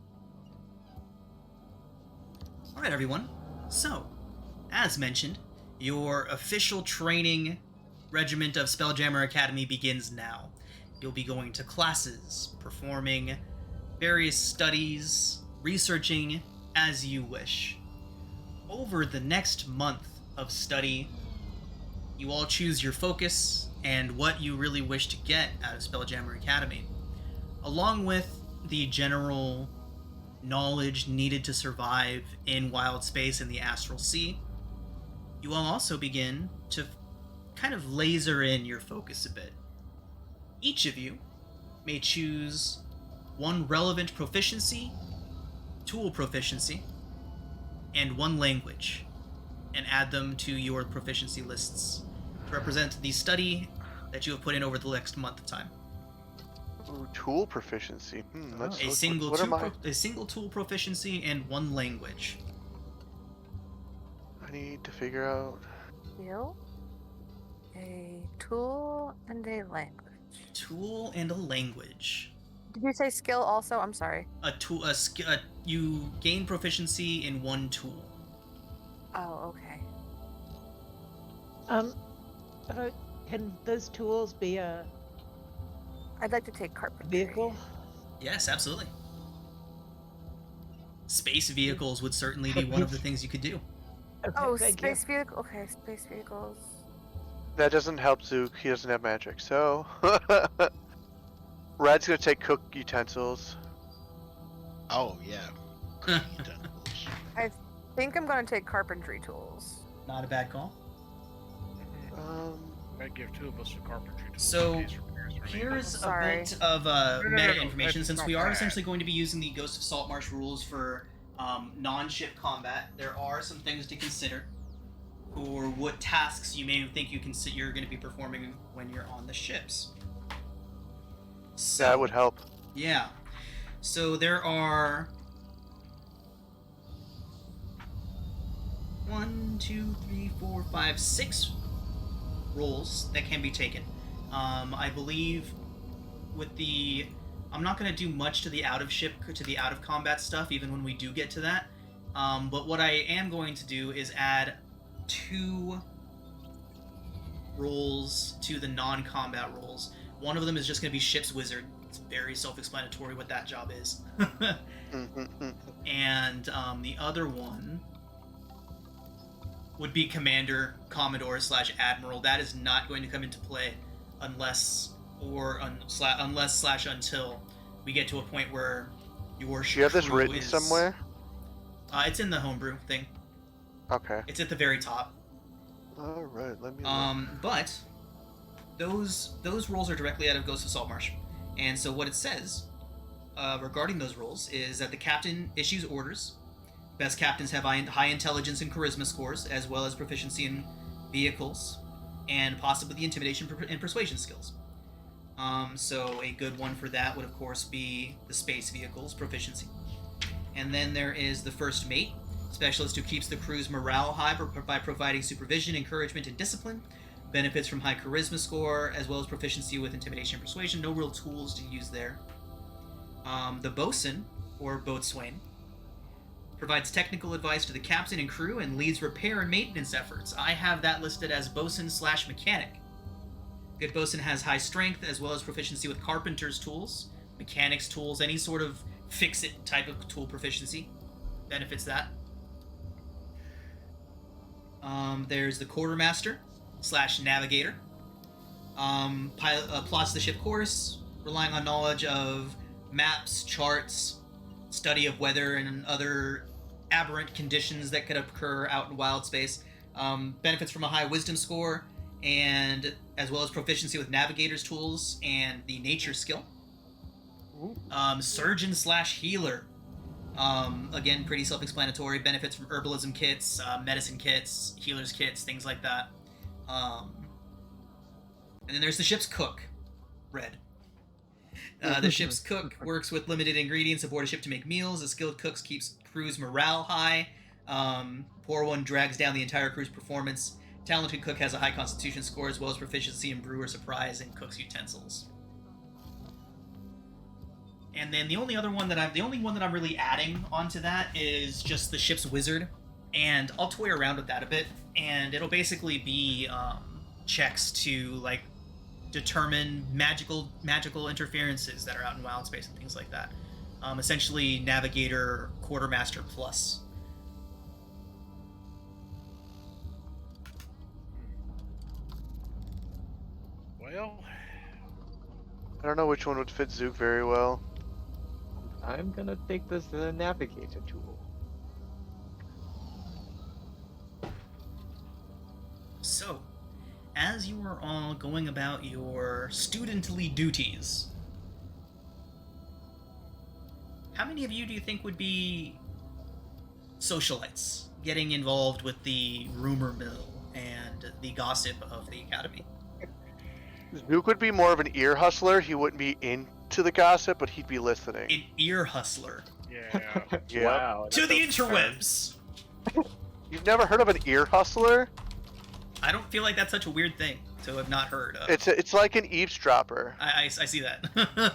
All right, everyone. So, as mentioned, your official training regiment of Spelljammer Academy begins now. You'll be going to classes, performing various studies, researching as you wish. Over the next month of study, you all choose your focus and what you really wish to get out of Spelljammer Academy, along with the general knowledge needed to survive in Wildspace and the Astral Sea. You will also begin to kind of laser in your focus a bit. Each of you may choose one relevant proficiency, tool proficiency, and one language, and add them to your proficiency lists to represent the study that you have put in over the next month of time. Ooh, tool proficiency. Let's A look. single What am I? a single tool proficiency and one language. I need to figure out. Skill, a tool, and a language. Tool and a language. Did you say skill also? I'm sorry. You gain proficiency in one tool. Oh, okay. Can those tools be a I'd like to take carpentry. vehicle? Yes, absolutely. Space vehicles would certainly be one of the things you could do. Okay, Oh, thank space vehicle. Okay, space vehicles. That doesn't help Zook. He doesn't have magic. So, Rad's gonna take cook utensils. Oh yeah. Cooking utensils. I think I'm gonna take carpentry tools. Not a bad call. Might give two of us some carpentry tools. So, in case repairs are needed. Here's a Sorry. bit of no, meta no, information, it's since not we are bad. essentially going to be using the Ghost of Saltmarsh rules for non-ship combat. There are some things to consider for what tasks you may think you're going to be performing when you're on the ships. So, That would help. yeah. So there are 6 roles that can be taken. I believe with the I'm not going to do much to the out of combat stuff even when we do get to that. But what I am going to do is add 2 roles to the non-combat roles. One of them is just going to be ship's wizard. It's very self-explanatory what that job is. And the other one would be commander, commodore / admiral. That is not going to come into play unless until we get to a point where your Do you have this crew written is- somewhere? It's in the homebrew thing. Okay. It's at the very top. All right. Let me. Look. But those roles are directly out of Ghost of Saltmarsh, and so what it says regarding those roles is that the captain issues orders. Best captains have high intelligence and charisma scores, as well as proficiency in vehicles, and possibly the intimidation and persuasion skills. So a good one for that would, of course, be the space vehicles proficiency. And then there is the first mate, specialist who keeps the crew's morale high by providing supervision, encouragement, and discipline. Benefits from high charisma score, as well as proficiency with intimidation and persuasion. No real tools to use there. The bosun, or boatswain, Provides technical advice to the captain and crew and leads repair and maintenance efforts. I have that listed as bosun/mechanic. Good bosun has high strength as well as proficiency with carpenter's tools, mechanics tools, any sort of fix-it type of tool proficiency. Benefits that. There's the quartermaster/navigator. Plots the ship course, relying on knowledge of maps, charts, study of weather and other aberrant conditions that could occur out in wild space. Benefits from a high wisdom score, and as well as proficiency with navigator's tools and the nature skill. Surgeon/healer. Again, pretty self-explanatory. Benefits from herbalism kits, medicine kits, healer's kits, things like that. And then there's the ship's cook, Red. The ship's cook works with limited ingredients aboard a ship to make meals. A skilled cook keeps crew's morale high. Poor one drags down the entire crew's performance. Talented cook has a high constitution score as well as proficiency in brewer surprise and cook's utensils. And then the only one that I'm really adding onto that is just the ship's wizard, and I'll toy around with that a bit, and it'll basically be checks to like determine magical interferences that are out in wild space and things like that. Essentially, navigator quartermaster plus. Well, I don't know which one would fit Zook very well. I'm gonna take this navigator tool. So, as you are all going about your studently duties, how many of you do you think would be socialites, getting involved with the rumor mill and the gossip of the academy? Zook would be more of an ear hustler. He wouldn't be into the gossip, but he'd be listening. An ear hustler. yeah. Yeah. Wow. To that the sounds interwebs! You've never heard of an ear hustler? I don't feel like that's such a weird thing to have not heard of. It's like an eavesdropper. I see that.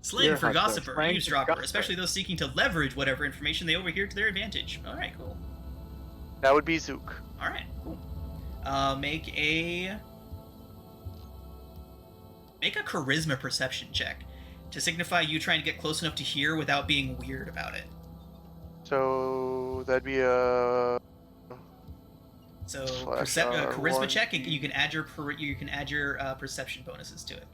Slang Ear for hustler, gossiper, slang for eavesdropper, gossiper. especially those seeking to leverage whatever information they overhear to their advantage. Alright, cool. That would be Zook. Alright, cool. Make a charisma perception check to signify you trying to get close enough to hear without being weird about it. So that'd be a So Slash charisma R1. check, and you can add your perception bonuses to it.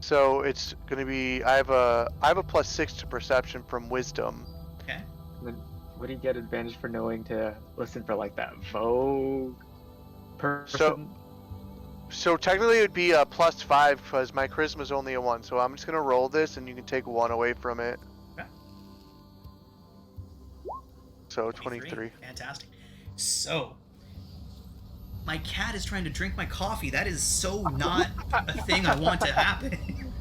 So it's gonna be I have a +6 to perception from wisdom. Okay. Then would he get advantage for knowing to listen for like that Vogue person? So technically it would be a +5 because my charisma is only a 1. So I'm just gonna roll this and you can take 1 away from it. Okay. So 23. Fantastic. So, my cat is trying to drink my coffee. That is so not a thing I want to happen.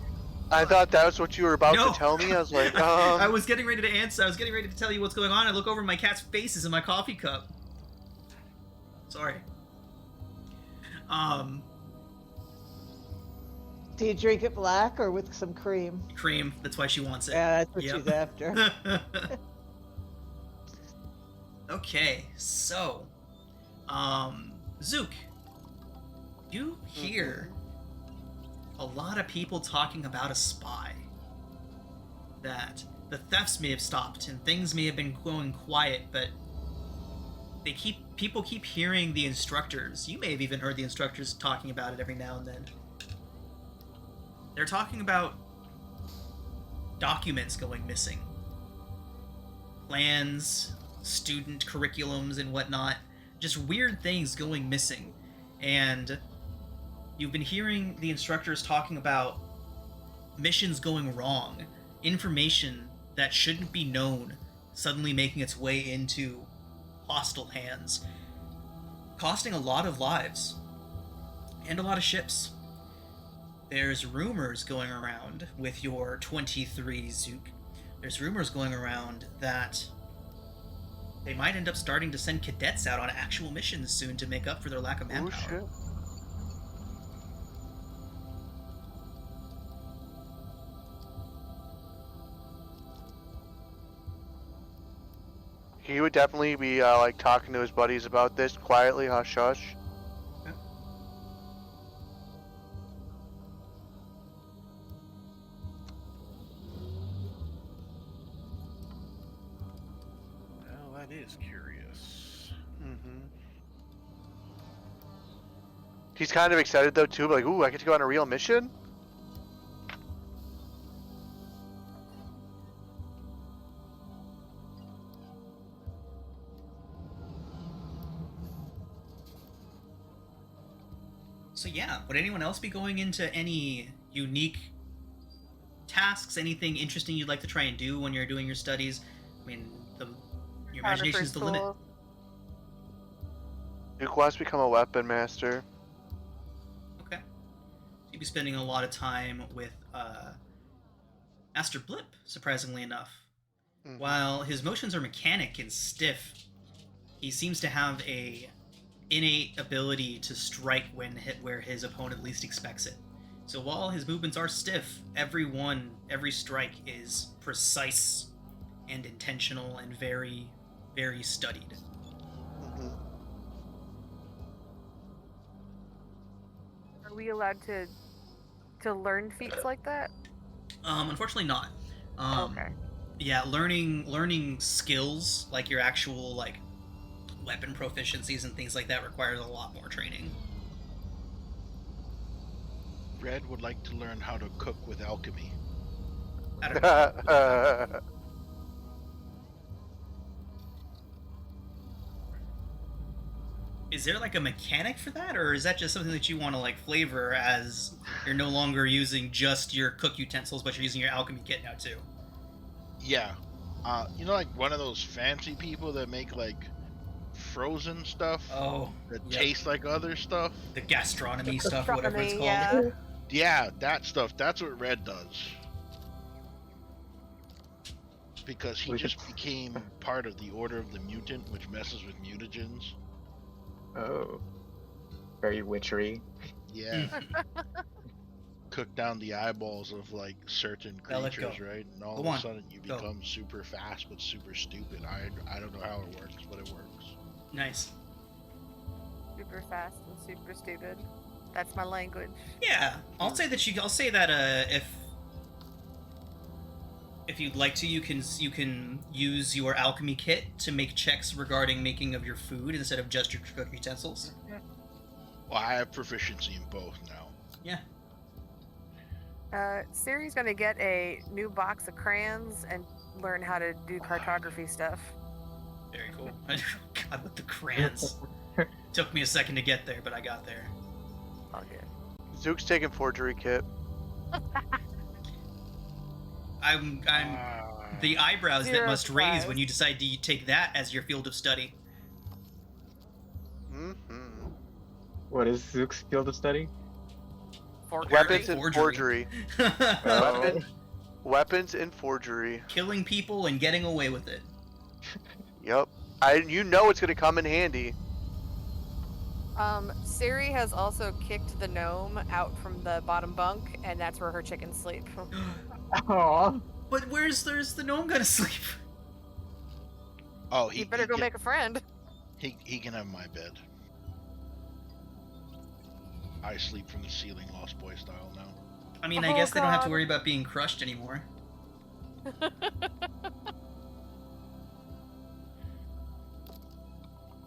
I thought that was what you were about No. to tell me. I was like, I was getting ready to answer. I was getting ready to tell you what's going on. I look over, my cat's face is in my coffee cup. Sorry. Do you drink it black or with some cream? Cream. That's why she wants it. Yeah, that's what Yep. she's after. Okay, so, Zook, you hear a lot of people talking about a spy. That the thefts may have stopped and things may have been going quiet, but people keep hearing the instructors. You may have even heard the instructors talking about it every now and then. They're talking about documents going missing. Plans, student curriculums and whatnot, just weird things going missing. And you've been hearing the instructors talking about missions going wrong, information that shouldn't be known suddenly making its way into hostile hands, costing a lot of lives and a lot of ships. There's rumors going around with your 23 Zook. There's rumors going around that they might end up starting to send cadets out on actual missions soon to make up for their lack of oh manpower. shit. He would definitely be like talking to his buddies about this quietly, hush hush. Well, that is curious. Mm-hmm. He's kind of excited though too, like, ooh, I get to go on a real mission? So yeah, would anyone else be going into any unique tasks, anything interesting you'd like to try and do when you're doing your studies? I mean, your imagination is the limit. Duke wants to become a weapon master. Okay. So you'd be spending a lot of time with Master Blip, surprisingly enough. Mhm. While his motions are mechanic and stiff, he seems to have a innate ability to strike when hit where his opponent least expects it. So while his movements are stiff, every strike is precise and intentional and very, very studied. Mhm. Are we allowed to learn feats like that? Unfortunately not. Okay. Yeah, learning skills, like your actual, like, weapon proficiencies and things like that requires a lot more training. Red would like to learn how to cook with alchemy. I don't know. Is there like a mechanic for that, or is that just something that you want to like flavor as you're no longer using just your cook utensils, but you're using your alchemy kit now too? Yeah. You know, like one of those fancy people that make like frozen stuff Oh, that yep. tastes like other stuff? The gastronomy stuff, whatever it's called. Yeah. Yeah, that stuff. That's what Red does. Because he just became part of the Order of the Mutant, which messes with mutagens. Oh. Very witchery. Yeah. Cook down the eyeballs of like certain Now let creatures, go. right? And all Go of on. a sudden you Go. become super fast but super stupid. I don't know how it works, but it works. Nice. Super fast and super stupid. That's my language. Yeah, I'll say that if you'd like to, you can use your alchemy kit to make checks regarding making of your food instead of just your cook utensils. Well, I have proficiency in both now. Yeah. Siri's gonna get a new box of crayons and learn how to do cartography stuff. Very cool. God, with the crayons. Took me a second to get there, but I got there. All good. Zook's taking forgery kit. I'm the eyebrows that Zero must raise surprise. when you decide to take that as your field of study. Mm-hmm. What is Zook's field of study? Weapons and Forgery. forgery. Weapons and forgery. Killing people and getting away with it. Yep. You know it's gonna come in handy. Siri has also kicked the gnome out from the bottom bunk, and that's where her chickens sleep. Aww. But where's the gnome gonna sleep? Oh, You better go make a friend. He can have my bed. I sleep from the ceiling, Lost Boy style now. I mean, I Oh, guess they don't have to God. worry about being crushed anymore.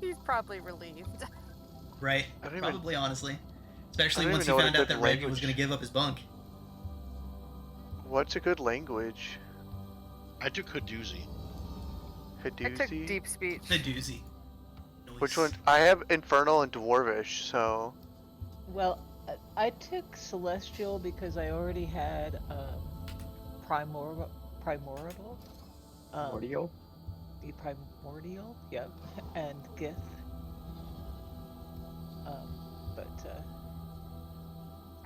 He's probably relieved. Right. I don't even- Probably, honestly. Especially I don't once he even know what found a out good that Red was language- going to give up his bunk. What's a good language? I took Haduzi. I took Haduzi? deep speech. A doozy. Which Noise. one? I have Infernal and Dwarvish, so... Well, I took Celestial because I already had Primordial. Primordial? The Primordial, yeah, and Gith.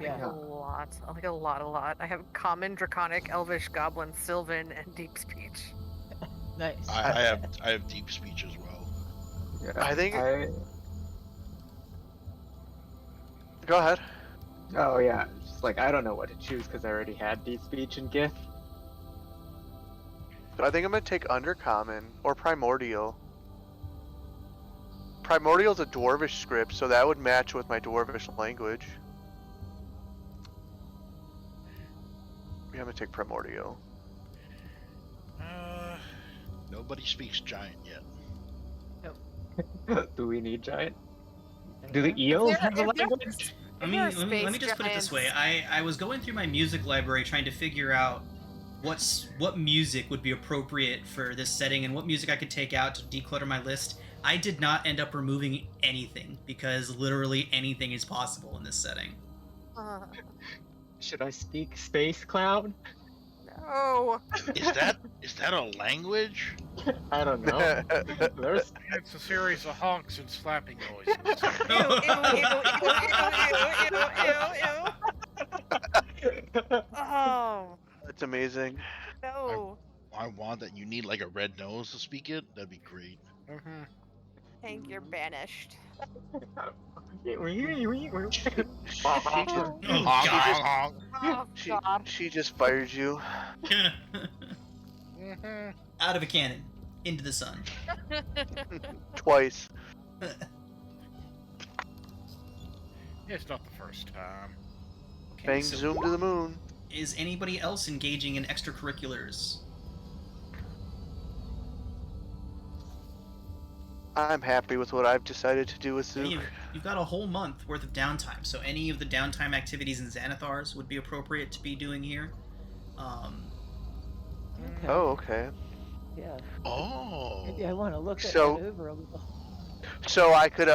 Yeah. A lot. Like a lot. I have Common, Draconic, Elvish, Goblin, Sylvan, and Deep Speech. Nice. I have deep speech as well. Yeah. I think- Go ahead. Oh yeah, just like I don't know what to choose because I already had deep speech and Gith. I think I'm gonna take Undercommon or Primordial. Primordial's a Dwarvish script, so that would match with my Dwarvish language. Yeah, I'm gonna take Primordial. Nobody speaks giant yet. Do we need giant? Do the eels If have a there- if there- language? Let if me, there are let me, let me space just put it this way. giants- I was going through my music library trying to figure out what music would be appropriate for this setting and what music I could take out to declutter my list. I did not end up removing anything because literally anything is possible in this setting. Should I speak space cloud? No. Is that a language? I don't know. There's It's a series of honks and slapping noises. Ew, ew, ew, ew, ew, ew, ew, ew, ew. Oh, That's amazing. no. I want that. You need like a red nose to speak it. That'd be great. Mhm. Hank, you're banished. Oh, Honk, God. honk, Oh, She, God. she just fired you. Mhm. Out of a cannon, into the sun. Twice. It's not the first time. Okay, Bang so zoom to the moon. is anybody else engaging in extracurriculars? I'm happy with what I've decided to do with Zook. You've got a whole month worth of downtime, so any of the downtime activities in Xanathars would be appropriate to be doing here. Okay. Oh, okay. Yeah. Oh. Maybe I want to look at So- that over a little. So I could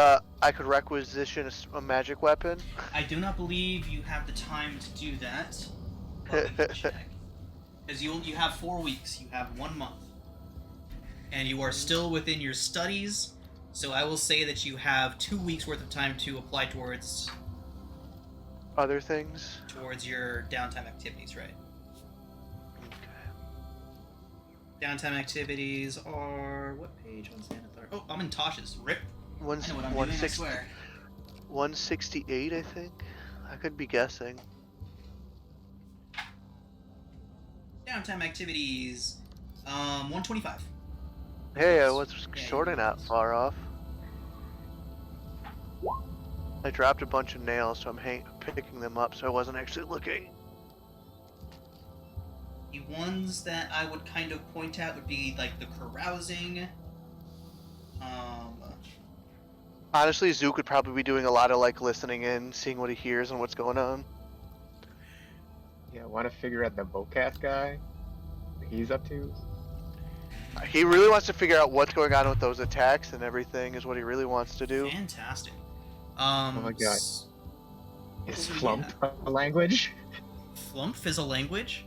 requisition a magic weapon. I do not believe you have the time to do that. Let me check. Because you have 4 weeks. You have 1 month. And you are still within your studies, so I will say that you have 2 weeks worth of time to apply towards Other things. your downtime activities, right? Downtime activities are what page on Xanathar? Oh, I'm in Tosh's. Rip. One, I know what I'm doing, I 160 swear. 168, I think. I could be guessing. Downtime activities. 125. Hey, I was Yeah, sort of not far off. I dropped a bunch of nails, so I'm picking them up, so I wasn't actually looking. The ones that I would kind of point out would be like the carousing. Honestly, Zook would probably be doing a lot of like listening in, seeing what he hears and what's going on. Yeah, I want to figure out the bowcat guy. What he's up to. He really wants to figure out what's going on with those attacks and everything is what he really wants to do. Fantastic. Oh my God. s- Is Yeah. flump a language? Flumph is a language?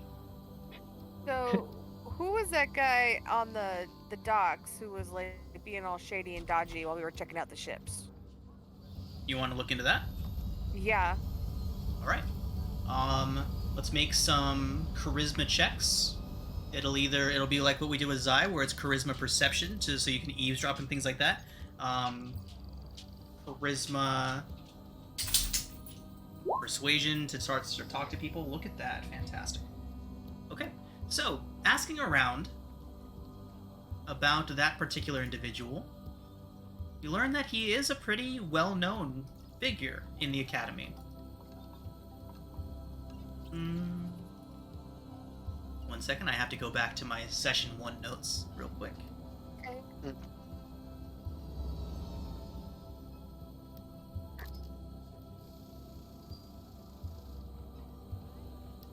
So, who was that guy on the docks who was like being all shady and dodgy while we were checking out the ships? You want to look into that? Yeah. Alright. Let's make some charisma checks. It'll be like what we did with Zai, where it's charisma perception, so you can eavesdrop and things like that. Charisma persuasion to start to talk to people. Look at that. Fantastic. Okay. So, asking around about that particular individual, you learn that he is a pretty well-known figure in the academy. 1 second, I have to go back to my session 1 notes real quick. Okay.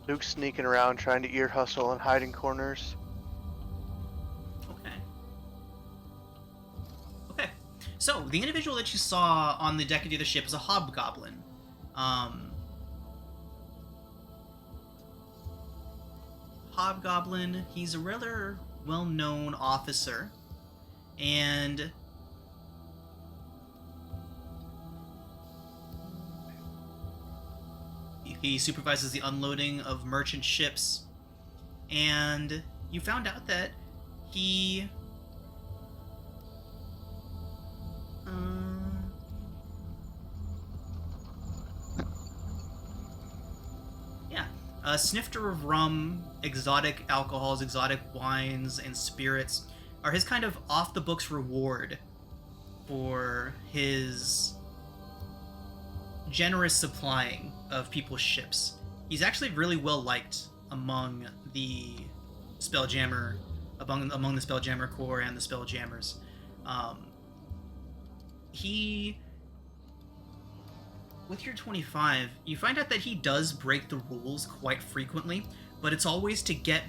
Zook's sneaking around trying to ear hustle and hide in corners. Okay. Okay. So, the individual that you saw on the deck of the other ship is a hobgoblin. Hobgoblin, he's a rather well-known officer, and he supervises the unloading of merchant ships, and you found out that he a snifter of rum, exotic alcohols, exotic wines, and spirits are his kind of off-the-books reward for his generous supplying of people's ships. He's actually really well liked among the Spelljammer, among the Spelljammer Corps and the Spelljammers. With your 25, you find out that he does break the rules quite frequently, but it's always to get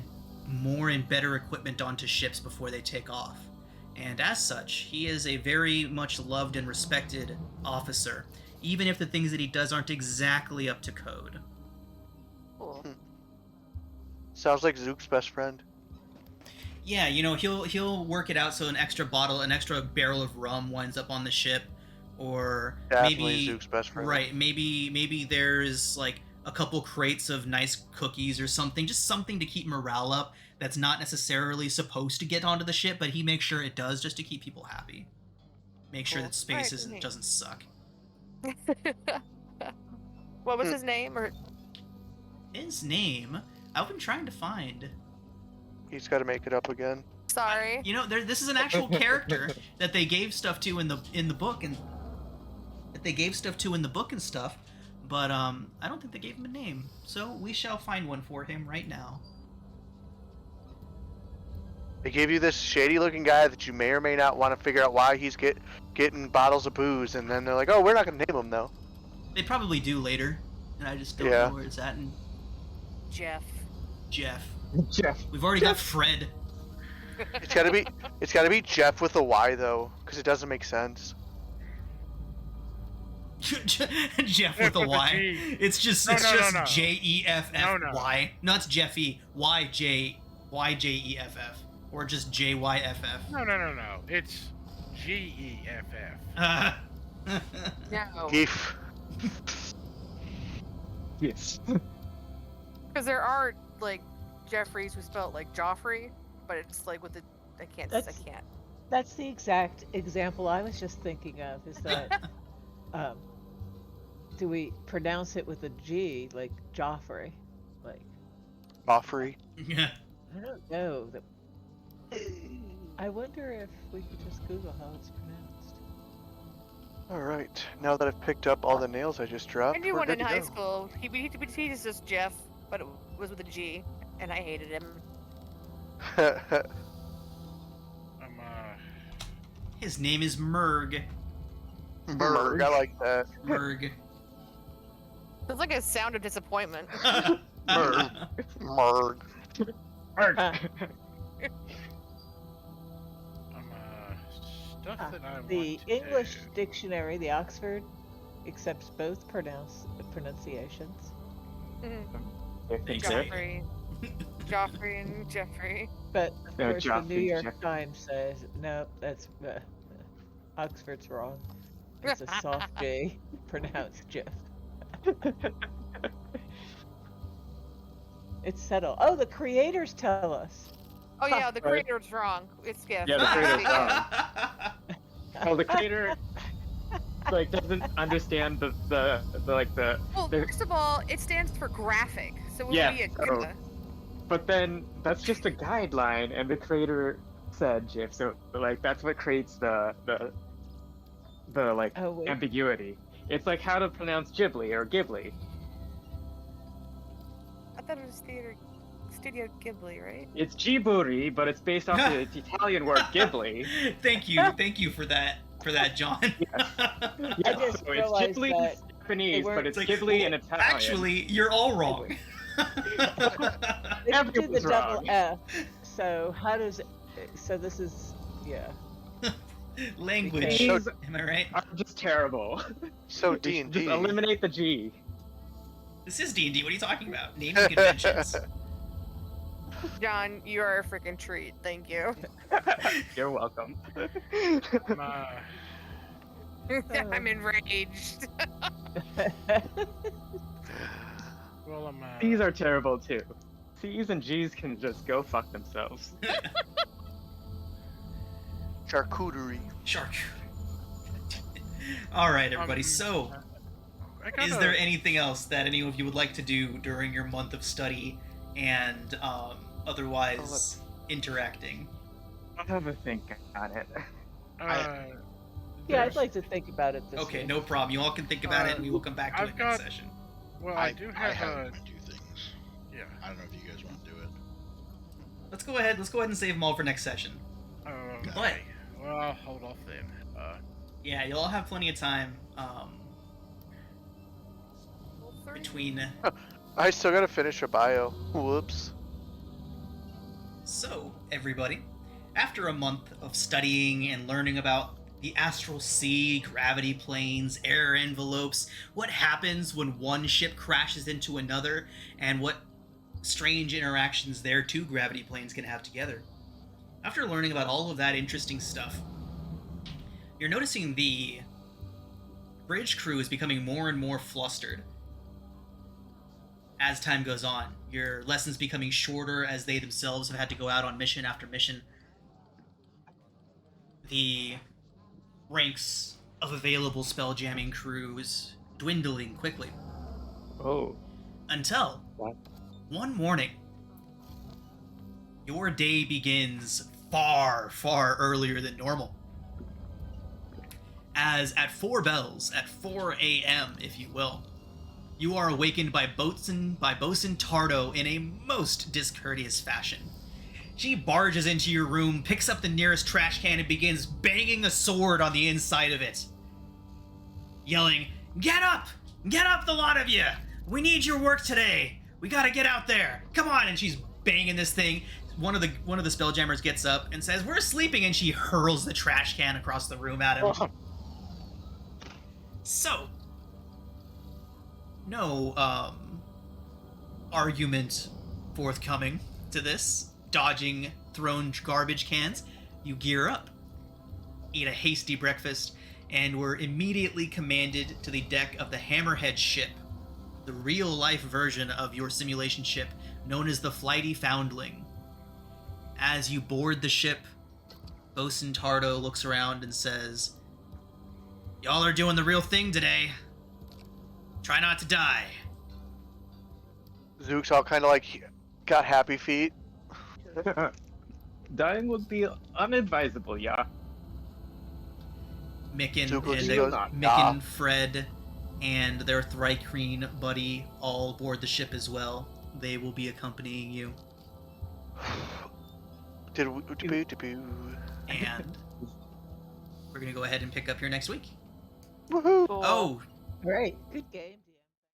more and better equipment onto ships before they take off. And as such, he is a very much loved and respected officer, even if the things that he does aren't exactly up to code. Cool. Sounds like Zook's best friend. Yeah, you know, he'll work it out so an extra barrel of rum winds up on the ship, or Definitely maybe Zook's best friend. right, maybe there's like a couple crates of nice cookies or something, just something to keep morale up that's not necessarily supposed to get onto the ship, but he makes sure it does just to keep people happy. Make sure Cool. that space Alright, neat. doesn't suck. What was his name? Or His name, I've been trying to find. He's got to make it up again. sorry. You know, this is an actual character that they gave stuff to in the book, and that they gave stuff to in the book and stuff, but I don't think they gave him a name. So we shall find one for him right now. They gave you this shady-looking guy that you may or may not want to figure out why he's getting bottles of booze, and then they're like, "Oh, we're not gonna name him though." They probably do later, and I just don't Yeah. know where it's at. And Jeff. Jeff, Jeff. we've already got Fred. It's gotta be Jeff with a Y though, because it doesn't make sense. Jeff with a with a Y. G. It's just No, it's no, no, just no. JEFFY. No, it's Jeffy. YJEFF, or just JYFF. No. It's GEFF. No. Geef. Yes. Because there are like Jeffreys who spell it like Joffrey, but it's like with the I can't. That's the exact example I was just thinking of, is that do we pronounce it with a G, like Joffrey? Like, Joffrey. Yeah. I don't know. I wonder if we could just Google how it's pronounced. Alright, now that I've picked up all the nails I just dropped, I knew we're one good in to high go. school. He was just Jeff, but it was with a G, and I hated him. His name is Murg. Berg, I like that. Murg. It's like a sound of disappointment. Merg. Merg. Stuff that I The want to English do. dictionary, the Oxford, accepts both pronunciations. Joffrey. Joffrey and Jeffrey. But of No, course, the Joffrey, New York Jeffrey. Times says no. That's Oxford's wrong. It's a soft J, pronounced Jeff. It's settled. Oh, the creators tell us. Oh yeah, the Right. creator's wrong. It's Jeff. Yeah, the creator's wrong. Oh, the creator like doesn't understand the Well, the- first of all, it stands for graphic, so it would Yeah, be a so- Gimba. But then that's just a guideline, and the creator said GIF, so like that's what creates the like Oh, wait. ambiguity. It's like how to pronounce Ghibli or Ghibli. I thought it was Studio Ghibli, right? It's Ghibli, but it's based off the Italian word Ghibli. Thank you for that, John. Yeah, just so it's realized Ghibli that in Japanese, weren't- but it's Like, Ghibli well, in Italian. Actually, you're all wrong. They did the Everyone's double wrong. F. So how does it? So this is Language. These Am I right? are just terrible. So Just- D&D. Just eliminate the G. This is D&D. What are you talking about? Naming conventions. John, you are a freaking treat. Thank you. You're welcome. I'm enraged. Well, C's are terrible too. C's and G's can just go fuck themselves. Charcuterie. Shark. All right, everybody. So, is there anything else that any of you would like to do during your month of study and otherwise interacting? I'll have a think on it. Yeah, I'd like to think about it this Okay, week. no problem. You all can think about it, and we will come back to I've it next got- session. Well, I do I have have a. my two things. Yeah. I don't know if you guys want to do it. Let's go ahead and save them all for next session. Okay. But Well, I'll hold off then. yeah, you'll all have plenty of time between. I still gotta finish a bio. Whoops. So, everybody, after a month of studying and learning about the astral sea, gravity planes, air envelopes, what happens when one ship crashes into another, and what strange interactions their two gravity planes can have together. After learning about all of that interesting stuff, you're noticing the bridge crew is becoming more and more flustered as time goes on. Your lessons becoming shorter as they themselves have had to go out on mission after mission. The ranks of available spelljamming crews dwindling quickly. Oh. Until What? one morning, your day begins far, far earlier than normal. As at 4 bells, at 4 a.m., if you will, you are awakened by Bosun Tardo in a most discourteous fashion. She barges into your room, picks up the nearest trash can, and begins banging a sword on the inside of it, yelling, "Get up! Get up, the lot of you! We need your work today! We gotta get out there! Come on!" And she's banging this thing. One of the spelljammers gets up and says, "We're sleeping," and she hurls the trash can across the room at him. So, no argument forthcoming to this. Dodging thrown garbage cans, you gear up, eat a hasty breakfast, and were immediately commanded to the deck of the Hammerhead ship, the real-life version of your simulation ship, known as the Flighty Foundling. As you board the ship, Bosun Tardo looks around and says, "Y'all are doing the real thing today. Try not to die." Zook's all kind of like got happy feet. Dying would be unadvisable, yeah. Micken Zook looks and and goes, Micken, "Nah." Fred, and their Thrycreen buddy all board the ship as well. They will be accompanying you. And we're gonna go ahead and pick up here next week. Woohoo! Oh, Great. Good game.